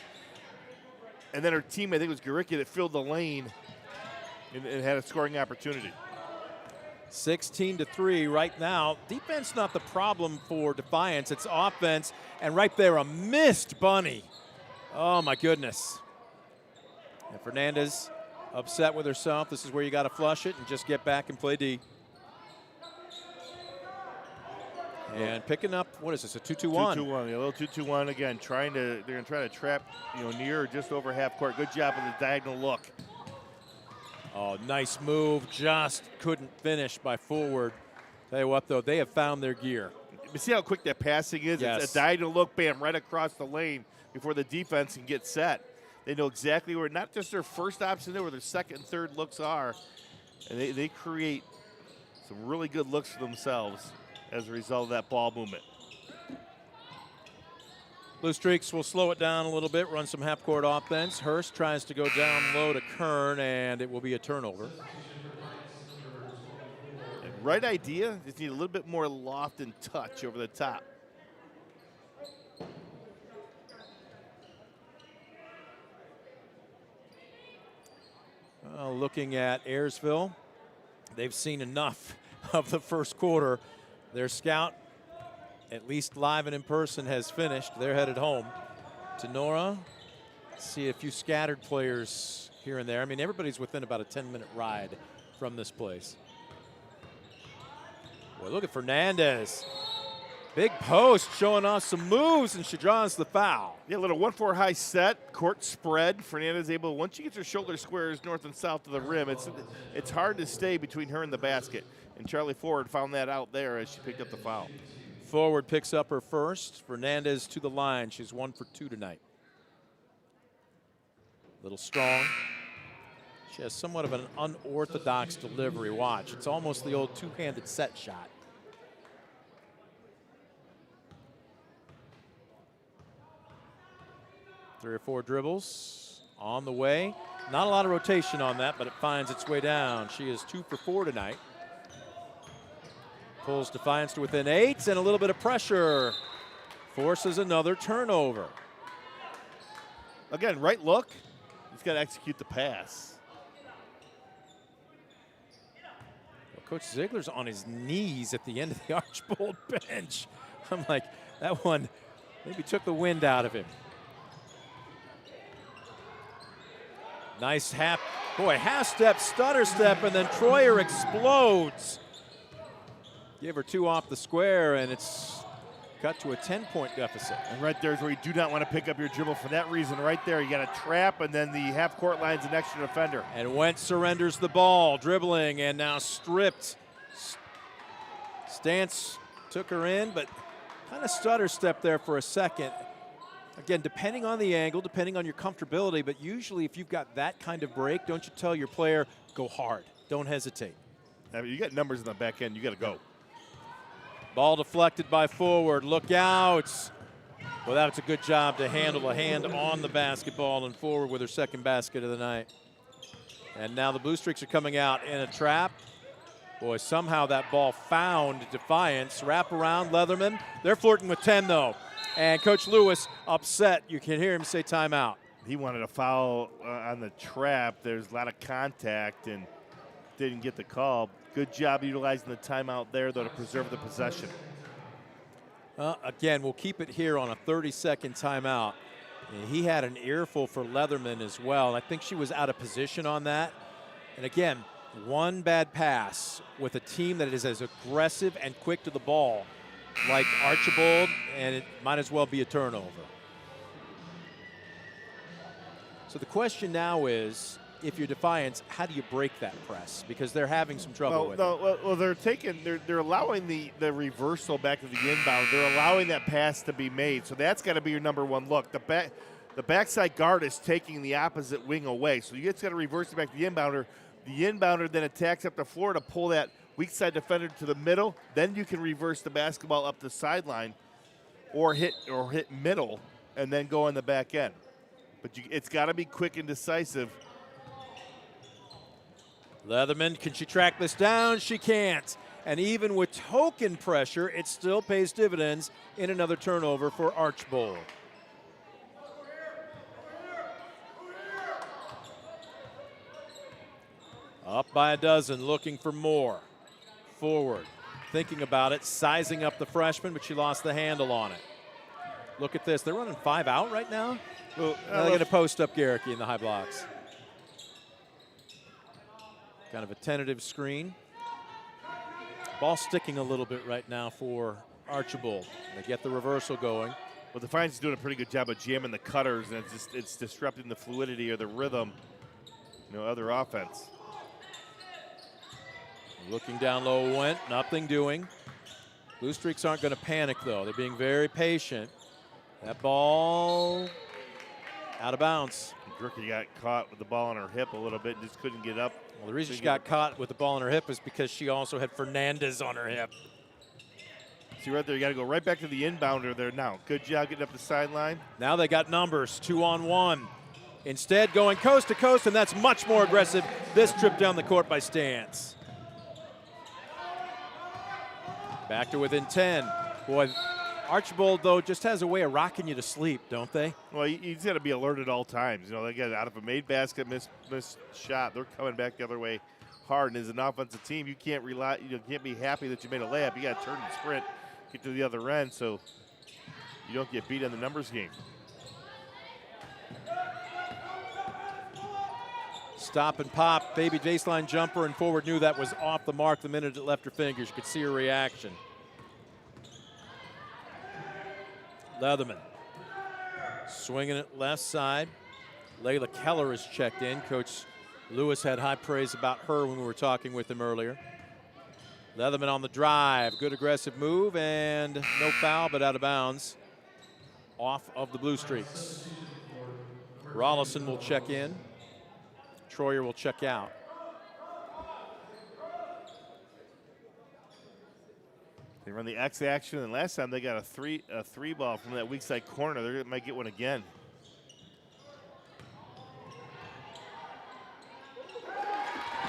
[SPEAKER 3] And then her team, I think it was Garicki, that filled the lane and had a scoring opportunity.
[SPEAKER 1] 16-3 right now. Defense not the problem for Defiance. It's offense. And right there, a missed bunny. Oh, my goodness. And Fernandez upset with herself. This is where you got to flush it and just get back and play D. And picking up, what is this, a 2-2-1?
[SPEAKER 3] 2-2-1, a little 2-2-1 again. They're going to try to trap, near or just over half court. Good job with the diagonal look.
[SPEAKER 1] Oh, nice move. Just couldn't finish by Forward. Tell you what, though, they have found their gear.
[SPEAKER 3] You see how quick that passing is?
[SPEAKER 1] Yes.
[SPEAKER 3] It's a diagonal look, bam, right across the lane before the defense can get set. They know exactly where, not just their first option there, where their second and third looks are. And they create some really good looks for themselves as a result of that ball movement.
[SPEAKER 1] Blue Streaks will slow it down a little bit, run some half-court offense. Hurst tries to go down low to Kern, and it will be a turnover.
[SPEAKER 3] And right idea, just need a little bit more loft and touch over the top.
[SPEAKER 1] Looking at Ayersville, they've seen enough of the first quarter. Their scout, at least live and in person, has finished. They're headed home. Tenora, see a few scattered players here and there. I mean, everybody's within about a 10-minute ride from this place. Boy, look at Fernandez. Big post showing off some moves, and she draws the foul.
[SPEAKER 3] Yeah, a little 1-4 high set, court spread. Fernandez able, once she gets her shoulder squares north and south of the rim, it's hard to stay between her and the basket. And Charlie Forward found that out there as she picked up the foul.
[SPEAKER 1] Forward picks up her first. Fernandez to the line. She's 1 for 2 tonight. Little strong. She has somewhat of an unorthodox delivery. Watch. It's almost the old two-handed set shot. Three or four dribbles on the way. Not a lot of rotation on that, but it finds its way down. She is 2 for 4 tonight. Pulls Defiance to within 8, and a little bit of pressure forces another turnover.
[SPEAKER 3] Again, right look. He's got to execute the pass.
[SPEAKER 1] Well, Coach Ziegler's on his knees at the end of the Archbold bench. I'm like, that one maybe took the wind out of him. Nice half step, stutter step, and then Troyer explodes. Give her 2 off the square, and it's cut to a 10-point deficit.
[SPEAKER 3] And right there is where you do not want to pick up your dribble for that reason. Right there, you got a trap, and then the half-court line's an extra defender.
[SPEAKER 1] And Wentz surrenders the ball, dribbling, and now stripped. Stance took her in, but kind of stutter step there for a second. Again, depending on the angle, depending on your comfortability, but usually if you've got that kind of break, don't you tell your player, go hard, don't hesitate.
[SPEAKER 3] I mean, you got numbers in the back end, you got to go.
[SPEAKER 1] Ball deflected by Forward, look out. Well, that's a good job to handle a hand on the basketball, and Forward with her second basket of the night. And now the Blue Streaks are coming out in a trap. Boy, somehow that ball found Defiance. Wrap around, Leatherman. They're flirting with 10, though. And Coach Lewis upset. You can hear him say timeout.
[SPEAKER 3] He wanted a foul on the trap. There's a lot of contact and didn't get the call. Good job utilizing the timeout there, though, to preserve the possession.
[SPEAKER 1] Again, we'll keep it here on a 30-second timeout. And he had an earful for Leatherman as well. I think she was out of position on that. And again, one bad pass with a team that is as aggressive and quick to the ball like Archibald, and it might as well be a turnover. So the question now is, if you're Defiance, how do you break that press? Because they're having some trouble with it.
[SPEAKER 3] Well, they're allowing the reversal back to the inbound. They're allowing that pass to be made. So that's got to be your number one look. The backside guard is taking the opposite wing away. So you just got to reverse it back to the inbounder. The inbounder then attacks up the floor to pull that weak side defender to the middle. Then you can reverse the basketball up the sideline or hit middle and then go on the back end. But it's got to be quick and decisive.
[SPEAKER 1] Leatherman, can she track this down? She can't. And even with token pressure, it still pays dividends in another turnover for Archbold. Up by a dozen, looking for more. Forward, thinking about it, sizing up the freshman, but she lost the handle on it. Look at this. They're running 5 out right now.
[SPEAKER 3] Well,
[SPEAKER 1] they're going to post up Garricky in the high blocks. Kind of a tentative screen. Ball sticking a little bit right now for Archibald. They get the reversal going.
[SPEAKER 3] Well, Defiance is doing a pretty good job of jamming the cutters, and it's disrupting the fluidity or the rhythm, of their offense.
[SPEAKER 1] Looking down low, went, nothing doing. Blue Streaks aren't going to panic, though. They're being very patient. That ball out of bounds.
[SPEAKER 3] Gerke got caught with the ball on her hip a little bit and just couldn't get up.
[SPEAKER 1] Well, the reason she got caught with the ball on her hip is because she also had Fernandez on her hip.
[SPEAKER 3] See right there, you got to go right back to the inbounder there now. Good job getting up the sideline.
[SPEAKER 1] Now they got numbers, 2-on-1. Instead going coast to coast, and that's much more aggressive this trip down the court by Stantz. Back to within 10. Boy, Archibald, though, just has a way of rocking you to sleep, don't they?
[SPEAKER 3] Well, he's got to be alert at all times. They get out of a made basket, missed shot. They're coming back the other way hard. And as an offensive team, you can't rely. You can't be happy that you made a layup. You got to turn and sprint, get to the other end, so you don't get beat in the numbers game.
[SPEAKER 1] Stop and pop, baby baseline jumper, and forward knew that was off the mark the minute it left her fingers. You could see her reaction. Leatherman swinging it left side. Layla Keller is checked in. Coach Lewis had high praise about her when we were talking with him earlier. Leatherman on the drive. Good aggressive move, and no foul, but out of bounds. Off of the Blue Streaks. Rollison will check in. Troyer will check out.
[SPEAKER 3] They run the X action, and last time they got a three ball from that weak side corner. They might get one again.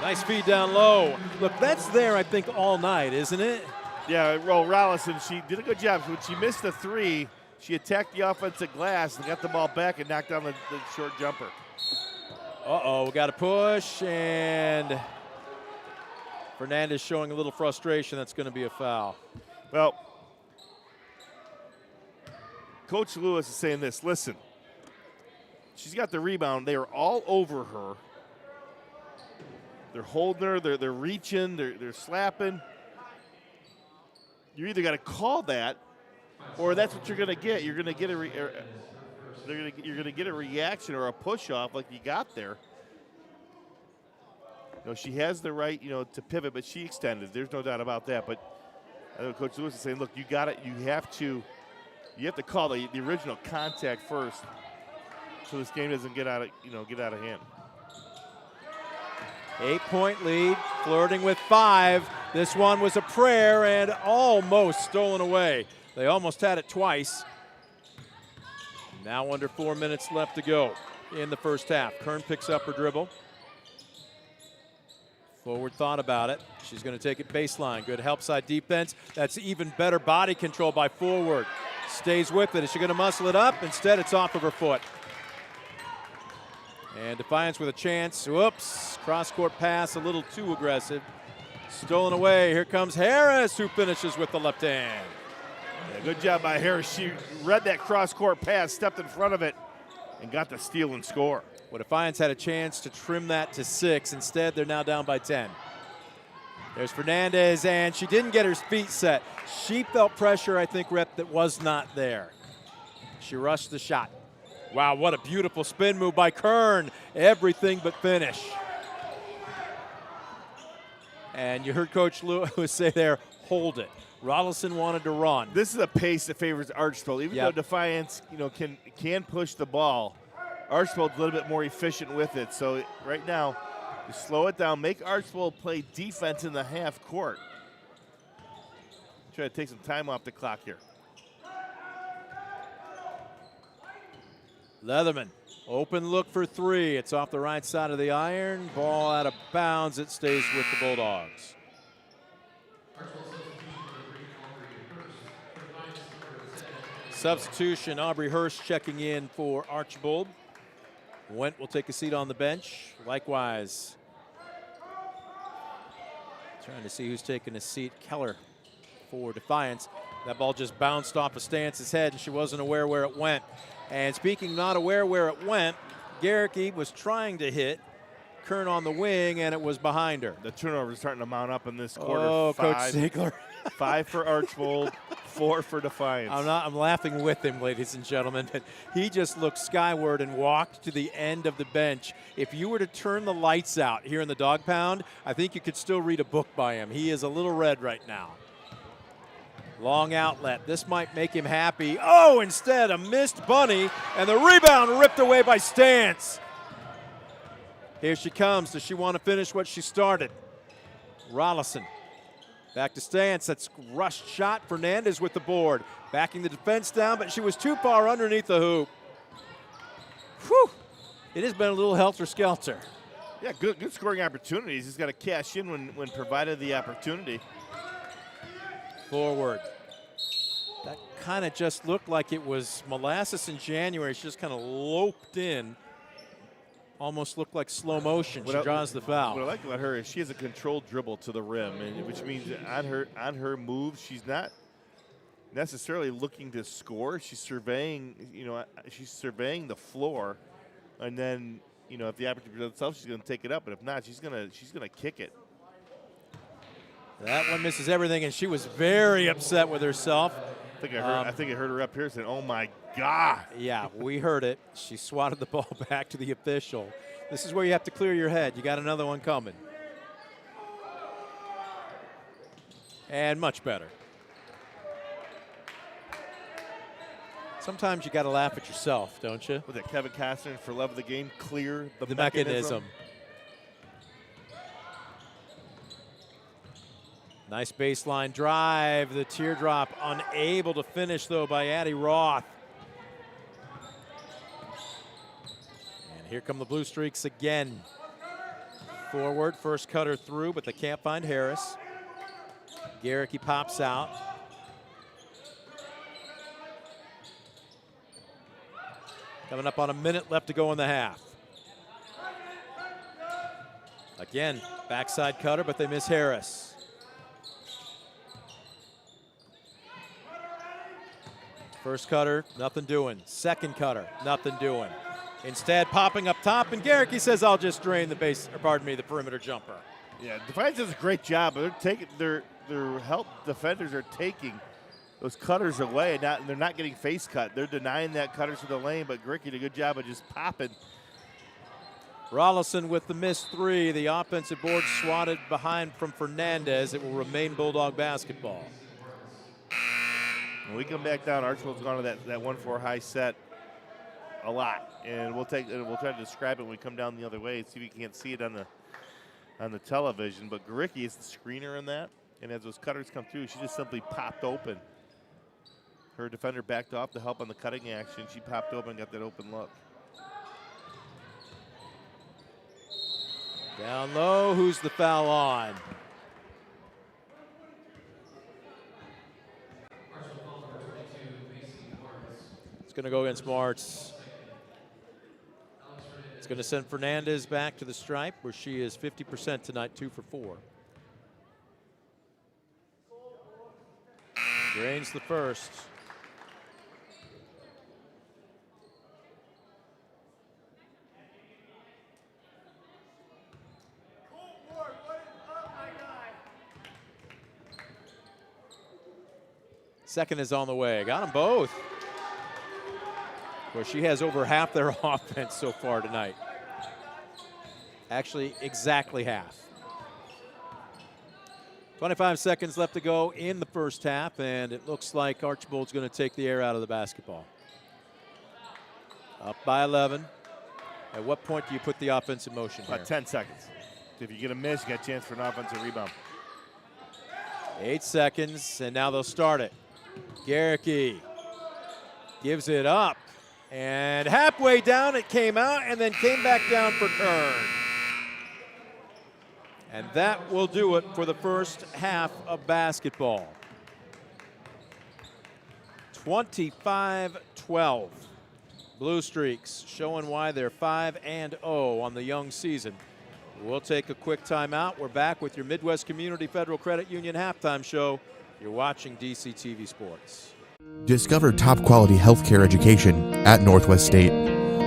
[SPEAKER 1] Nice feed down low. Look, that's there, I think, all night, isn't it?
[SPEAKER 3] Yeah, well, Rollison, she did a good job. When she missed the three, she attacked the offensive glass and got the ball back and knocked down the short jumper.
[SPEAKER 1] Uh-oh, we got a push, and Fernandez showing a little frustration. That's going to be a foul.
[SPEAKER 3] Well, Coach Lewis is saying this. Listen, she's got the rebound. They are all over her. They're holding her. They're reaching. They're slapping. You either got to call that, or that's what you're going to get. You're going to get you're going to get a reaction or a push off like you got there. She has the right, to pivot, but she extended. There's no doubt about that. But I know Coach Lewis is saying, look, you have to call the original contact first, so this game doesn't get out of hand.
[SPEAKER 1] 8-point lead, flirting with 5. This one was a prayer and almost stolen away. They almost had it twice. Now under 4 minutes left to go in the first half. Kern picks up her dribble. Forward thought about it. She's going to take it baseline. Good help side defense. That's even better body control by Forward. Stays with it. Is she going to muscle it up? Instead, it's off of her foot. And Defiance with a chance. Whoops. Cross-court pass a little too aggressive. Stolen away. Here comes Harris, who finishes with the left hand.
[SPEAKER 3] Yeah, good job by Harris. She read that cross-court pass, stepped in front of it, and got the steal and score.
[SPEAKER 1] Well, Defiance had a chance to trim that to 6. Instead, they're now down by 10. There's Fernandez, and she didn't get her feet set. She felt pressure, I think, Rep, that was not there. She rushed the shot. Wow, what a beautiful spin move by Kern. Everything but finish. And you heard Coach Lewis say there, hold it. Rollison wanted to run.
[SPEAKER 3] This is a pace that favors Archibald. Even though Defiance, can push the ball, Archibald's a little bit more efficient with it. So right now, you slow it down, make Archibald play defense in the half court. Try to take some time off the clock here.
[SPEAKER 1] Leatherman, open look for 3. It's off the right side of the iron. Ball out of bounds. It stays with the Bulldogs. Substitution, Aubrey Hurst checking in for Archibald. Went will take a seat on the bench. Likewise, Trying to see who's taking a seat. Keller for Defiance. That ball just bounced off of Stance's head, and she wasn't aware where it went. And speaking not aware where it went, Garricky was trying to hit Kern on the wing, and it was behind her.
[SPEAKER 3] The turnover is starting to mount up in this quarter.
[SPEAKER 1] Oh, Coach
[SPEAKER 3] 5.
[SPEAKER 1] Ziegler.
[SPEAKER 3] 5 for Archbold, 4 for Defiance.
[SPEAKER 1] I'm laughing with him, ladies and gentlemen. But he just looked skyward and walked to the end of the bench. If you were to turn the lights out here in the dog pound, I think you could still read a book by him. He is a little red right now. Long outlet. This might make him happy. Oh, instead, a missed bunny, and the rebound ripped away by Stance. Here she comes. Does she want to finish what she started? Rollison. Back to Stance. That's rushed shot. Fernandez with the board. Backing the defense down, but she was too far underneath the hoop. Whew. It has been a little helter-skelter.
[SPEAKER 3] Yeah, good scoring opportunities. He's got to cash in when provided the opportunity.
[SPEAKER 1] Forward. That kind of just looked like it was molasses in January. She just kind of loped in. Almost looked like slow motion. She draws the foul.
[SPEAKER 3] What I like about her is she has a controlled dribble to the rim, and which means on her move, she's not necessarily looking to score. She's surveying, she's surveying the floor, and then, if the opportunity presents itself, she's going to take it up. But if not, she's gonna kick it.
[SPEAKER 1] That one misses everything, and she was very upset with herself.
[SPEAKER 3] I think I heard her up here saying, "Oh my God!"
[SPEAKER 1] Yeah, we heard it. She swatted the ball back to the official. This is where you have to clear your head. You got another one coming. And much better. Sometimes you got to laugh at yourself, don't you?
[SPEAKER 3] With that Kevin Costner for love of the game, clear the
[SPEAKER 1] mechanism. Nice baseline drive. The teardrop unable to finish, though, by Addie Roth. And here come the Blue Streaks again. Forward, first cutter through, but they can't find Harris. Garricky pops out. Coming up on a minute left to go in the half. Again, backside cutter, but they miss Harris. First cutter, nothing doing. Second cutter, nothing doing. Instead, popping up top, and Garricky says, "I'll just drain the the perimeter jumper."
[SPEAKER 3] Yeah, Defiance does a great job, but their help defenders are taking those cutters away, and they're not getting face cut. They're denying that cutters to the lane, but Garricky did a good job of just popping.
[SPEAKER 1] Rollison with the missed three. The offensive board swatted behind from Fernandez. It will remain Bulldog basketball.
[SPEAKER 3] When we come back down, Archbold's gone to that 1-4 high set a lot, and we'll try to describe it when we come down the other way and see if we can't see it on the television. But Garricky is the screener in that, and as those cutters come through, she just simply popped open. Her defender backed off to help on the cutting action. She popped open and got that open look.
[SPEAKER 1] Down low, who's the foul on? It's going to go against Martz. It's going to send Fernandez back to the stripe, where she is 50% tonight, 2 for 4. Drains the first. Second is on the way. Got them both. Well, she has over half their offense so far tonight. Actually, exactly half. 25 seconds left to go in the first half, and it looks like Archbold's going to take the air out of the basketball. Up by 11. At what point do you put the offense in motion here?
[SPEAKER 3] About 10 seconds. If you get a miss, you got a chance for an offensive rebound.
[SPEAKER 1] 8 seconds, and now they'll start it. Garricky gives it up, and halfway down it came out and then came back down for Kern. And that will do it for the first half of basketball. 25-12. Blue Streaks showing why they're 5-0 on the young season. We'll take a quick timeout. We're back with your Midwest Community Federal Credit Union halftime show. You're watching DCTV Sports.
[SPEAKER 5] Discover top quality healthcare education at Northwest State.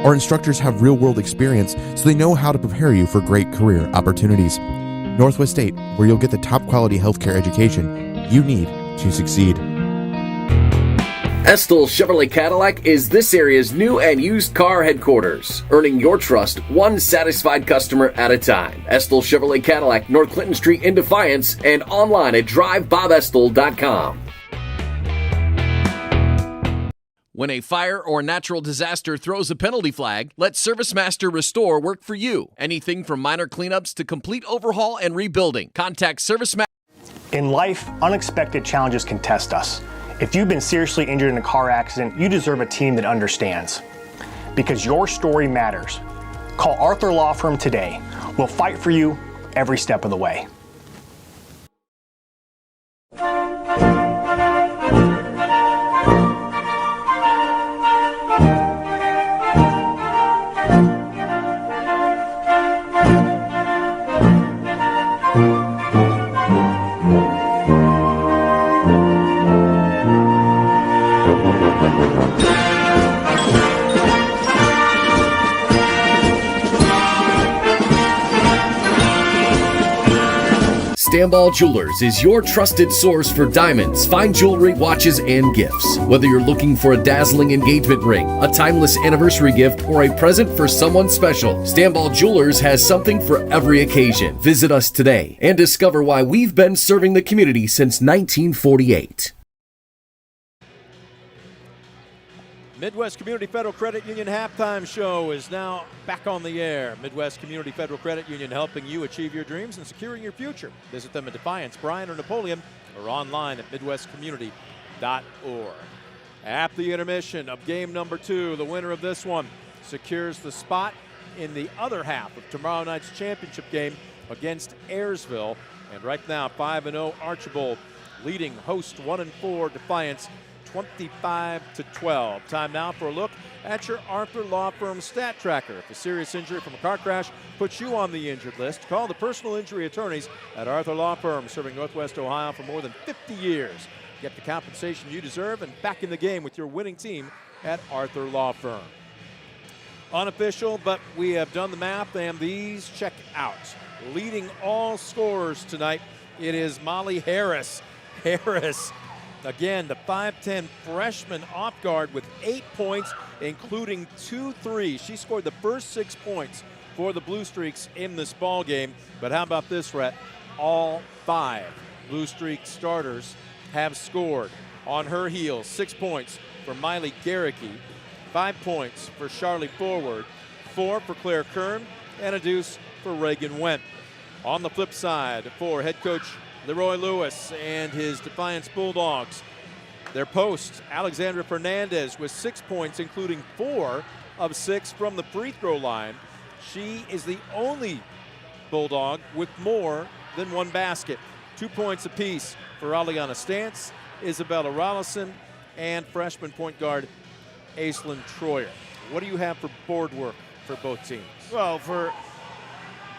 [SPEAKER 5] Our instructors have real world experience, so they know how to prepare you for great career opportunities. Northwest State, where you'll get the top quality healthcare education you need to succeed.
[SPEAKER 4] Estill Chevrolet Cadillac is this area's new and used car headquarters, earning your trust one satisfied customer at a time. Estill Chevrolet Cadillac, North Clinton Street in Defiance, and online at drivebobestill.com.
[SPEAKER 11] When a fire or natural disaster throws a penalty flag, let ServiceMaster Restore work for you. Anything from minor cleanups to complete overhaul and rebuilding. Contact ServiceMaster.
[SPEAKER 10] In life, unexpected challenges can test us. If you've been seriously injured in a car accident, you deserve a team that understands. Because your story matters. Call Arthur Law Firm today. We'll fight for you every step of the way.
[SPEAKER 4] Stamball Jewelers is your trusted source for diamonds, fine jewelry, watches, and gifts. Whether you're looking for a dazzling engagement ring, a timeless anniversary gift, or a present for someone special, Stamball Jewelers has something for every occasion. Visit us today and discover why we've been serving the community since 1948.
[SPEAKER 1] Midwest Community Federal Credit Union halftime show is now back on the air. Midwest Community Federal Credit Union, helping you achieve your dreams and securing your future. Visit them at Defiance, Bryan, or Napoleon, or online at midwestcommunity.org. At the intermission of game number 2, the winner of this one secures the spot in the other half of tomorrow night's championship game against Ayersville. And right now, 5-0 Archibald leading host 1-4 Defiance, 25-12. Time now for a look at your Arthur Law Firm stat tracker. If a serious injury from a car crash puts you on the injured list, call the personal injury attorneys at Arthur Law Firm, serving Northwest Ohio for more than 50 years. Get the compensation you deserve and back in the game with your winning team at Arthur Law Firm. Unofficial, but we have done the math, and these check out. Leading all scorers tonight, it is Molly Harris. Again, the 5'10 freshman off guard with 8 points, including 2 threes. She scored the first 6 points for the Blue Streaks in this ball game. But how about this, Rhett? All 5 Blue Streak starters have scored. On her heels, 6 points for Miley Garricky, 5 points for Charlie Forward, 4 for Claire Kern, and a deuce for Reagan Wendt. On the flip side, for head coach Leroy Lewis and his Defiance Bulldogs, their post, Alexandra Fernandez, with 6 points, including 4 of 6 from the free throw line. She is the only Bulldog with more than 1 basket. 2 points apiece for Aliana Stantz, Isabella Rollison, and freshman point guard Aislinn Troyer. What do you have for board work for both teams?
[SPEAKER 3] Well,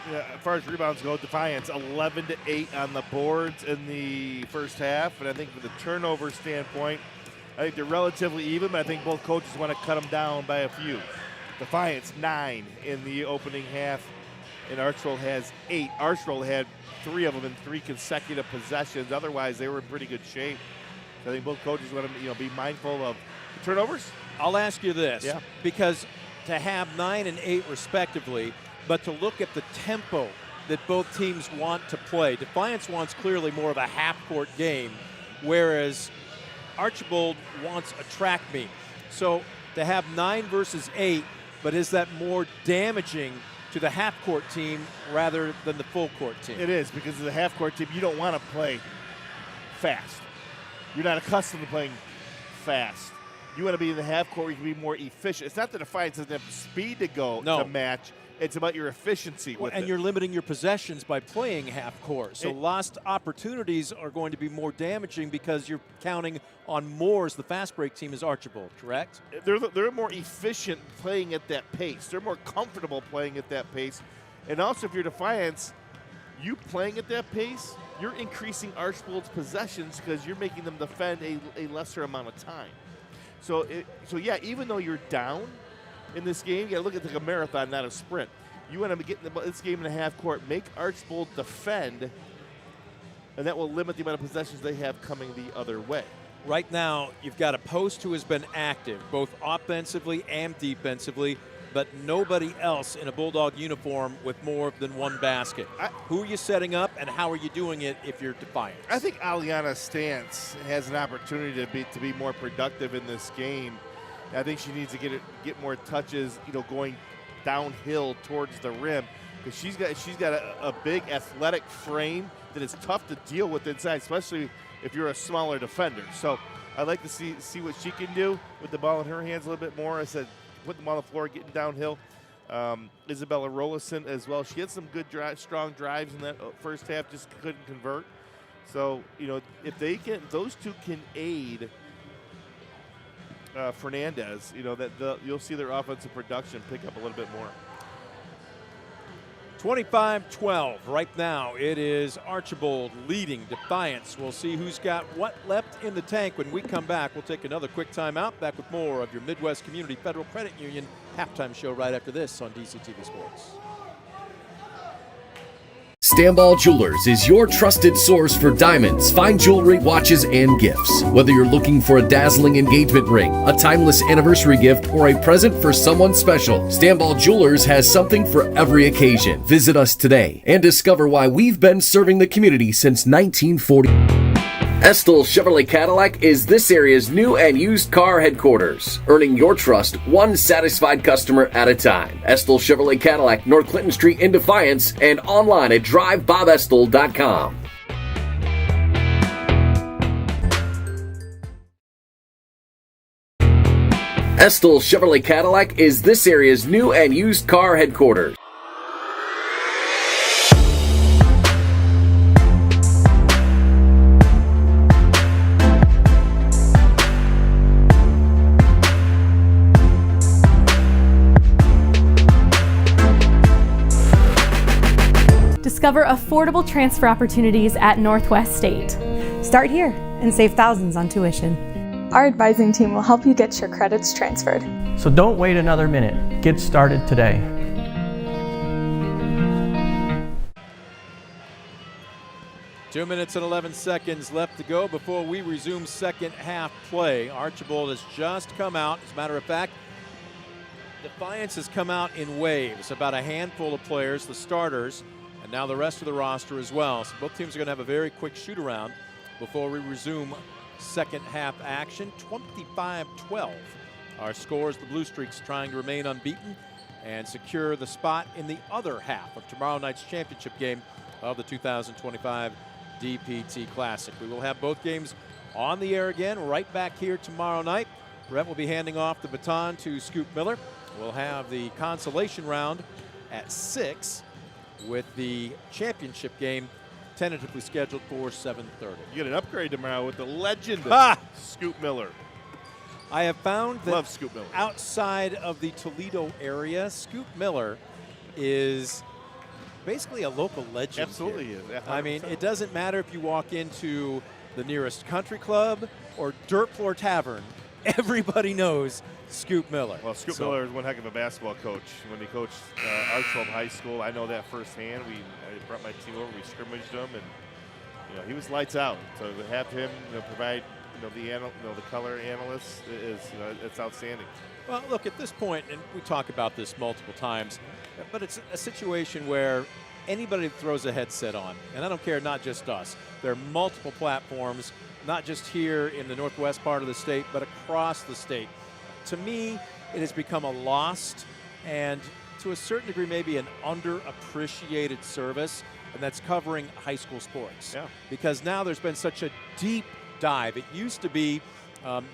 [SPEAKER 3] as far as rebounds go, Defiance 11-8 on the boards in the first half. And I think from the turnover standpoint, I think they're relatively even, but I think both coaches want to cut them down by a few. Defiance 9 in the opening half, and Archibald has 8. Archibald had 3 of them in 3 consecutive possessions. Otherwise, they were in pretty good shape. So I think both coaches want to be mindful of the turnovers.
[SPEAKER 1] I'll ask you this, because to have 9 and 8 respectively, but to look at the tempo that both teams want to play. Defiance wants clearly more of a half-court game, whereas Archibald wants a track meet. So to have 9 versus 8, but is that more damaging to the half-court team rather than the full-court team?
[SPEAKER 3] It is, because as a half-court team, you don't want to play fast. You're not accustomed to playing fast. You want to be in the half-court where you can be more efficient. It's not that Defiance doesn't have the speed to go to match. It's about your efficiency with it.
[SPEAKER 1] You're limiting your possessions by playing half court. So lost opportunities are going to be more damaging because you're counting on more as the fast break team is Archibald, correct?
[SPEAKER 3] They're more efficient playing at that pace. They're more comfortable playing at that pace. And also, if you're Defiance, you playing at that pace, you're increasing Archbold's possessions because you're making them defend a lesser amount of time. So yeah, even though you're down in this game, you got to look at it like a marathon, not a sprint. You want to get in this game in a half court, make Archbold defend, and that will limit the amount of possessions they have coming the other way.
[SPEAKER 1] Right now, you've got a post who has been active, both offensively and defensively, but nobody else in a Bulldog uniform with more than one basket. Who are you setting up, and how are you doing it if you're Defiant?
[SPEAKER 3] I think Aliana Stantz has an opportunity to be more productive in this game. I think she needs to get more touches, going downhill towards the rim, because she's got a big athletic frame that is tough to deal with inside, especially if you're a smaller defender. So I'd like to see what she can do with the ball in her hands a little bit more. I said, putting them on the floor, getting downhill. Isabella Rollison as well. She had some good strong drives in that first half, just couldn't convert. So, if those two can aid Fernandez, you'll see their offensive production pick up a little bit more.
[SPEAKER 1] 25-12 right now. It is Archbold leading Defiance. We'll see who's got what left in the tank. When we come back, we'll take another quick timeout. Back with more of your Midwest Community Federal Credit Union halftime show right after this on DCTV Sports.
[SPEAKER 4] Stanball Jewelers is your trusted source for diamonds, fine jewelry, watches, and gifts. Whether you're looking for a dazzling engagement ring, a timeless anniversary gift, or a present for someone special, Stanball Jewelers has something for every occasion. Visit us today and discover why we've been serving the community since 1940. Estill Chevrolet Cadillac is this area's new and used car headquarters, earning your trust one satisfied customer at a time. Estill Chevrolet Cadillac, North Clinton Street in Defiance, and online at drivebobestill.com. Estill Chevrolet Cadillac is this area's new and used car headquarters.
[SPEAKER 6] Discover affordable transfer opportunities at Northwest State.
[SPEAKER 7] Start here and save thousands on tuition.
[SPEAKER 8] Our advising team will help you get your credits transferred.
[SPEAKER 9] So don't wait another minute. Get started today.
[SPEAKER 1] Two minutes and 11 seconds left to go before we resume second half play. Archbold has just come out. As a matter of fact, Defiance has come out in waves, about a handful of players, the starters, and now the rest of the roster as well. So both teams are going to have a very quick shoot around before we resume second half action. 25-12. Our scores, the Blue Streaks trying to remain unbeaten and secure the spot in the other half of tomorrow night's championship game of the 2025 DPT Classic. We will have both games on the air again right back here tomorrow night. Brett will be handing off the baton to Scoop Miller. We'll have the consolation round at 6 with the championship game tentatively scheduled for 7:30.
[SPEAKER 3] You get an upgrade tomorrow with the legend Scoop Miller.
[SPEAKER 1] I have found that
[SPEAKER 3] Love Scoop Miller.
[SPEAKER 1] Outside of the Toledo area, Scoop Miller is basically a local legend.
[SPEAKER 3] Absolutely
[SPEAKER 1] here.
[SPEAKER 3] is. 100%.
[SPEAKER 1] I mean, it doesn't matter if you walk into the nearest country club or dirt floor tavern. Everybody knows Scoop Miller.
[SPEAKER 3] Well, Scoop Miller is one heck of a basketball coach. When he coached Archbold High School, I know that firsthand. I brought my team over, we scrimmaged them, and he was lights out. So to have him provide the color analysts is it's outstanding.
[SPEAKER 1] Well, look, at this point, and we talk about this multiple times, but it's a situation where anybody that throws a headset on, and I don't care, not just us, there are multiple platforms, not just here in the northwest part of the state, but across the state. To me, it has become a lost and to a certain degree maybe an underappreciated service, and that's covering high school sports.
[SPEAKER 3] Yeah.
[SPEAKER 1] Because now there's been such a deep dive. It used to be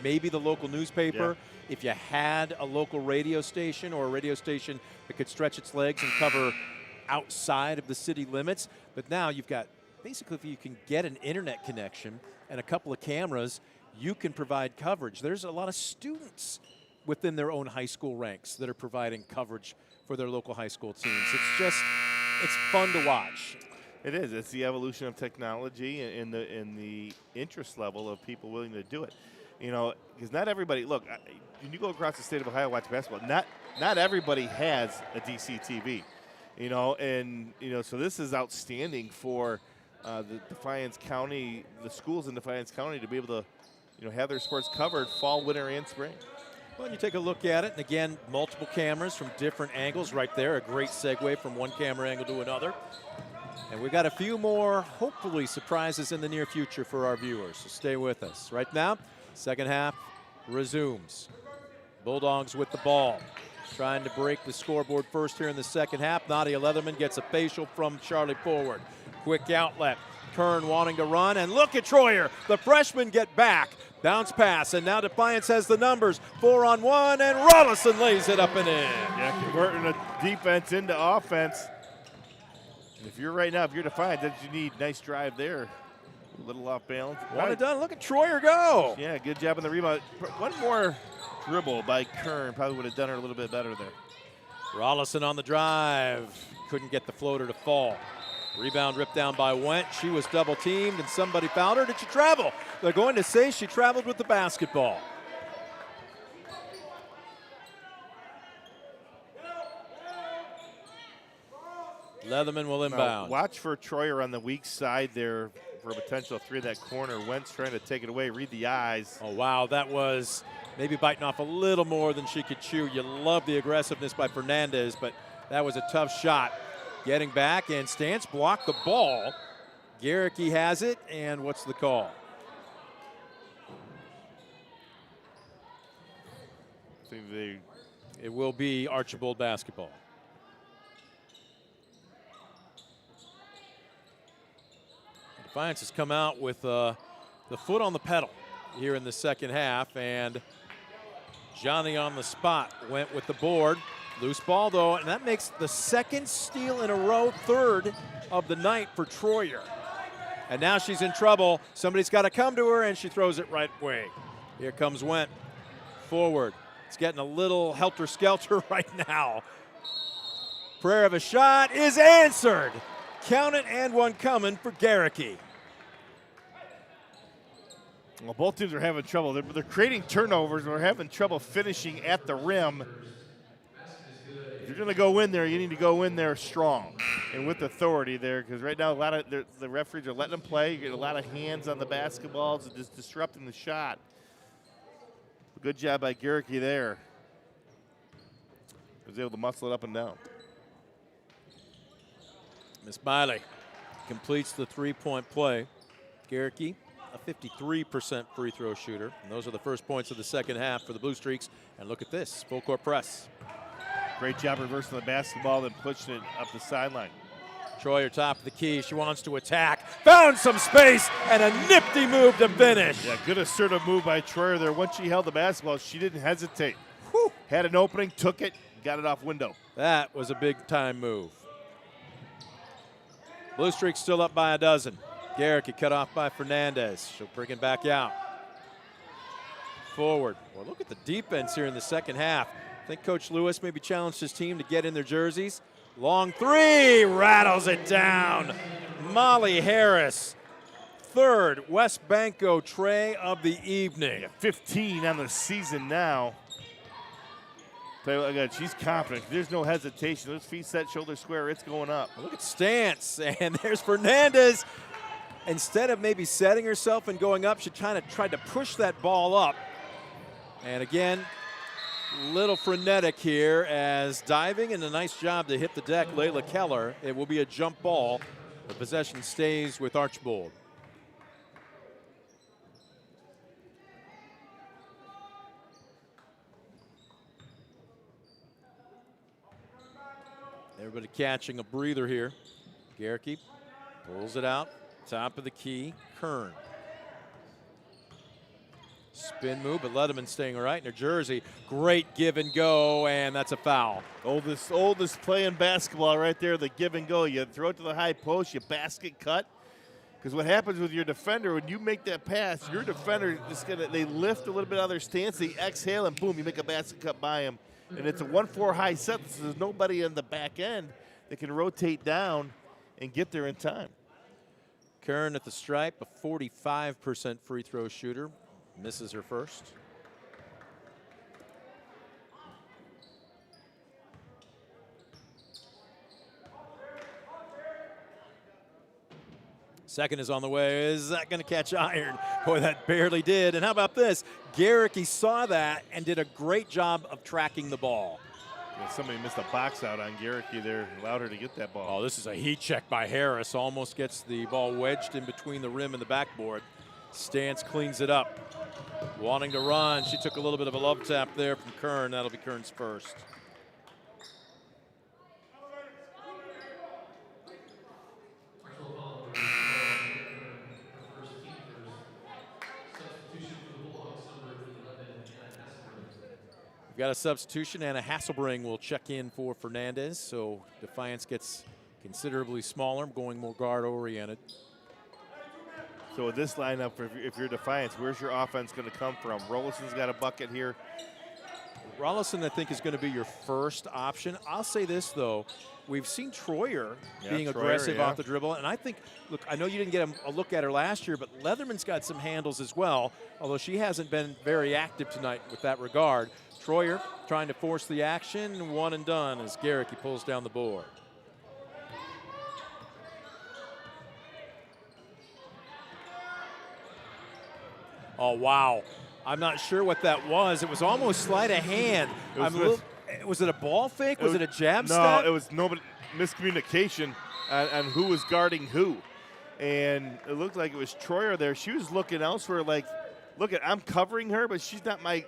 [SPEAKER 1] maybe the local newspaper.
[SPEAKER 3] Yeah.
[SPEAKER 1] If you had a local radio station or a radio station that could stretch its legs and cover outside of the city limits, but now you've got, basically if you can get an internet connection and a couple of cameras, you can provide coverage. There's a lot of students within their own high school ranks that are providing coverage for their local high school teams. It's just it's fun to watch.
[SPEAKER 3] It is. It's the evolution of technology and the interest level of people willing to do it. Because not everybody, look, when you go across the state of Ohio watch basketball, not everybody has a DCTV. So this is outstanding for the Defiance County, the schools in Defiance County, to be able to, have their sports covered fall, winter, and spring.
[SPEAKER 1] Well, you take a look at it, and again, multiple cameras from different angles right there. A great segue from one camera angle to another. And we've got a few more, hopefully, surprises in the near future for our viewers, so stay with us. Right now, second half resumes. Bulldogs with the ball, trying to break the scoreboard first here in the second half. Nadia Leatherman gets a facial from Charlie Forward. Quick outlet. Kern wanting to run, and look at Troyer. The freshmen get back. Bounce pass, and now Defiance has the numbers. 4-on-1, and Rollison lays it up and in.
[SPEAKER 3] Yeah, converting a defense into offense. If you're Defiance, that you need. Nice drive there. A little off balance.
[SPEAKER 1] One and done. Look at Troyer go.
[SPEAKER 3] Yeah, good job on the rebound. One more dribble by Kern probably would have done her a little bit better there.
[SPEAKER 1] Rollison on the drive. Couldn't get the floater to fall. Rebound ripped down by Went. She was double teamed and somebody fouled her. Did she travel? They're going to say she traveled with the basketball. Leatherman will inbound.
[SPEAKER 3] Watch for Troyer on the weak side there for a potential three in that corner. Wentz trying to take it away. Read the eyes.
[SPEAKER 1] Oh, wow. That was maybe biting off a little more than she could chew. You love the aggressiveness by Fernandez, but that was a tough shot. Getting back, and Stance blocked the ball. Garricky has it, and what's the call? It will be Archibald basketball. Defiance has come out with the foot on the pedal here in the second half, and Johnny on the spot went with the board. Loose ball, though, and that makes the second steal in a row, third of the night for Troyer. And now she's in trouble. Somebody's got to come to her, and she throws it right way. Here comes Went. Forward. It's getting a little helter-skelter right now. Prayer of a shot is answered. Count it, and one coming for Garricky.
[SPEAKER 3] Well, both teams are having trouble. They're creating turnovers. They're having trouble finishing at the rim. If you're going to go in there, you need to go in there strong and with authority there, because right now the referees are letting them play. You get a lot of hands on the basketballs and just disrupting the shot. Good job by Garricky there. Was able to muscle it up and down.
[SPEAKER 1] Miss Miley completes the three-point play. Garricky, a 53% free throw shooter. And those are the first points of the second half for the Blue Streaks. And look at this, full court press.
[SPEAKER 3] Great job reversing the basketball, then pushing it up the sideline.
[SPEAKER 1] Troyer top of the key. She wants to attack. Found some space and a nifty move to finish.
[SPEAKER 3] Yeah, good assertive move by Troyer there. Once she held the basketball, she didn't hesitate. Whew. Had an opening, took it, got it off window.
[SPEAKER 1] That was a big-time move. Blue Streaks still up by a dozen. Garricky cut off by Fernandez. She'll bring it back out. Forward. Well, look at the defense here in the second half. I think Coach Lewis maybe challenged his team to get in their jerseys. Long three, rattles it down. Molly Harris, third West Banco tray of the evening.
[SPEAKER 3] Yeah, 15 on the season now. Tell you what, again, she's confident. There's no hesitation. Those feet set, shoulder square, it's going up.
[SPEAKER 1] Look at Stance, and there's Fernandez. Instead of maybe setting herself and going up, she kind of tried to push that ball up. And again, little frenetic here as diving, and a nice job to hit the deck, Layla Keller. It will be a jump ball. The possession stays with Archibald. Everybody catching a breather here. Garricky pulls it out, top of the key, Kern. Spin move, but Leatherman staying right in her jersey. Great give and go, and that's a foul.
[SPEAKER 3] Oldest play in basketball right there, the give and go. You throw it to the high post, you basket cut. Because what happens with your defender, when you make that pass, your defender just they lift a little bit out of their stance, they exhale, and boom, you make a basket cut by him. And it's a 1-4 high set, so there's nobody in the back end. that can rotate down and get there in time.
[SPEAKER 1] Kern at the stripe, a 45% free throw shooter, misses her first. Second is on the way. Is that going to catch iron? Boy, that barely did. And how about this? Garrick, he saw that and did a great job of tracking the ball.
[SPEAKER 3] Yeah, somebody missed a box out on Garrick there, allowed her to get that ball.
[SPEAKER 1] Oh, this is a heat check by Harris. Almost gets the ball wedged in between the rim and the backboard. Stance cleans it up. Wanting to run. She took a little bit of a love tap there from Kern. That'll be Kern's first. We've got a substitution, and a Hasselbring will check in for Fernandez, so Defiance gets considerably smaller, going more guard-oriented.
[SPEAKER 3] So with this lineup, if you're Defiance, where's your offense going to come from? Rollison's got a bucket here.
[SPEAKER 1] Rollison, I think, is going to be your first option. I'll say this, though. We've seen Troyer being aggressive off the dribble, and I think, look, I know you didn't get a look at her last year, but Leatherman's got some handles as well, although she hasn't been very active tonight with that regard. Troyer trying to force the action, one and done as Garrick, he pulls down the board. Oh, wow. I'm not sure what that was. It was almost sleight of hand. Was it a ball fake? Was it a jab step?
[SPEAKER 3] No, it was miscommunication on who was guarding who. And it looked like it was Troyer there. She was looking elsewhere like, look, I'm covering her, but she's not my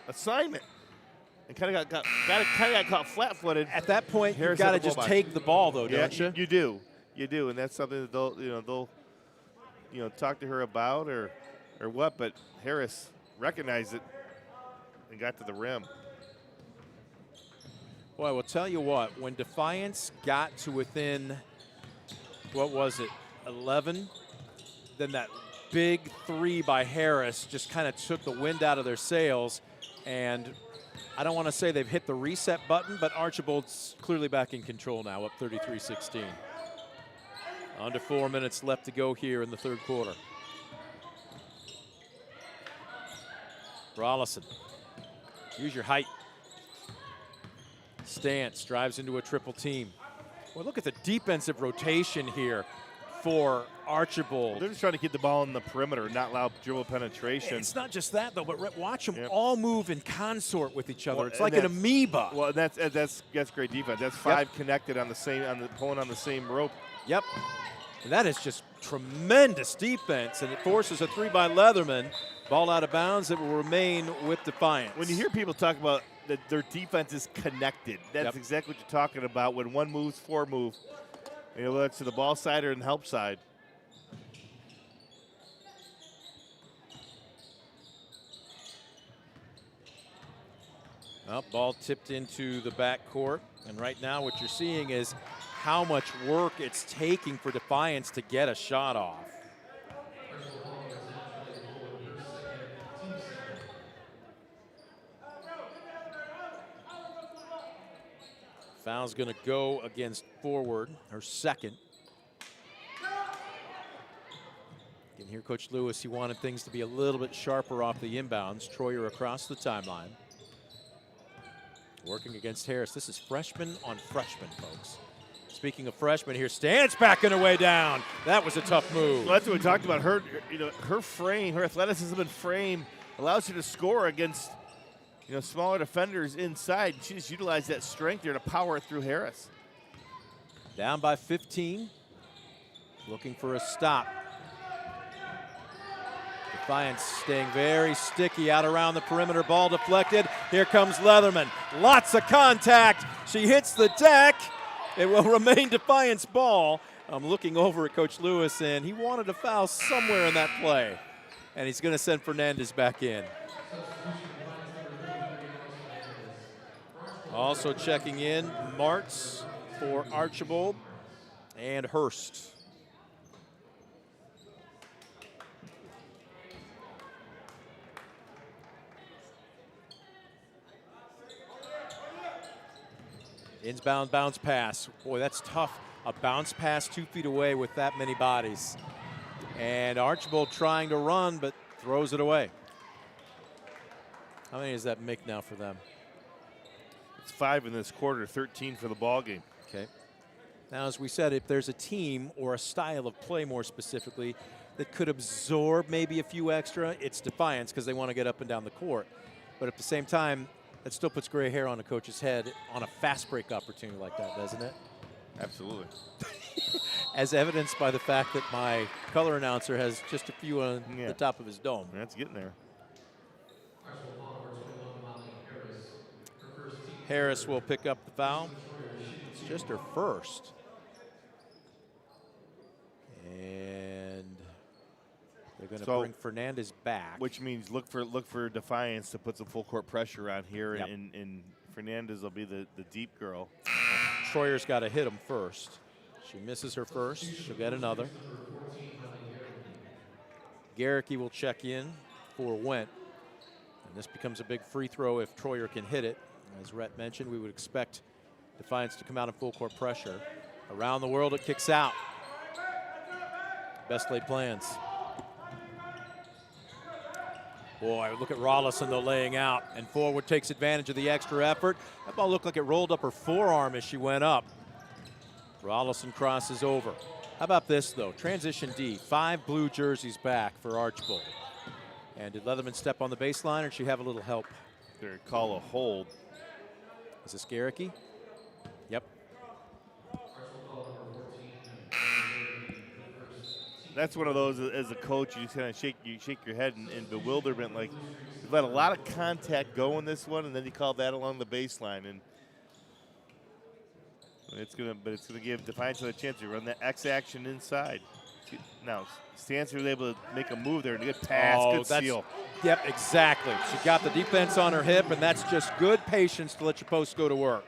[SPEAKER 3] assignment. And kind of got caught flat-footed.
[SPEAKER 1] At that point, you've got to just take the ball, though, don't you?
[SPEAKER 3] You do, and that's something that they'll talk to her about or what. But Harris recognized it and got to the rim.
[SPEAKER 1] Well, I will tell you what. When Defiance got to within, what was it, 11, then that big three by Harris just kind of took the wind out of their sails. And I don't want to say they've hit the reset button, but Archibald's clearly back in control now, up 33-16. Under 4 minutes left to go here in the third quarter. Rollison, use your height. Stance drives into a triple team. Well, look at the defensive rotation here for Archibald.
[SPEAKER 3] They're just trying to keep the ball in the perimeter, not allow dribble penetration.
[SPEAKER 1] It's not just that, though, but watch them all move in consort with each other. Well, it's like an amoeba.
[SPEAKER 3] Well, that's great defense. That's five connected pulling on the same rope.
[SPEAKER 1] Yep. And that is just tremendous defense, and it forces a three by Leatherman. Ball out of bounds. It will remain with Defiance.
[SPEAKER 3] When you hear people talk about that their defense is connected, that's exactly what you're talking about. When one moves, four move. Whether it's to the ball side or in the help side.
[SPEAKER 1] Well, ball tipped into the backcourt, and right now what you're seeing is how much work it's taking for Defiance to get a shot off. Foul's going to go against forward, her second. You can hear Coach Lewis, he wanted things to be a little bit sharper off the inbounds. Troyer across the timeline. Working against Harris. This is freshman on freshman, folks. Speaking of freshmen, here Stance backing her way down. That was a tough move.
[SPEAKER 3] Well, that's what we talked about. Her frame, her athleticism and frame allows her to score against smaller defenders inside. She just utilized that strength there to power it through Harris.
[SPEAKER 1] Down by 15. Looking for a stop. Defiance staying very sticky out around the perimeter. Ball deflected. Here comes Leatherman. Lots of contact. She hits the deck. It will remain Defiance ball. I'm looking over at Coach Lewis, and he wanted a foul somewhere in that play. And he's going to send Fernandez back in. Also checking in, Martz for Archibald and Hurst. Inbound bounce pass. Boy, that's tough. A bounce pass 2 feet away with that many bodies. And Archibald trying to run, but throws it away. How many does that make now for them?
[SPEAKER 3] It's 5 in this quarter, 13 for the ball game.
[SPEAKER 1] Okay. Now, as we said, if there's a team or a style of play more specifically that could absorb maybe a few extra, it's Defiance because they want to get up and down the court. But at the same time, that still puts gray hair on a coach's head on a fast break opportunity like that, doesn't it?
[SPEAKER 3] Absolutely.
[SPEAKER 1] As evidenced by the fact that my color announcer has just a few on the top of his dome.
[SPEAKER 3] That's getting there.
[SPEAKER 1] Harris will pick up the foul. It's just her first. And they're going to bring Fernandez back.
[SPEAKER 3] Which means look for Defiance to put some full court pressure on here, and Fernandez will be the deep girl.
[SPEAKER 1] Troyer's got to hit him first. She misses her first. She'll get another. Garricky will check in for Went. And this becomes a big free throw if Troyer can hit it. As Rhett mentioned, we would expect Defiance to come out in full court pressure. Around the world, it kicks out. Best laid plans. Boy, look at Rollison, though, laying out. And forward takes advantage of the extra effort. That ball looked like it rolled up her forearm as she went up. Rollison crosses over. How about this, though? Transition D. 5 blue jerseys back for Archibald. And did Leatherman step on the baseline, or did she have a little help?
[SPEAKER 3] They're call a hold.
[SPEAKER 1] Is this Garricky? Yep.
[SPEAKER 3] That's one of those, as a coach, you just kind of shake your head in bewilderment. Like, you've let a lot of contact go in this one, and then you call that along the baseline, and it's gonna give Defiance a chance to run that X action inside. Now, Stancer was able to make a move there, and good pass, good steal.
[SPEAKER 1] Yep, exactly. She got the defense on her hip, and that's just good patience to let your post go to work.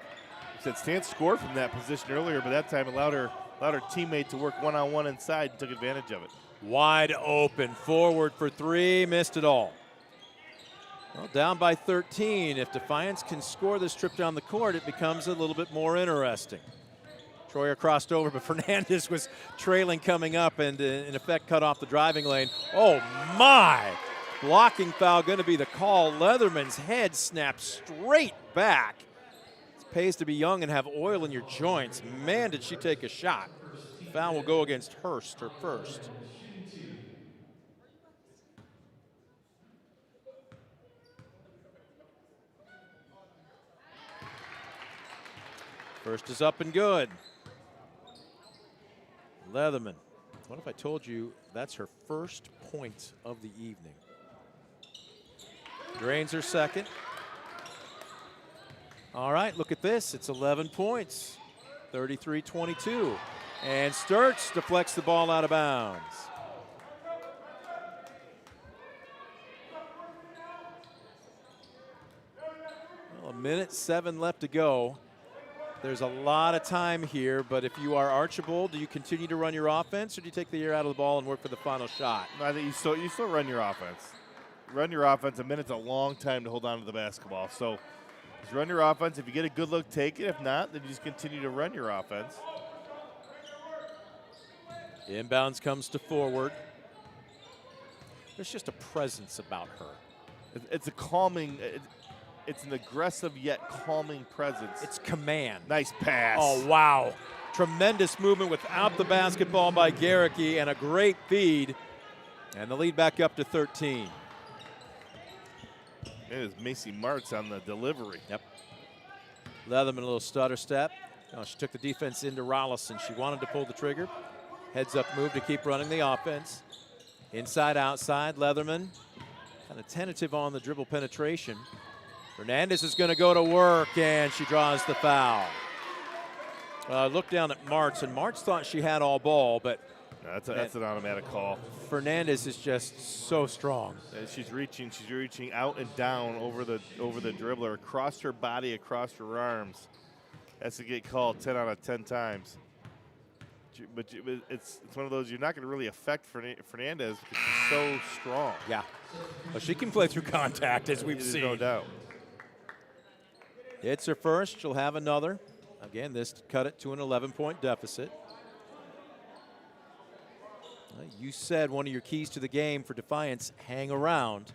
[SPEAKER 3] Said Stance scored from that position earlier, but that time allowed her teammate to work one-on-one inside and took advantage of it.
[SPEAKER 1] Wide open, forward for 3, missed it all. Well, down by 13. If Defiance can score this trip down the court, it becomes a little bit more interesting. Troyer crossed over, but Fernandez was trailing coming up and in effect cut off the driving lane. Oh my! Blocking foul going to be the call. Leatherman's head snapped straight back. It pays to be young and have oil in your joints. Man, did she take a shot. Foul will go against Hurst, her first. First is up and good. Leatherman. What if I told you that's her first point of the evening? Drains her second. All right, look at this. It's 11 points, 33-22. And Sturts deflects the ball out of bounds. Well, 1:07 left to go. There's a lot of time here, but if you are Archibald, do you continue to run your offense, or do you take the air out of the ball and work for the final shot?
[SPEAKER 3] No, I think you still run your offense. Run your offense. A minute's a long time to hold on to the basketball. So just run your offense. If you get a good look, take it. If not, then you just continue to run your offense.
[SPEAKER 1] Inbounds comes to forward. There's just a presence about her.
[SPEAKER 3] It's a calming. It's an aggressive yet calming presence.
[SPEAKER 1] It's command.
[SPEAKER 3] Nice pass.
[SPEAKER 1] Oh, wow. Tremendous movement without the basketball by Garricky and a great feed. And the lead back up to 13.
[SPEAKER 3] It is Macy Martz on the delivery.
[SPEAKER 1] Yep. Leatherman, a little stutter step. Oh, she took the defense into Rollison. She wanted to pull the trigger. Heads up move to keep running the offense. Inside, outside, Leatherman. Kind of tentative on the dribble penetration. Fernandez is going to go to work, and she draws the foul. Look down at Martz, and Martz thought she had all ball, but
[SPEAKER 3] no, that's an automatic call.
[SPEAKER 1] Fernandez is just so strong.
[SPEAKER 3] She's reaching out and down over the dribbler, across her body, across her arms. Has to get called 10 out of 10 times. But it's one of those you're not going to really affect Fernandez because she's so strong.
[SPEAKER 1] Yeah, but she can play through contact, as we've seen.
[SPEAKER 3] No doubt.
[SPEAKER 1] It's her first. She'll have another. Again, this cut it to an 11-point deficit. You said one of your keys to the game for Defiance, hang around.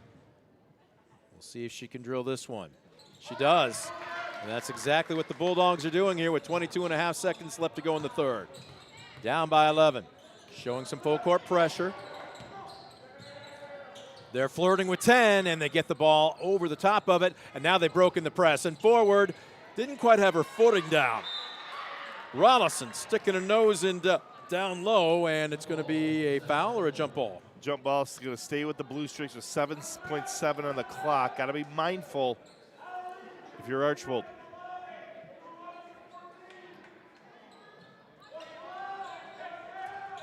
[SPEAKER 1] We'll see if she can drill this one. She does. And that's exactly what the Bulldogs are doing here with 22.5 seconds left to go in the third. Down by 11. Showing some full court pressure. They're flirting with 10, and they get the ball over the top of it, and now they've broken the press. And forward, didn't quite have her footing down. Rollison sticking her nose in down low, and it's going to be a foul or a jump ball?
[SPEAKER 3] Jump ball is going to stay with the Blue Streaks with 7.7 on the clock. Got to be mindful if you're Archbold.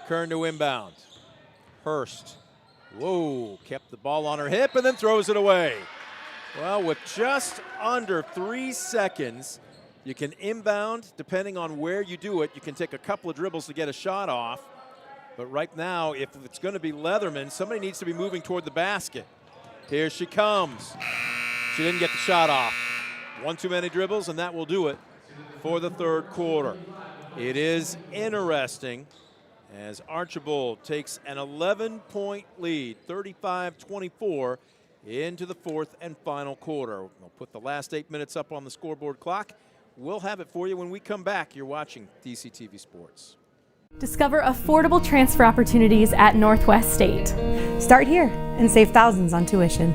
[SPEAKER 1] Kern to inbound. Hurst. Whoa, kept the ball on her hip and then throws it away. Well, with just under 3 seconds, you can inbound. Depending on where you do it, you can take a couple of dribbles to get a shot off. But right now, if it's going to be Leatherman, somebody needs to be moving toward the basket. Here she comes. She didn't get the shot off. One too many dribbles, and that will do it for the third quarter. It is interesting as Archibald takes an 11-point lead, 35-24, into the fourth and final quarter. We'll put the last 8 minutes up on the scoreboard clock. We'll have it for you when we come back. You're watching DCTV Sports.
[SPEAKER 6] Discover affordable transfer opportunities at Northwest State.
[SPEAKER 7] Start here and save thousands on tuition.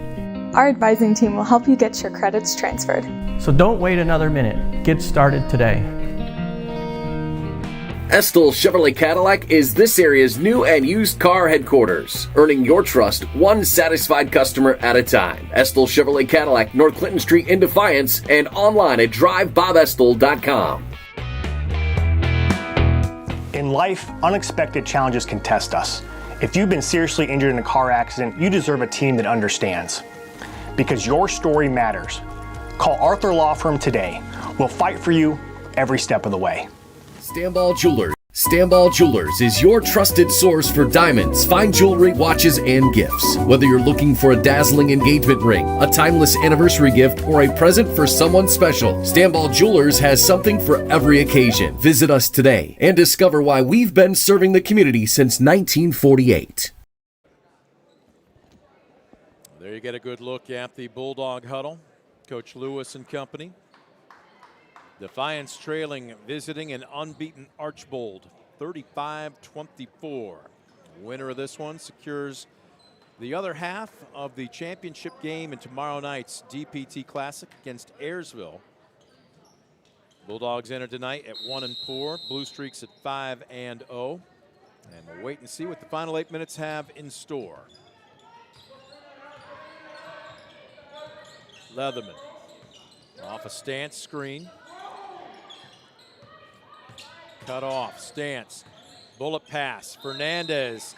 [SPEAKER 8] Our advising team will help you get your credits transferred.
[SPEAKER 9] So don't wait another minute. Get started today.
[SPEAKER 4] Estill Chevrolet Cadillac is this area's new and used car headquarters, earning your trust one satisfied customer at a time. Estill Chevrolet Cadillac, North Clinton Street in Defiance, and online at drivebobestill.com.
[SPEAKER 10] In life, unexpected challenges can test us. If you've been seriously injured in a car accident, you deserve a team that understands. Because your story matters. Call Arthur Law Firm today. We'll fight for you every step of the way.
[SPEAKER 4] Stanball Jewelers. Stanball Jewelers is your trusted source for diamonds, fine jewelry, watches, and gifts. Whether you're looking for a dazzling engagement ring, a timeless anniversary gift, or a present for someone special, Stanball Jewelers has something for every occasion. Visit us today and discover why we've been serving the community since 1948.
[SPEAKER 1] There you get a good look at the Bulldog huddle. Coach Lewis and company. Defiance trailing, visiting an unbeaten Archbold, 35-24. Winner of this one secures the other half of the championship game in tomorrow night's DPT Classic against Ayersville. Bulldogs enter tonight at 1-4, Blue Streaks at 5-0. And we'll wait and see what the final 8 minutes have in store. Leatherman off a stance screen. Cut off, stance, bullet pass, Fernandez.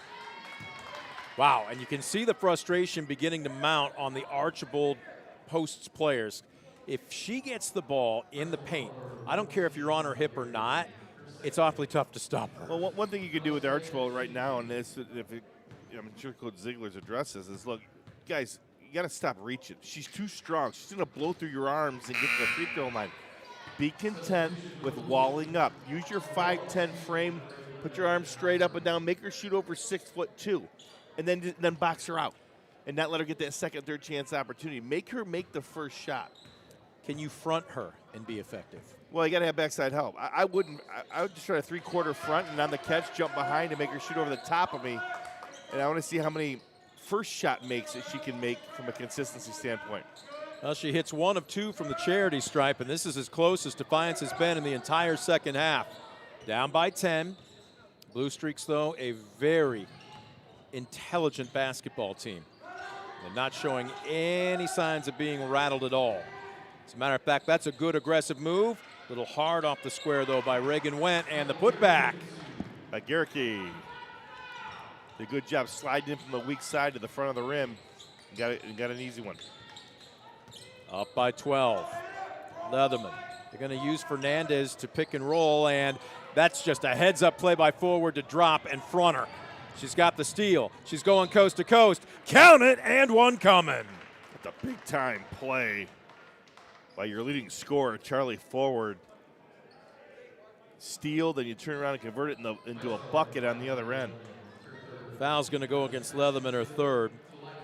[SPEAKER 1] Wow, and you can see the frustration beginning to mount on the Archibald Posts players. If she gets the ball in the paint, I don't care if you're on her hip or not, it's awfully tough to stop her.
[SPEAKER 3] Well, one thing you can do with Archibald right now, and this, I'm sure Coach Ziegler's address this, is look, guys, you got to stop reaching. She's too strong. She's going to blow through your arms and get to the free throw line. Be content with walling up. Use your 5'10" frame. Put your arms straight up and down. Make her shoot over 6'2", and then box her out, and not let her get that second, third chance opportunity. Make her make the first shot.
[SPEAKER 1] Can you front her and be effective?
[SPEAKER 3] Well, you got to have backside help. I would just try a three-quarter front and on the catch, jump behind and make her shoot over the top of me. And I want to see how many first shot makes that she can make from a consistency standpoint.
[SPEAKER 1] Well, she hits 1 of 2 from the charity stripe, and this is as close as Defiance has been in the entire second half. Down by 10. Blue Streaks, though, a very intelligent basketball team. They're not showing any signs of being rattled at all. As a matter of fact, that's a good aggressive move. A little hard off the square, though, by Reagan Wendt, and the putback
[SPEAKER 3] by Gerke. Did a good job sliding in from the weak side to the front of the rim. Got an easy one.
[SPEAKER 1] Up by 12. Leatherman. They're going to use Fernandez to pick and roll, and that's just a heads-up play by forward to drop and front her. She's got the steal. She's going coast to coast. Count it, and one coming.
[SPEAKER 3] That's a big-time play by your leading scorer, Charlie Forward. steal, then you turn around and convert it into a bucket on the other end.
[SPEAKER 1] Foul's going to go against Leatherman, her third.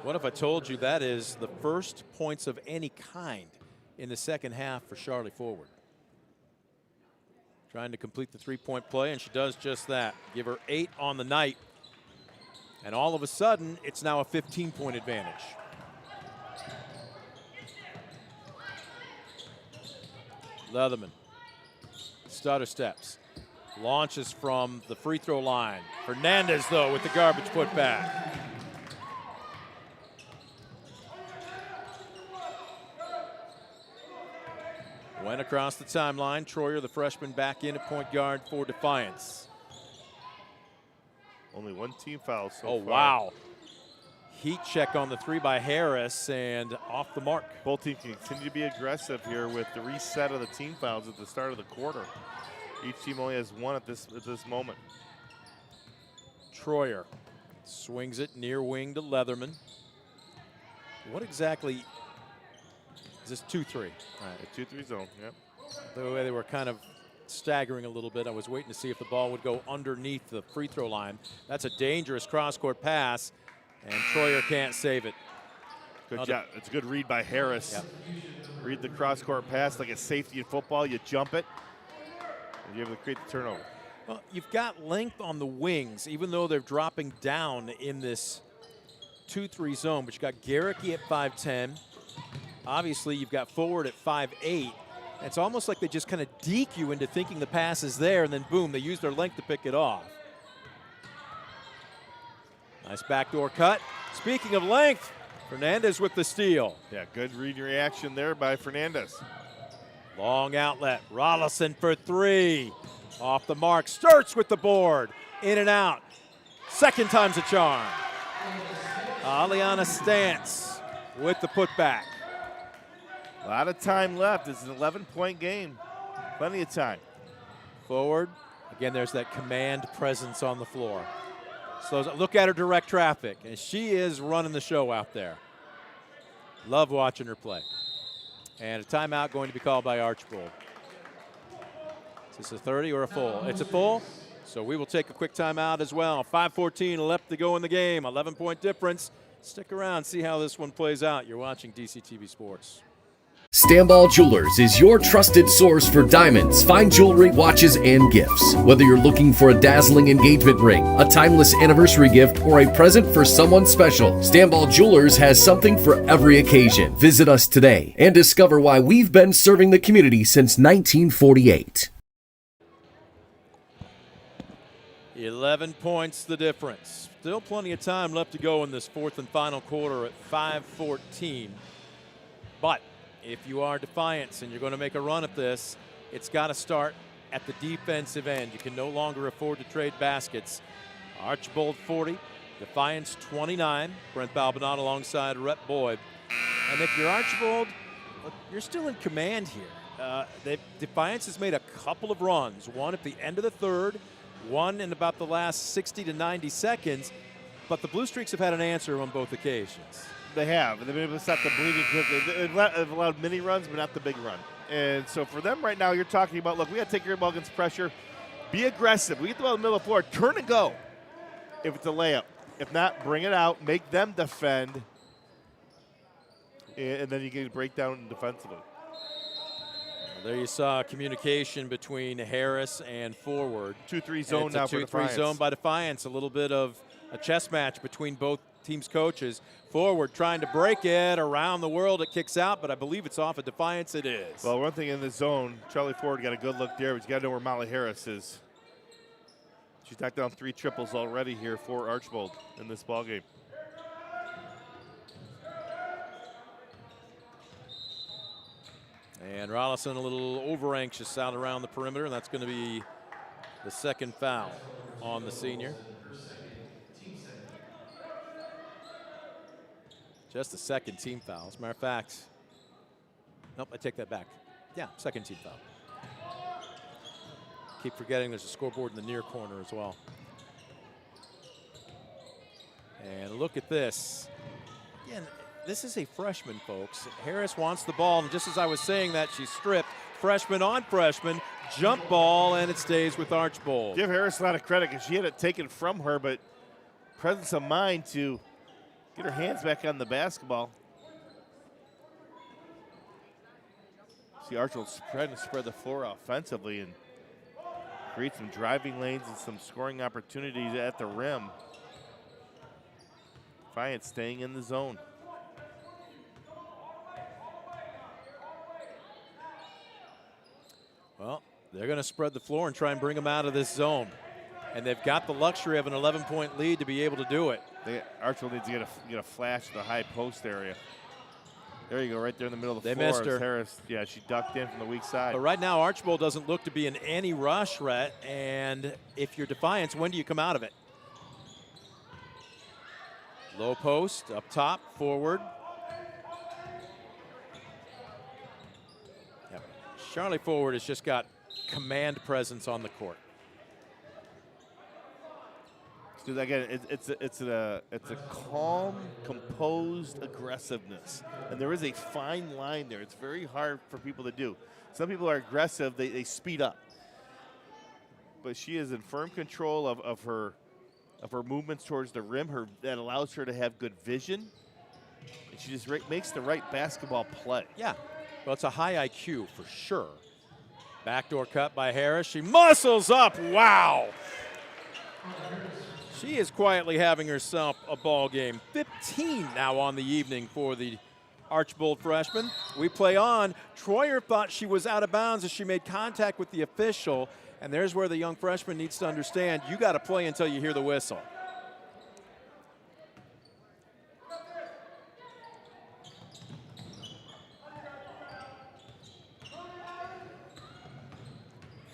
[SPEAKER 1] What if I told you that is the first points of any kind in the second half for Charlie Forward? Trying to complete the three-point play, and she does just that. Give her 8 on the night. And all of a sudden, it's now a 15-point advantage. Leatherman, stutter steps, launches from the free throw line. Fernandez, though, with the garbage put back. Went across the timeline. Troyer, the freshman, back in at point guard for Defiance.
[SPEAKER 3] Only one team foul so far.
[SPEAKER 1] Oh, wow. Heat check on the 3 by Harris and off the mark.
[SPEAKER 3] Both teams can continue to be aggressive here with the reset of the team fouls at the start of the quarter. Each team only has 1 at this moment.
[SPEAKER 1] Troyer swings it near wing to Leatherman. What exactly is this? 2-3. All right.
[SPEAKER 3] A 2-3 zone, yep.
[SPEAKER 1] The way they were kind of staggering a little bit, I was waiting to see if the ball would go underneath the free throw line. That's a dangerous cross-court pass, and Troyer can't save it.
[SPEAKER 3] Good job. It's a good read by Harris.
[SPEAKER 1] Yep.
[SPEAKER 3] Read the cross-court pass like a safety in football. You jump it, and you're able to create the turnover.
[SPEAKER 1] Well, you've got length on the wings, even though they're dropping down in this 2-3 zone. But you got Garricky at 5'10". Obviously, you've got Forward at 5'8". It's almost like they just kind of deke you into thinking the pass is there, and then boom, they use their length to pick it off. Nice backdoor cut. Speaking of length, Fernandez with the steal.
[SPEAKER 3] Yeah, good read reaction there by Fernandez.
[SPEAKER 1] Long outlet. Rollison for 3. Off the mark. Sturts with the board. In and out. Second time's a charm. Aliana Stance with the putback.
[SPEAKER 3] A lot of time left. It's an 11-point game. Plenty of time.
[SPEAKER 1] Forward. Again, there's that command presence on the floor. So look at her direct traffic, and she is running the show out there. Love watching her play. And a timeout going to be called by Archbold. Is this a 30 or a full? It's a full, so we will take a quick timeout as well. 5:14 left to go in the game. 11-point difference. Stick around, see how this one plays out. You're watching DCTV Sports.
[SPEAKER 4] Stamball Jewelers is your trusted source for diamonds, fine jewelry, watches, and gifts. Whether you're looking for a dazzling engagement ring, a timeless anniversary gift, or a present for someone special, Stamball Jewelers has something for every occasion. Visit us today and discover why we've been serving the community since 1948.
[SPEAKER 1] 11 points the difference. Still plenty of time left to go in this fourth and final quarter at 5:14. But if you are Defiance and you're going to make a run at this, it's got to start at the defensive end. You can no longer afford to trade baskets. Archbold 40, Defiance 29. Brent Balbinot alongside Rhett Boyd. And if you're Archbold, you're still in command here. Defiance has made a couple of runs, one at the end of the third, one in about the last 60 to 90 seconds, but the Blue Streaks have had an answer on both occasions.
[SPEAKER 3] They have. They've been able to stop the bleeding quickly. They've allowed mini runs, but not the big run. And so for them right now, you're talking about, look, we got to take care of the ball against pressure. Be aggressive. We get the ball in the middle of the floor. Turn and go if it's a layup. If not, bring it out. Make them defend. And then you get a breakdown defensively.
[SPEAKER 1] There you saw communication between Harris and Forward.
[SPEAKER 3] 2-3 zone now for Defiance.
[SPEAKER 1] 2-3 zone by Defiance. A little bit of a chess match between both teams' coaches. Forward trying to break it around the world. It kicks out, but I believe it's off of Defiance. It is.
[SPEAKER 3] Well, one thing in the zone, Charlie Forward got a good look there, but you got to know where Molly Harris is. She's knocked down 3 triples already here for Archbold in this ballgame.
[SPEAKER 1] And Rollison a little over-anxious out around the perimeter, and that's going to be the second foul on the senior. Just the second team foul. As a matter of fact, nope, I take that back. Yeah, second team foul. Keep forgetting there's a scoreboard in the near corner as well. And look at this. Again, this is a freshman, folks. Harris wants the ball, and just as I was saying that, she's stripped. Freshman on freshman. jump ball, and it stays with Archbold.
[SPEAKER 3] Give Harris a lot of credit because she had it taken from her, but presence of mind to get her hands back on the basketball. See Archbold trying to spread the floor offensively and create some driving lanes and some scoring opportunities at the rim. Defiance staying in the zone.
[SPEAKER 1] Well, they're going to spread the floor and try and bring them out of this zone. And they've got the luxury of an 11-point lead to be able to do it.
[SPEAKER 3] Archbold needs to get a flash to the high post area. There you go, right there in the middle of the
[SPEAKER 1] they
[SPEAKER 3] floor.
[SPEAKER 1] Missed her.
[SPEAKER 3] Harris, yeah, she ducked in from the weak side.
[SPEAKER 1] But right now, Archbold doesn't look to be in any rush, Rhett. And if you're Defiance, when do you come out of it? Low post, up top, forward. Yep. Charlie Forward has just got command presence on the court.
[SPEAKER 3] Because again, it's a calm, composed aggressiveness, and there is a fine line there. It's very hard for people to do. Some people are aggressive; they speed up, but she is in firm control of her movements towards the rim. That allows her to have good vision, and she just makes the right basketball play.
[SPEAKER 1] Yeah, well, it's a high IQ for sure. Backdoor cut by Harris. She muscles up. Wow. She is quietly having herself a ball game. 15 now on the evening for the Archbold freshman. We play on. Troyer thought she was out of bounds as she made contact with the official, and there's where the young freshman needs to understand you got to play until you hear the whistle.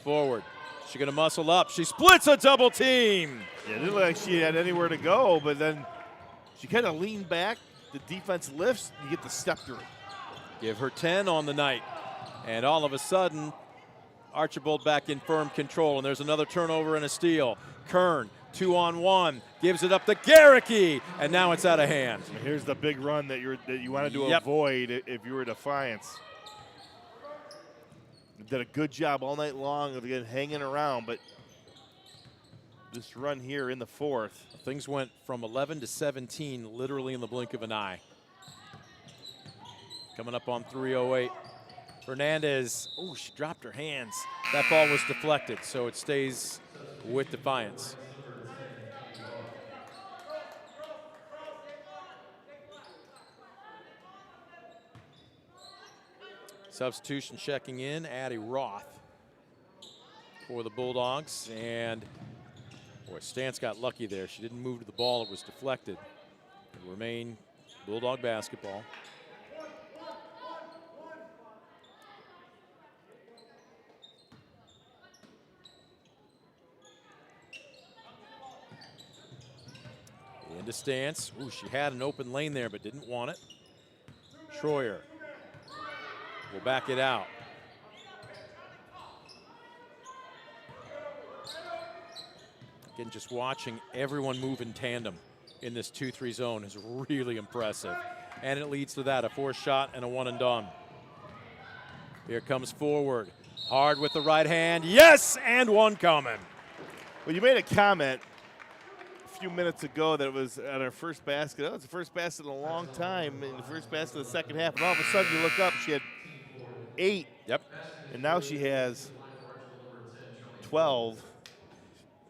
[SPEAKER 1] Forward. She's going to muscle up. She splits a double team.
[SPEAKER 3] Yeah, it didn't look like she had anywhere to go, but then she kind of leaned back. The defense lifts. You get the step through.
[SPEAKER 1] Give her 10 on the night. And all of a sudden, Archbold back in firm control. And there's another turnover and a steal. Kern, 2-on-1, gives it up to Garricky. And now it's out of hand.
[SPEAKER 3] And here's the big run that you wanted to avoid if you were Defiance. Did a good job all night long of hanging around, but this run here in the fourth.
[SPEAKER 1] Things went from 11 to 17 literally in the blink of an eye. Coming up on 3:08. Fernandez, oh, she dropped her hands. That ball was deflected, so it stays with Defiance. Substitution checking in, Addie Roth for the Bulldogs. And boy, Stantz got lucky there. She didn't move to the ball, it was deflected. It will remain Bulldog basketball. Into Stantz. Ooh, she had an open lane there, but didn't want it. Troyer will back it out. Again, just watching everyone move in tandem in this 2-3 zone is really impressive. And it leads to that, a forced shot and a one and done. Here comes Forward. Hard with the right hand. Yes, and one coming.
[SPEAKER 3] Well, you made a comment a few minutes ago that it was at her first basket. Oh, it's the first basket in a long time, in the first basket of the second half. And all of a sudden you look up, she had 8.
[SPEAKER 1] Yep.
[SPEAKER 3] And now she has 12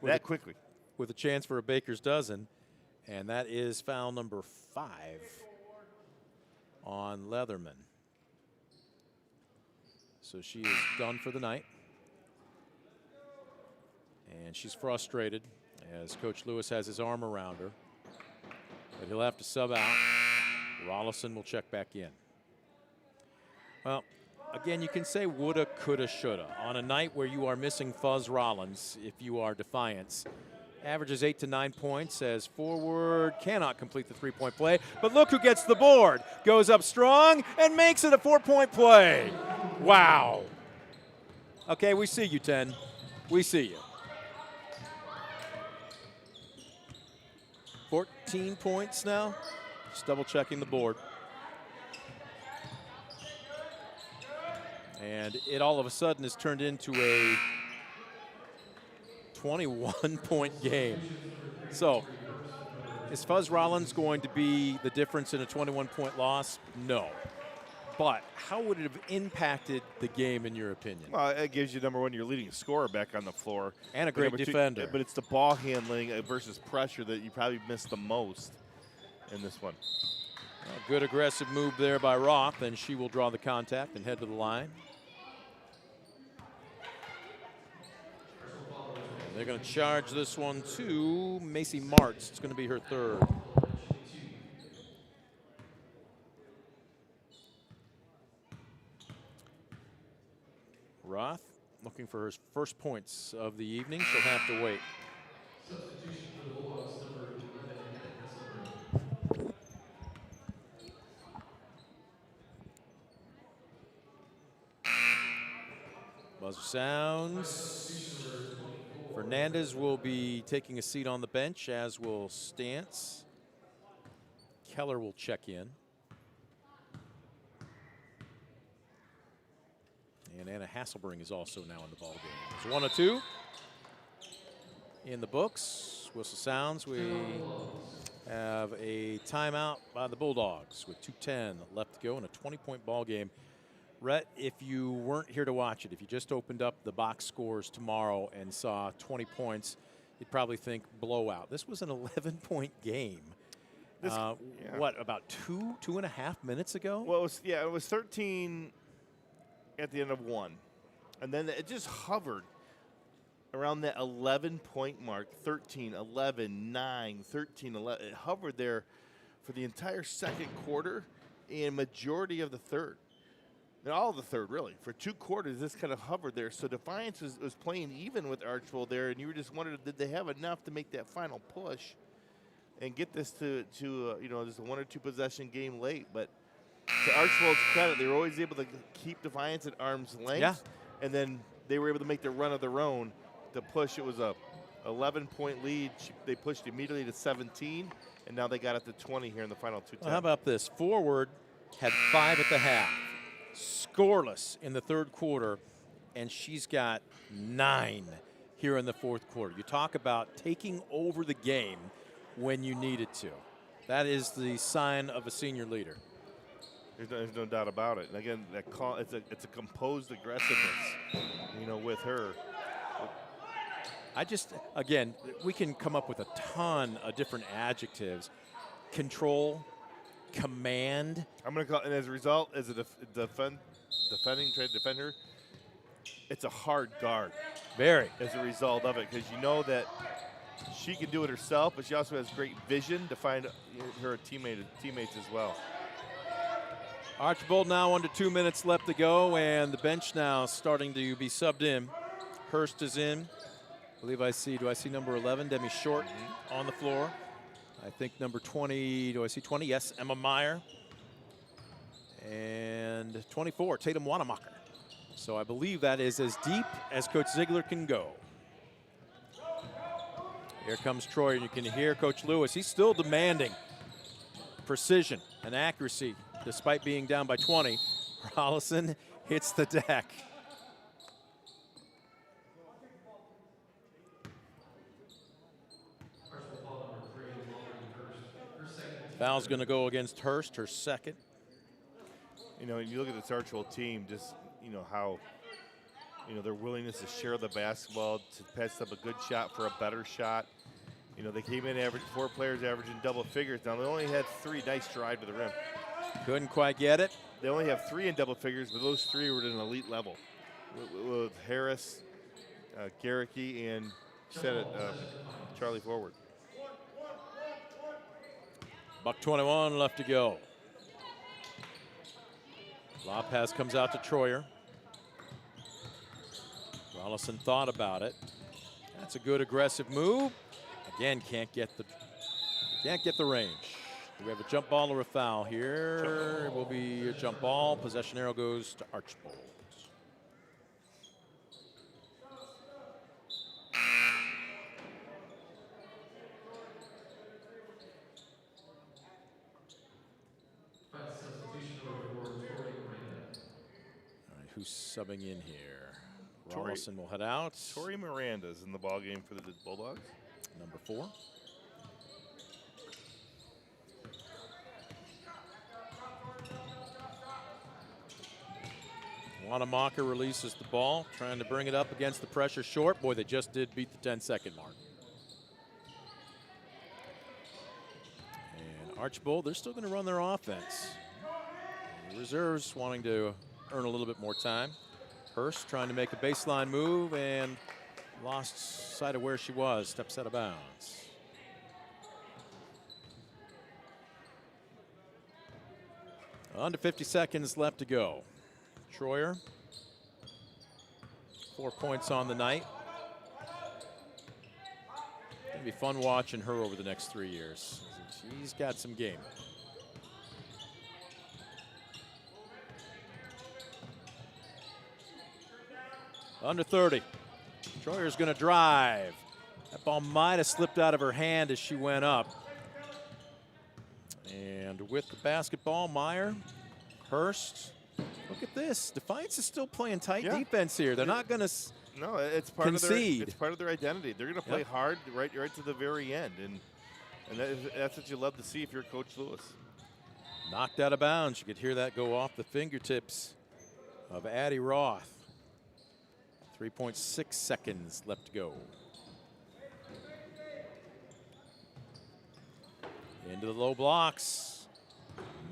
[SPEAKER 3] that quickly.
[SPEAKER 1] With a chance for a baker's dozen. And that is foul number 5 on Leatherman. So she is done for the night. And she's frustrated as Coach Lewis has his arm around her. But he'll have to sub out. Rollison will check back in. Well, again, you can say woulda, coulda, shoulda. On a night where you are missing Fuzz Rollins, if you are Defiance, averages 8 to 9 points as Forward cannot complete the 3-point play. But look who gets the board. Goes up strong and makes it a 4-point play. Wow. Okay, we see you, 10. We see you. 14 points now. Just double checking the board. And it all of a sudden has turned into a 21-point game. So is Fuzz Rollins going to be the difference in a 21-point loss? No. But how would it have impacted the game, in your opinion?
[SPEAKER 3] Well, it gives you, number one, your leading scorer back on the floor.
[SPEAKER 1] And a great defender.
[SPEAKER 3] But it's the ball handling versus pressure that you probably missed the most in this one.
[SPEAKER 1] A good aggressive move there by Roth, and she will draw the contact and head to the line. They're going to charge this one to Macy Martz. It's going to be her third. Roth looking for her first points of the evening. She'll have to wait. Buzzer sounds. Fernandez will be taking a seat on the bench, as will Stantz. Keller will check in. And Anna Hasselbring is also now in the ball game. It's 1-2 in the books. Whistle sounds. We have a timeout by the Bulldogs with 2:10 left to go in a 20-point ball game. Rhett, if you weren't here to watch it, if you just opened up the box scores tomorrow and saw 20 points, you'd probably think blowout. This was an 11-point game. What, about two and a half minutes ago?
[SPEAKER 3] Well, it was 13 at the end of one. And then it just hovered around that 11-point mark, 13, 11, 9, 13, 11. It hovered there for the entire second quarter and majority of the third. And all of the third, really. For 2 quarters, this kind of hovered there. So Defiance was playing even with Archbold there, and you were just wondering, did they have enough to make that final push and get this to just a 1 or 2 possession game late? But to Archbold's credit, they were always able to keep Defiance at arm's length.
[SPEAKER 1] Yeah.
[SPEAKER 3] And then they were able to make their run of their own to push. It was a 11-point lead. They pushed immediately to 17, and now they got it to 20 here in the final 2
[SPEAKER 1] Well, how about this? Forward had 5 at the half. Scoreless in the third quarter, and she's got 9 here in the fourth quarter. You talk about taking over the game when you needed to. That is the sign of a senior leader.
[SPEAKER 3] There's no doubt about it. And again, it's a composed aggressiveness, with her.
[SPEAKER 1] Again, we can come up with a ton of different adjectives. Control, command.
[SPEAKER 3] I'm going to call it, and as a result, as a defending defender, it's a hard guard.
[SPEAKER 1] Very.
[SPEAKER 3] As a result of it, because you know that she can do it herself, but she also has great vision to find her teammates as well.
[SPEAKER 1] Archbold now under 2 minutes left to go, and the bench now starting to be subbed in. Hurst is in. Do I see number 11, Demi Short, on the floor? I think number 20, do I see 20? Yes, Emma Meyer. And 24, Tatum Wanamacher. So I believe that is as deep as Coach Ziegler can go. Here comes Troy, and you can hear Coach Lewis. He's still demanding precision and accuracy despite being down by 20. Rollison hits the deck. Foul's going to go against Hurst, her second.
[SPEAKER 3] When you look at this Archbold team, just, how, their willingness to share the basketball, to pass up a good shot for a better shot. They came in 4 players averaging double figures. Now, they only had 3. Nice drive to the rim.
[SPEAKER 1] Couldn't quite get it.
[SPEAKER 3] They only have 3 in double figures, but those 3 were at an elite level. With Harris, Garricky, and Charlie Forward.
[SPEAKER 1] $1:21 left to go. Lopez comes out to Troyer. Rollison thought about it. That's a good aggressive move. Again, can't get the range. Do we have a jump ball or a foul here? It will be a jump ball. Possession arrow goes to Archbold. who's subbing in here? Rollison will head out.
[SPEAKER 3] Tori Miranda's in the ballgame for the Bulldogs.
[SPEAKER 1] Number 4. Wanamaker releases the ball, trying to bring it up against the pressure short. Boy, they just did beat the 10-second mark. And Archbold, they're still going to run their offense. The reserves wanting to earn a little bit more time. Hurst trying to make a baseline move and lost sight of where she was, steps out of bounds. Under 50 seconds left to go. Troyer, 4 points on the night. It'll be fun watching her over the next 3 years. She's got some game. Under 30. Troyer's going to drive. That ball might have slipped out of her hand as she went up. And with the basketball, Meyer, Hurst. Look at this. Defiance is still playing tight defense here. They're not going to
[SPEAKER 3] No, it's part
[SPEAKER 1] concede.
[SPEAKER 3] of it's part of their identity. They're going to play hard right to the very end, and that's what you love to see if you're Coach Lewis.
[SPEAKER 1] Knocked out of bounds. You could hear that go off the fingertips of Addie Roth. 3.6 seconds left to go. Into the low blocks.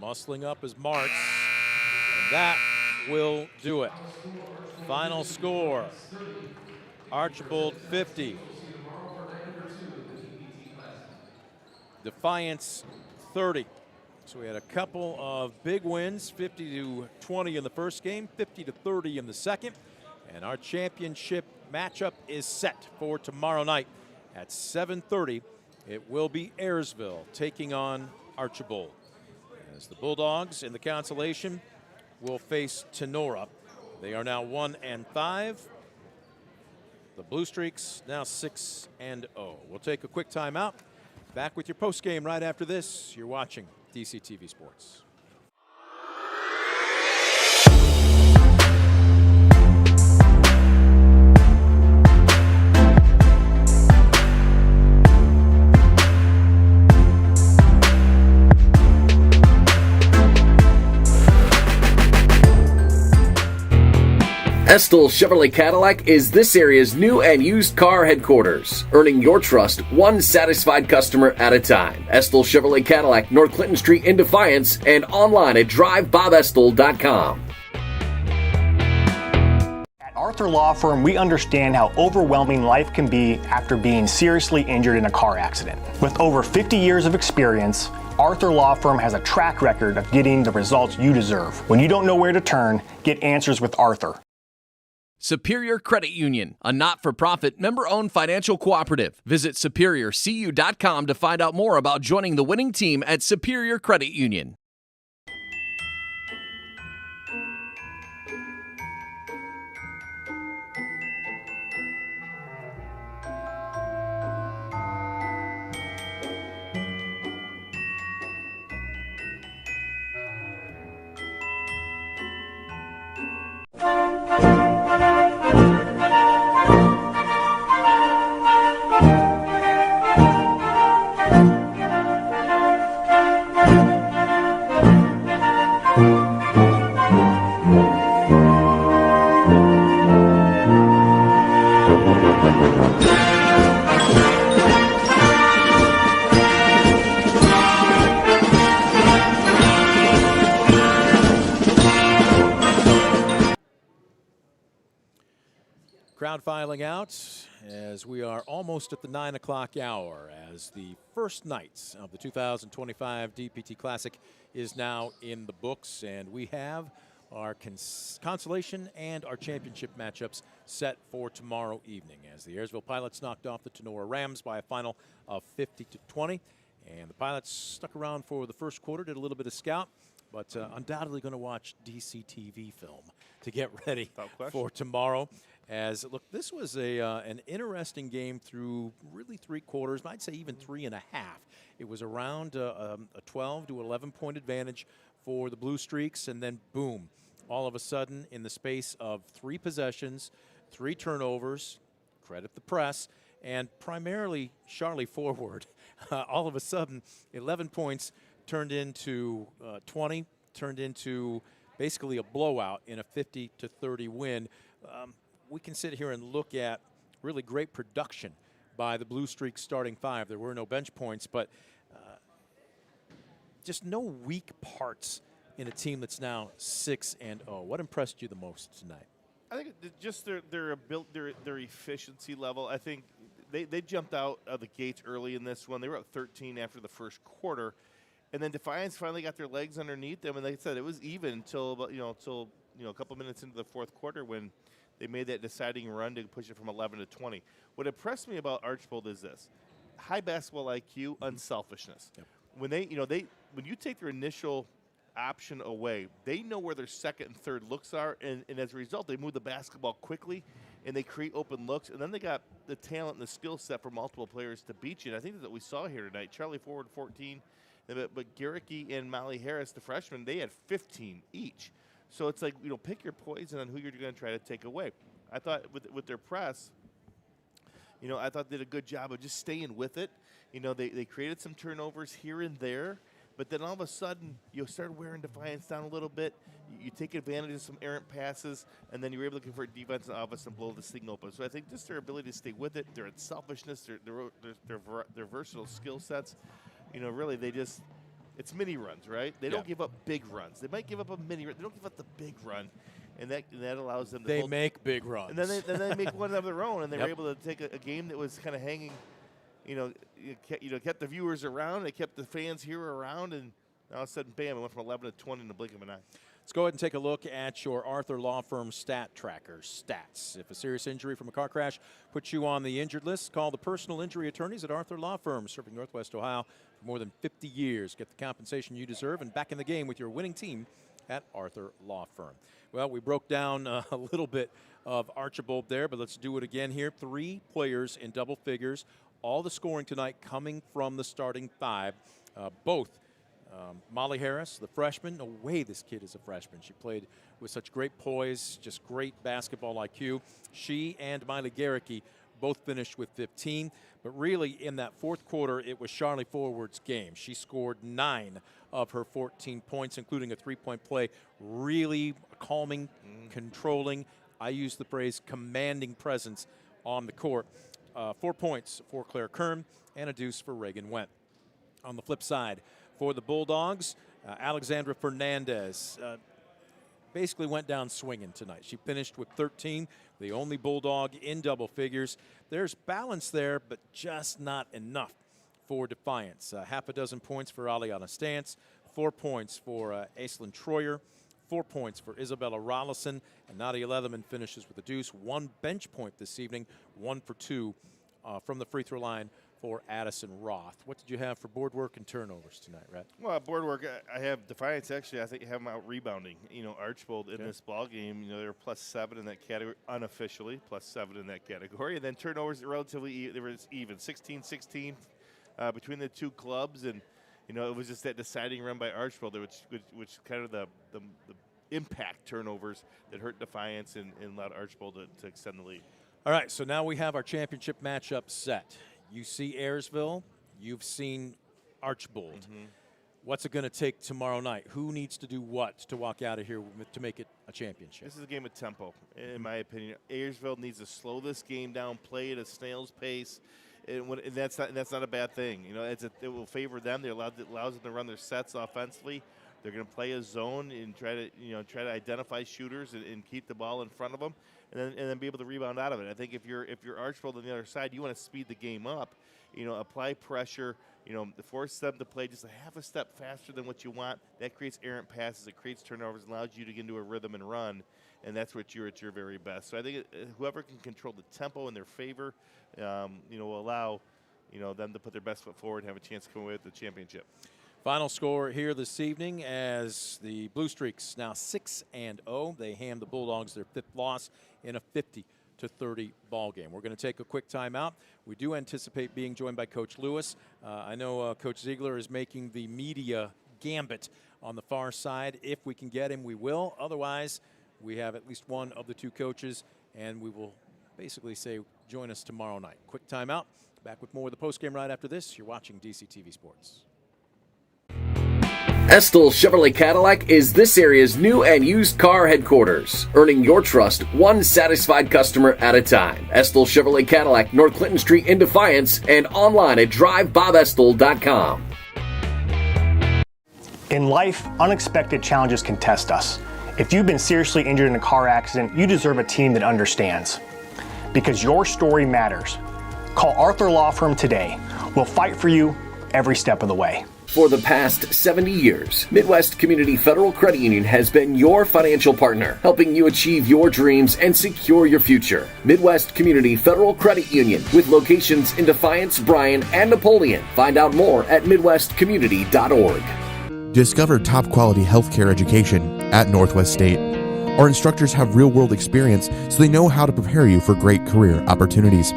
[SPEAKER 1] Muscling up is Marks. And that will do it. Final score. Archibald 50. Defiance 30. So we had a couple of big wins, 50-20 in the first game, 50-30 in the second. And our championship matchup is set for tomorrow night at 7:30. It will be Ayersville taking on Archibald. As the Bulldogs in the consolation will face Tenora. They are now 1-5. The Blue Streaks now 6-0. We'll take a quick timeout. Back with your post game right after this. You're watching DCTV Sports.
[SPEAKER 4] Estill Chevrolet Cadillac is this area's new and used car headquarters, earning your trust one satisfied customer at a time. Estill Chevrolet Cadillac, North Clinton Street in Defiance, and online at drivebobestill.com.
[SPEAKER 10] At Arthur Law Firm, we understand how overwhelming life can be after being seriously injured in a car accident. With over 50 years of experience, Arthur Law Firm has a track record of getting the results you deserve. When you don't know where to turn, get answers with Arthur.
[SPEAKER 11] Superior Credit Union, a not-for-profit, member-owned financial cooperative. Visit SuperiorCU.com to find out more about joining the winning team at Superior Credit Union.
[SPEAKER 1] Crowd filing out as we are almost at the 9 o'clock hour as the first night of the 2025 DPT Classic is now in the books, and we have our consolation and our championship matchups set for tomorrow evening as the Ayersville Pilots knocked off the Tenora Rams by a final of 50-20, and the Pilots stuck around for the first quarter, did a little bit of scout, but undoubtedly going to watch DCTV film to get ready for tomorrow. As look, this was an interesting game through really 3 quarters, I'd say even 3.5. It was around a 12 to 11 point advantage for the Blue Streaks, and then boom, all of a sudden, in the space of 3 possessions, 3 turnovers, credit the press, and primarily Charlie forward, all of a sudden, 11 points turned into 20, turned into basically a blowout in a 50-30 win. We can sit here and look at really great production by the Blue Streak starting 5. There were no bench points, but just no weak parts in a team that's now 6-0. What impressed you the most tonight?
[SPEAKER 3] I think just their efficiency level. I think they jumped out of the gates early in this one. They were up 13 after the first quarter, and then Defiance finally got their legs underneath them. And like I said, it was even until a couple minutes into the fourth quarter when they made that deciding run to push it from 11 to 20. What impressed me about Archbold is this: high basketball IQ, unselfishness.
[SPEAKER 1] Yep.
[SPEAKER 3] When you take their initial option away, they know where their second and third looks are, and as a result, they move the basketball quickly, and they create open looks, and then they got the talent and the skill set for multiple players to beat you. And I think that's what we saw here tonight. Charlie forward 14, but Garricky and Molly Harris, the freshmen, they had 15 each. So it's like, pick your poison on who you're going to try to take away. I thought with their press, I thought they did a good job of just staying with it. They created some turnovers here and there, but then all of a sudden, you started wearing Defiance down a little bit. You take advantage of some errant passes, and then you were able to convert defense and offense and blow this thing open. So I think just their ability to stay with it, their unselfishness, their versatile skill sets, really it's mini runs, right? They don't give up big runs. They might give up a mini run. They don't give up the big run, and that allows them to
[SPEAKER 1] They make big runs.
[SPEAKER 3] And then they make one of their own, and they were able to take a game that was kind of hanging. Kept the viewers around. They kept the fans here around, and all of a sudden, bam! It went from 11 to 20 in the blink of an eye.
[SPEAKER 1] Let's go ahead and take a look at your Arthur Law Firm stat tracker stats. If a serious injury from a car crash puts you on the injured list, call the personal injury attorneys at Arthur Law Firm, serving Northwest Ohio for more than 50 years. Get the compensation you deserve and back in the game with your winning team at Arthur Law Firm. Well, we broke down a little bit of Archibald there, but let's do it again here. 3 players in double figures. All the scoring tonight coming from the starting 5. Both Molly Harris, the freshman. No way this kid is a freshman. She played with such great poise, just great basketball IQ. She and Miley Garricky both finished with 15. But really, in that fourth quarter, it was Charlie Forward's game. She scored 9 of her 14 points, including a 3-point play. Really calming, controlling. I use the phrase commanding presence on the court. 4 points for Claire Kern and a deuce for Reagan Wendt. On the flip side, for the Bulldogs, Alexandra Fernandez basically went down swinging tonight. She finished with 13, the only Bulldog in double figures. There's balance there, but just not enough for Defiance. Half a dozen points for Aliana Stantz, 4 points for Aislinn Troyer, 4 points for Isabella Rollison, and Nadia Leatherman finishes with a deuce. 1 bench point this evening, 1 for 2 from the free throw line for Addison Roth. What did you have for board work and turnovers tonight, Rhett?
[SPEAKER 3] Well, board work, I have Defiance. Actually, I think you have them out rebounding. Archbold in this ball game, they were +7 in that category, unofficially +7 in that category. And then turnovers relatively they were even, 16-16 between the two clubs, and it was just that deciding run by Archbold, which kind of the impact turnovers that hurt Defiance and allowed Archbold to extend the lead.
[SPEAKER 1] All right, so now we have our championship matchup set. You see Ayersville, you've seen Archbold. What's it going to take tomorrow night? Who needs to do what to walk out of here to make it a championship?
[SPEAKER 3] This is a game of tempo, in my opinion. Ayersville needs to slow this game down, play at a snail's pace, and that's not a bad thing. It will favor them. It allows them to run their sets offensively. They're going to play a zone and try to identify shooters and keep the ball in front of them, and then be able to rebound out of it. I think if you're Archbold on the other side, you want to speed the game up. Apply pressure. Force them to play just a half a step faster than what you want. That creates errant passes. It creates turnovers. Allows you to get into a rhythm and run, and that's what you're at your very best. So I think whoever can control the tempo in their favor, will allow them to put their best foot forward and have a chance to come away with the championship.
[SPEAKER 1] Final score here this evening as the Blue Streaks now 6-0. They hand the Bulldogs their 5th loss in a 50-30 ball game. We're going to take a quick timeout. We do anticipate being joined by Coach Lewis. I know Coach Ziegler is making the media gambit on the far side. If we can get him, we will. Otherwise, we have at least one of the two coaches, and we will basically say join us tomorrow night. Quick timeout. Back with more of the postgame right after this. You're watching DCTV Sports.
[SPEAKER 4] Estill Chevrolet Cadillac is this area's new and used car headquarters, earning your trust one satisfied customer at a time. Estill Chevrolet Cadillac, North Clinton Street in Defiance, and online at drivebobestill.com.
[SPEAKER 10] In life, unexpected challenges can test us. If you've been seriously injured in a car accident, you deserve a team that understands. Because your story matters. Call Arthur Law Firm today. We'll fight for you every step of the way.
[SPEAKER 4] For the past 70 years, Midwest Community Federal Credit Union has been your financial partner, helping you achieve your dreams and secure your future. Midwest Community Federal Credit Union, with locations in Defiance, Bryan, and Napoleon. Find out more at midwestcommunity.org.
[SPEAKER 5] Discover top quality healthcare education at Northwest State. Our instructors have real-world experience, so they know how to prepare you for great career opportunities.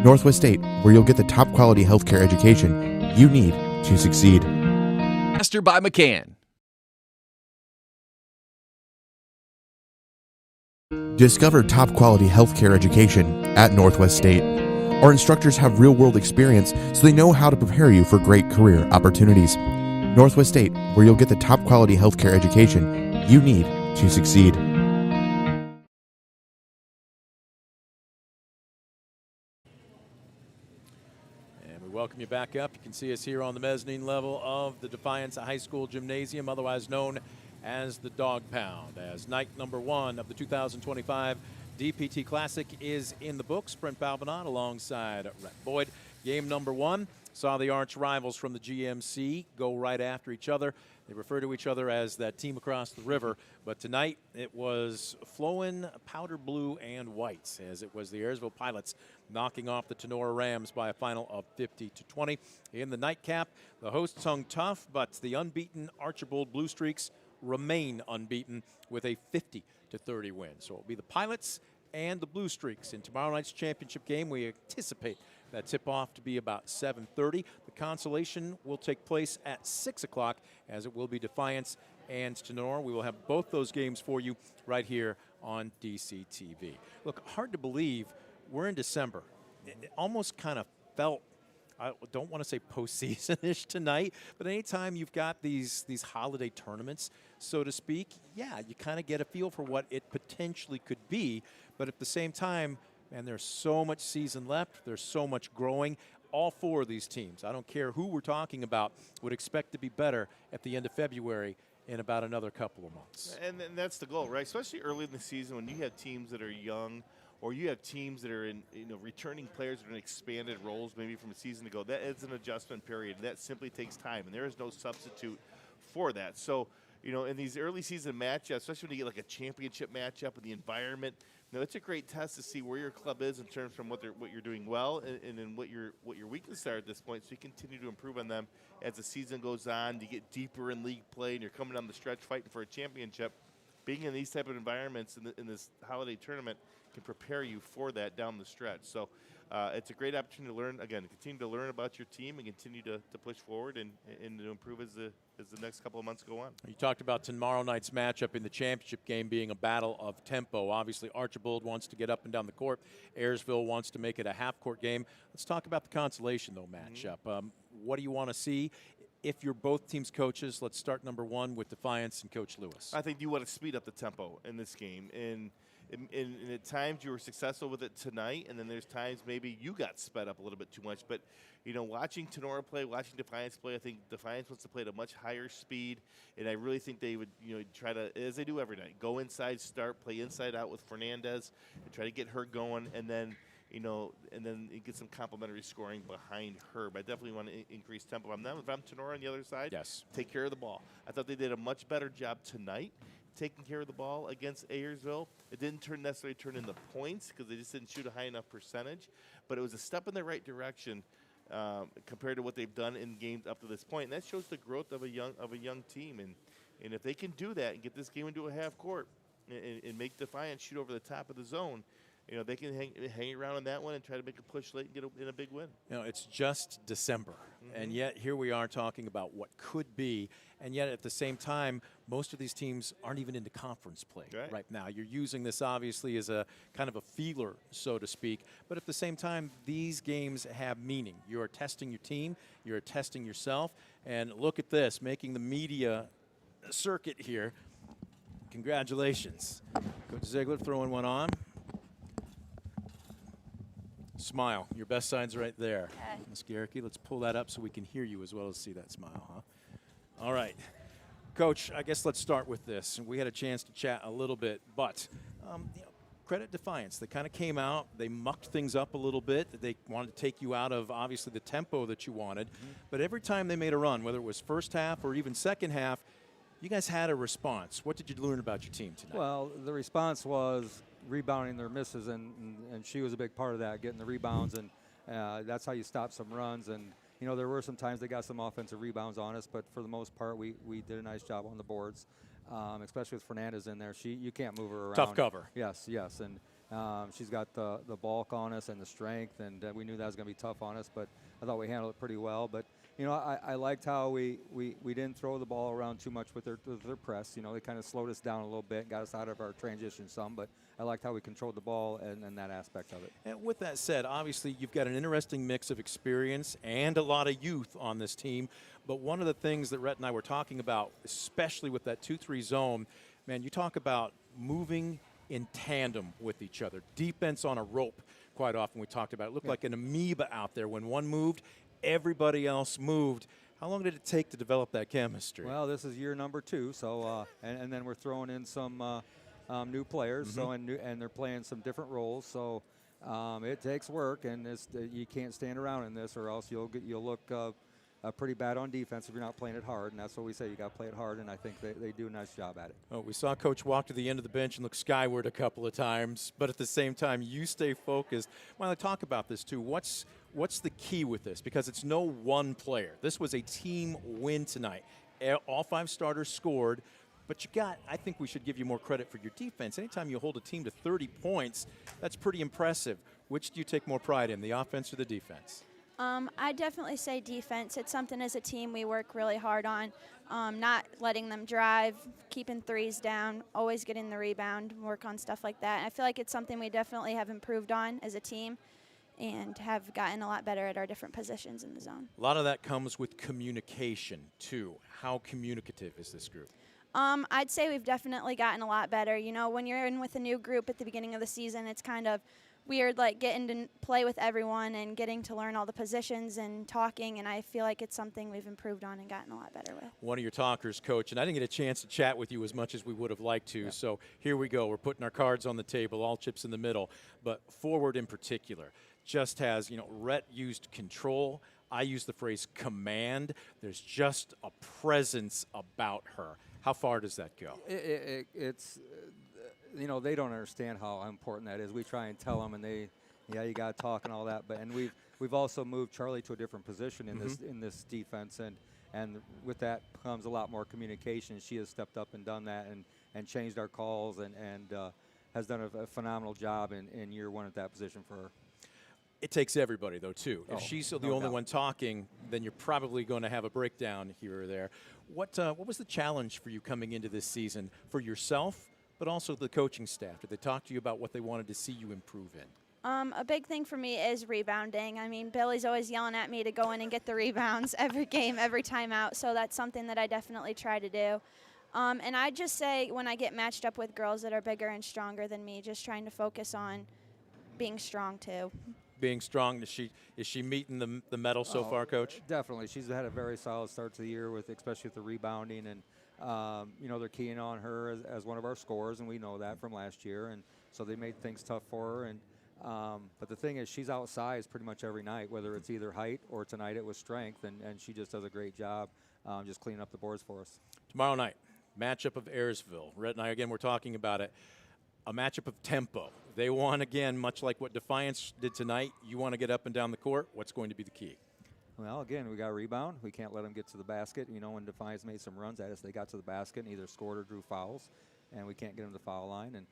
[SPEAKER 5] Northwest State, where you'll get the top quality healthcare education you need to succeed.
[SPEAKER 11] Master by McCann.
[SPEAKER 5] Discover top quality healthcare education at Northwest State. Our instructors have real-world experience, so they know how to prepare you for great career opportunities. Northwest State, where you'll get the top quality healthcare education you need to succeed.
[SPEAKER 1] Welcome you back up. You can see us here on the mezzanine level of the Defiance High School Gymnasium, otherwise known as the Dog Pound, as night number 1 of the 2025 DPT Classic is in the books. Brent Balbinot alongside Rhett Boyd. Game number 1 saw the arch rivals from the GMC go right after each other. They refer to each other as that team across the river, but tonight it was flowing powder blue and white, as it was the Ayersville Pilots knocking off the Tenora Rams by a final of 50-20. In the nightcap, the hosts hung tough, but the unbeaten Archibald Blue Streaks remain unbeaten with a 50-30 win. So it'll be the Pilots and the Blue Streaks in tomorrow night's championship game. We anticipate that tip-off to be about 7:30. The consolation will take place at 6 o'clock, as it will be Defiance and Tenora. We will have both those games for you right here on DCTV. Look, hard to believe we're in December. It almost kind of felt, I don't want to say postseason-ish tonight, but anytime you've got these holiday tournaments, so to speak, yeah, you kind of get a feel for what it potentially could be. But at the same time, man, there's so much season left. There's so much growing. All 4 of these teams, I don't care who we're talking about, would expect to be better at the end of February in about another couple of months.
[SPEAKER 3] And that's the goal, right? Especially early in the season when you have teams that are young, or you have teams that are in, returning players that are in expanded roles maybe from a season ago. That is an adjustment period. That simply takes time, and there is no substitute for that. So, in these early season matchups, especially when you get like a championship matchup in the environment, it's a great test to see where your club is in terms from what you're doing well and then what your weaknesses are at this point. So you continue to improve on them as the season goes on. You get deeper in league play, and you're coming down the stretch fighting for a championship. Being in these type of environments in this holiday tournament can prepare you for that down the stretch. So it's a great opportunity to learn, again, continue to learn about your team and continue to push forward and to improve as the next couple of months go on.
[SPEAKER 1] You talked about tomorrow night's matchup in the championship game being a battle of tempo. Obviously, Archibald wants to get up and down the court. Ayersville wants to make it a half-court game. Let's talk about the consolation, though, matchup. What do you want to see? If you're both teams' coaches, let's start number 1 with Defiance and Coach Lewis.
[SPEAKER 3] I think you want to speed up the tempo in this game. And at times you were successful with it tonight, and then there's times maybe you got sped up a little bit too much. But, watching Tenora play, watching Defiance play, I think Defiance wants to play at a much higher speed. And I really think they would, try to, as they do every night, go inside, play inside out with Fernandez and try to get her going. And then and then get some complementary scoring behind her. But I definitely want to increase tempo. If I'm Tenora on the other side,
[SPEAKER 1] yes,
[SPEAKER 3] take care of the ball. I thought they did a much better job tonight taking care of the ball against Ayersville. It didn't necessarily turn into points because they just didn't shoot a high enough percentage. But it was a step in the right direction compared to what they've done in games up to this point. And that shows the growth of a young team. And if they can do that and get this game into a half court and make Defiance shoot over the top of the zone, they can hang around on that one and try to make a push late and get in a big win.
[SPEAKER 1] It's just December. And yet here we are talking about what could be, and yet at the same time, most of these teams aren't even into conference play right now. You're using this obviously as a kind of a feeler, so to speak, but at the same time, these games have meaning. You are testing your team, you're testing yourself, and look at this, making the media circuit here. Congratulations. Coach Ziegler throwing one on. Smile. Your best side's right there. Okay. Ms. Garricky, let's pull that up so we can hear you as well as see that smile, huh? All right. Coach, I guess let's start with this. We had a chance to chat a little bit, but credit Defiance. They kind of came out. They mucked things up a little bit. They wanted to take you out of, obviously, the tempo that you wanted. But every time they made a run, whether it was first half or even second half, you guys had a response. What did you learn about your team tonight?
[SPEAKER 13] Well, the response was rebounding their misses, and she was a big part of that, getting the rebounds, and that's how you stop some runs. And, you know, there were some times they got some offensive rebounds on us, but for the most part, we did a nice job on the boards, especially with Fernandez in there. You can't move her around.
[SPEAKER 1] Tough cover.
[SPEAKER 13] Yes. And she's got the bulk on us and the strength, and we knew that was going to be tough on us, but I thought we handled it pretty well. But you know, I liked how we didn't throw the ball around too much with their press. You know, they kind of slowed us down a little bit, got us out of our transition some, but I liked how we controlled the ball and that aspect of it.
[SPEAKER 1] And with that said, obviously you've got an interesting mix of experience and a lot of youth on this team, but one of the things that Rhett and I were talking about, especially with that 2-3 zone, man, you talk about moving in tandem with each other. Defense on a rope, quite often we talked about. It looked like an amoeba out there. When one moved, everybody else moved. How long did it take to develop that chemistry?
[SPEAKER 13] Well, this is year number 2, so and then we're throwing in some new players, so and they're playing some different roles. So it takes work, and you can't stand around in this, or else you'll look pretty bad on defense if you're not playing it hard. And that's what we say, you got to play it hard, and I think they do a nice job at it.
[SPEAKER 1] Oh, we saw Coach walk to the end of the bench and look skyward a couple of times, but at the same time, you stay focused. Well, I talk about this too. What's the key with this? Because it's no one player. This was a team win tonight. All 5 starters scored, but I think we should give you more credit for your defense. Anytime you hold a team to 30 points, that's pretty impressive. Which do you take more pride in, the offense or the defense?
[SPEAKER 14] I definitely say defense. It's something as a team we work really hard on, not letting them drive, keeping threes down, always getting the rebound, work on stuff like that. And I feel like it's something we definitely have improved on as a team and have gotten a lot better at our different positions in the zone.
[SPEAKER 1] A lot of that comes with communication, too. How communicative is this group?
[SPEAKER 14] I'd say we've definitely gotten a lot better. You know, when you're in with a new group at the beginning of the season, it's kind of weird, like getting to play with everyone and getting to learn all the positions and talking, and I feel like it's something we've improved on and gotten a lot better with.
[SPEAKER 1] One of your talkers, Coach, and I didn't get a chance to chat with you as much as we would have liked to, so here we go. We're putting our cards on the table, all chips in the middle, but forward in particular just has, Rhett used control. I use the phrase command. There's just a presence about her. How far does that go?
[SPEAKER 13] It's they don't understand how important that is. We try and tell them, and you got to talk and all that. And we've also moved Charlie to a different position in this defense, and with that comes a lot more communication. She has stepped up and done that, and changed our calls, and has done a phenomenal job in year 1 at that position for her.
[SPEAKER 1] It takes everybody, though, too. If she's the only one talking, then you're probably going to have a breakdown here or there. What was the challenge for you coming into this season for yourself, but also the coaching staff? Did they talk to you about what they wanted to see you improve in?
[SPEAKER 14] A big thing for me is rebounding. I mean, Billy's always yelling at me to go in and get the rebounds every game, every time out, so that's something that I definitely try to do. And I just say when I get matched up with girls that are bigger and stronger than me, just trying to focus on being strong, too.
[SPEAKER 1] Being strong, is she meeting the medal so far, Coach?
[SPEAKER 13] Definitely. She's had a very solid start to the year, especially with the rebounding, and they're keying on her as one of our scorers, and we know that from last year, and so they made things tough for her. And but the thing is, she's outsized pretty much every night, whether it's either height or tonight it was strength, and she just does a great job just cleaning up the boards for us.
[SPEAKER 1] Tomorrow night, matchup of Ayersville. Rhett and I, again, we're talking about it. A matchup of tempo. They want, again, much like what Defiance did tonight, you want to get up and down the court. What's going to be the key?
[SPEAKER 13] Well, again, we got a rebound. We can't let them get to the basket. When Defiance made some runs at us, they got to the basket and either scored or drew fouls, and we can't get them to the foul line. And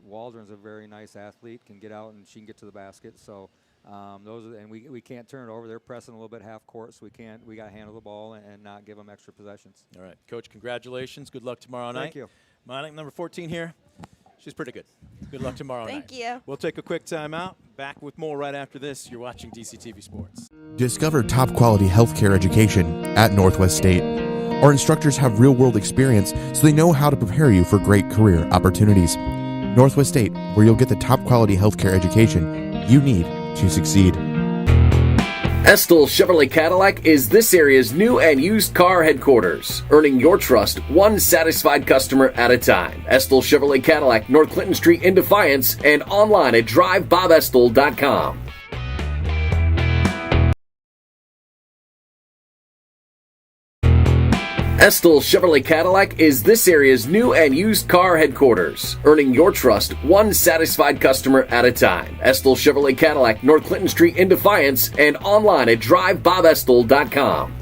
[SPEAKER 13] Waldron's a very nice athlete, can get out and she can get to the basket. So And we can't turn it over. They're pressing a little bit half court, so we got to handle the ball and not give them extra possessions.
[SPEAKER 1] All right, Coach, congratulations. Good luck tomorrow night.
[SPEAKER 13] Thank you.
[SPEAKER 1] My number 14 here. She's pretty good. Good luck tomorrow night.
[SPEAKER 14] Thank you.
[SPEAKER 1] We'll take a quick timeout. Back with more right after this. You're watching DCTV Sports.
[SPEAKER 5] Discover top quality healthcare education at Northwest State. Our instructors have real world experience, so they know how to prepare you for great career opportunities. Northwest State, where you'll get the top quality healthcare education you need to succeed.
[SPEAKER 4] Estill Chevrolet Cadillac is this area's new and used car headquarters, earning your trust one satisfied customer at a time. Estill Chevrolet Cadillac, North Clinton Street in Defiance, and online at drivebobestill.com. Estill Chevrolet Cadillac is this area's new and used car headquarters, earning your trust one satisfied customer at a time. Estill Chevrolet Cadillac, North Clinton Street in Defiance, and online at drivebobestill.com.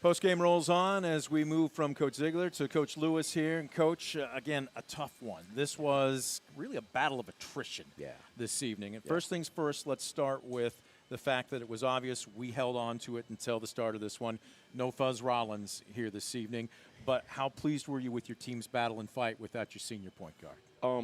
[SPEAKER 1] Post-game rolls on as we move from Coach Ziegler to Coach Lewis here. And Coach, again, a tough one. This was really a battle of attrition this evening. And first things first, let's start with the fact that it was obvious we held on to it until the start of this one. No Fuzz Rollins here this evening. But how pleased were you with your team's battle and fight without your senior point guard?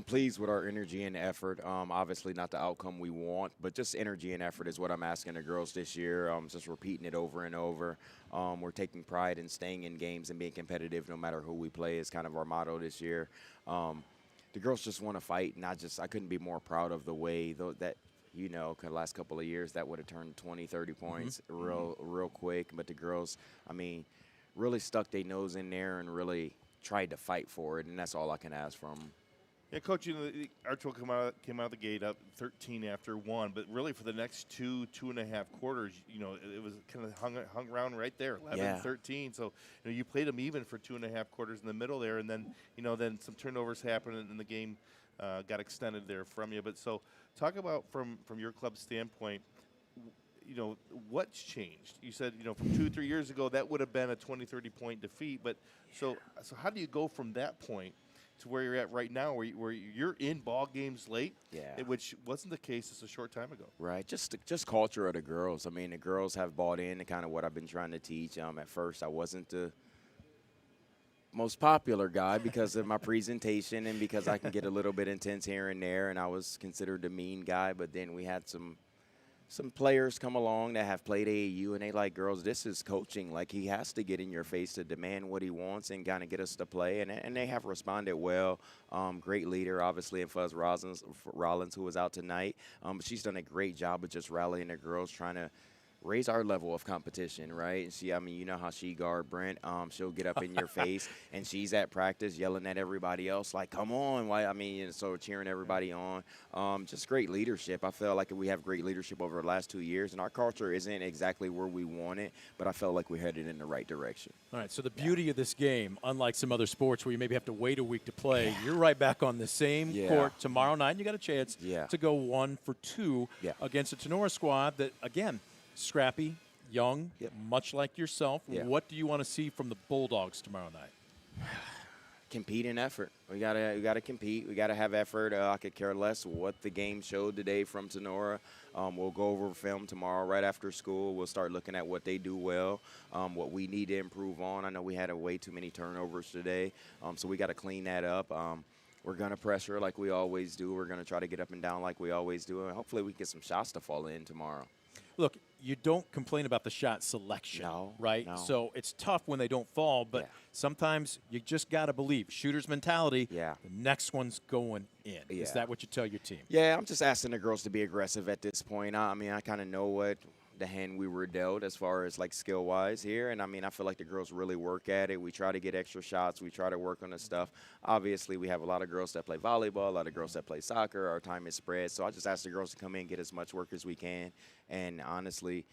[SPEAKER 15] Pleased with our energy and effort. Obviously not the outcome we want, but just energy and effort is what I'm asking the girls this year. Just repeating it over and over. We're taking pride in staying in games and being competitive no matter who we play is kind of our motto this year. The girls just want to fight, and I couldn't be more proud of the way that the last couple of years that would have turned 20, 30 points real quick. But the girls, really stuck their nose in there and really tried to fight for it, and that's all I can ask from them.
[SPEAKER 3] Yeah, Coach, Archwell came out of the gate up 13 after 1, but really for the next 2.5 quarters, it was kind of hung around right there, 11-13. So, you played them even for 2.5 quarters in the middle there, and then, then some turnovers happened and the game got extended there from you. But so talk about from your club standpoint, what's changed? You said, from 2-3 years ago, that would have been a 20, 30-point defeat. But so how do you go from that point to where you're at right now, where you're in ball games late, which wasn't the case just a short time ago?
[SPEAKER 15] Right, just culture of the girls. The girls have bought into kind of what I've been trying to teach. At first, I wasn't the most popular guy because of my presentation and because I can get a little bit intense here and there, and I was considered the mean guy. But then we had some players come along that have played AAU, and they like, girls, this is coaching. Like, he has to get in your face to demand what he wants and kind of get us to play, and they have responded well. Great leader, obviously, in Fuzz Rollins, who was out tonight. But she's done a great job of just rallying the girls, trying to raise our level of competition, right? And she, you know how she guard Brent. She'll get up in your face, and she's at practice yelling at everybody else, like, come on. So cheering everybody on. Just great leadership. I feel like we have great leadership over the last 2 years, and our culture isn't exactly where we want it, but I felt like we're headed in the right direction.
[SPEAKER 1] All right, so the beauty of this game, unlike some other sports where you maybe have to wait a week to play, you're right back on the same court tomorrow night, and you got a chance to go 1 for 2 against a Tenora squad that, again, scrappy, young, much like yourself. What do you want to see from the Bulldogs tomorrow night?
[SPEAKER 15] Compete and effort. We gotta compete. We gotta have effort. I could care less what the game showed today from Tenora. We'll go over film tomorrow right after school. We'll start looking at what they do well, what we need to improve on. I know we had way too many turnovers today, so we got to clean that up. We're going to pressure like we always do. We're going to try to get up and down like we always do, and hopefully we get some shots to fall in tomorrow.
[SPEAKER 1] Look, you don't complain about the shot selection, right? No. So it's tough when they don't fall, but sometimes you just got to believe. Shooter's mentality, the next one's going in. Is that what you tell your team?
[SPEAKER 15] Yeah, I'm just asking the girls to be aggressive at this point. I kind of know what the hand we were dealt as far as skill-wise here, and I feel like the girls really work at it. We try to get extra shots. We try to work on the stuff. Obviously, we have a lot of girls that play volleyball, a lot of girls that play soccer. Our time is spread, so I just ask the girls to come in and get as much work as we can. And honestly,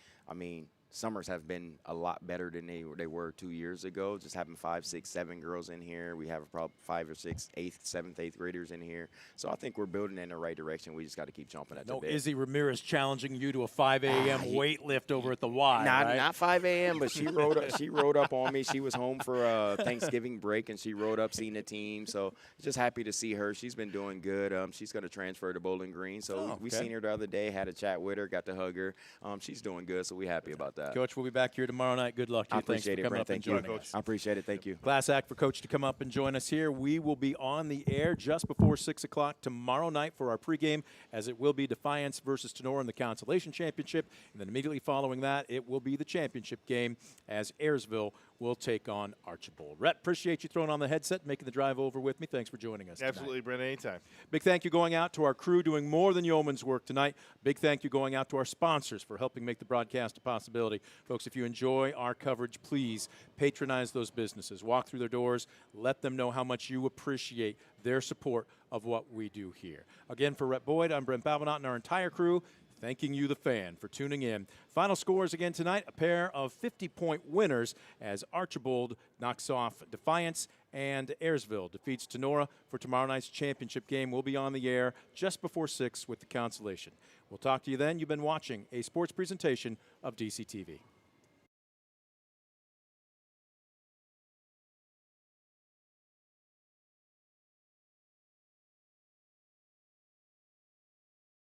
[SPEAKER 15] summers have been a lot better than they were 2 years ago. Just having 5, 6, 7 girls in here. We have probably 5 or 6, 8th, 7th, 8th graders in here. So I think we're building in the right direction. We just got to keep jumping at the bit.
[SPEAKER 1] Izzy Ramirez challenging you to a 5 a.m. weight lift over at the Y.
[SPEAKER 15] Not 5 a.m., but she rode up on me. She was home for Thanksgiving break, and she rode up seeing the team. So just happy to see her. She's been doing good. She's going to transfer to Bowling Green. So we seen her the other day, had a chat with her, got to hug her. She's doing good, so we're happy about that.
[SPEAKER 1] Coach, we'll be back here tomorrow night. Good luck to you.
[SPEAKER 15] I appreciate it, Brent. Thank you. I appreciate it. Thank you.
[SPEAKER 1] Class act for Coach to come up and join us here. We will be on the air just before 6 o'clock tomorrow night for our pregame, as it will be Defiance versus Tenora in the Consolation Championship. And then immediately following that, it will be the championship game as Ayersville will take on Archibald. Rhett, appreciate you throwing on the headset, making the drive over with me. Thanks for joining us
[SPEAKER 3] Absolutely,
[SPEAKER 1] tonight.
[SPEAKER 3] Brent, anytime.
[SPEAKER 1] Big thank you going out to our crew doing more than yeoman's work tonight. Big thank you going out to our sponsors for helping make the broadcast a possibility. Folks, if you enjoy our coverage, please patronize those businesses. Walk through their doors. Let them know how much you appreciate their support of what we do here. Again, for Rhett Boyd, I'm Brent Balvanot and our entire crew, thanking you, the fan, for tuning in. Final scores again tonight, a pair of 50-point winners as Archibald knocks off Defiance and Ayersville defeats Tenora for tomorrow night's championship game. We'll be on the air just before 6 with the consolation. We'll talk to you then. You've been watching a sports presentation of DCTV.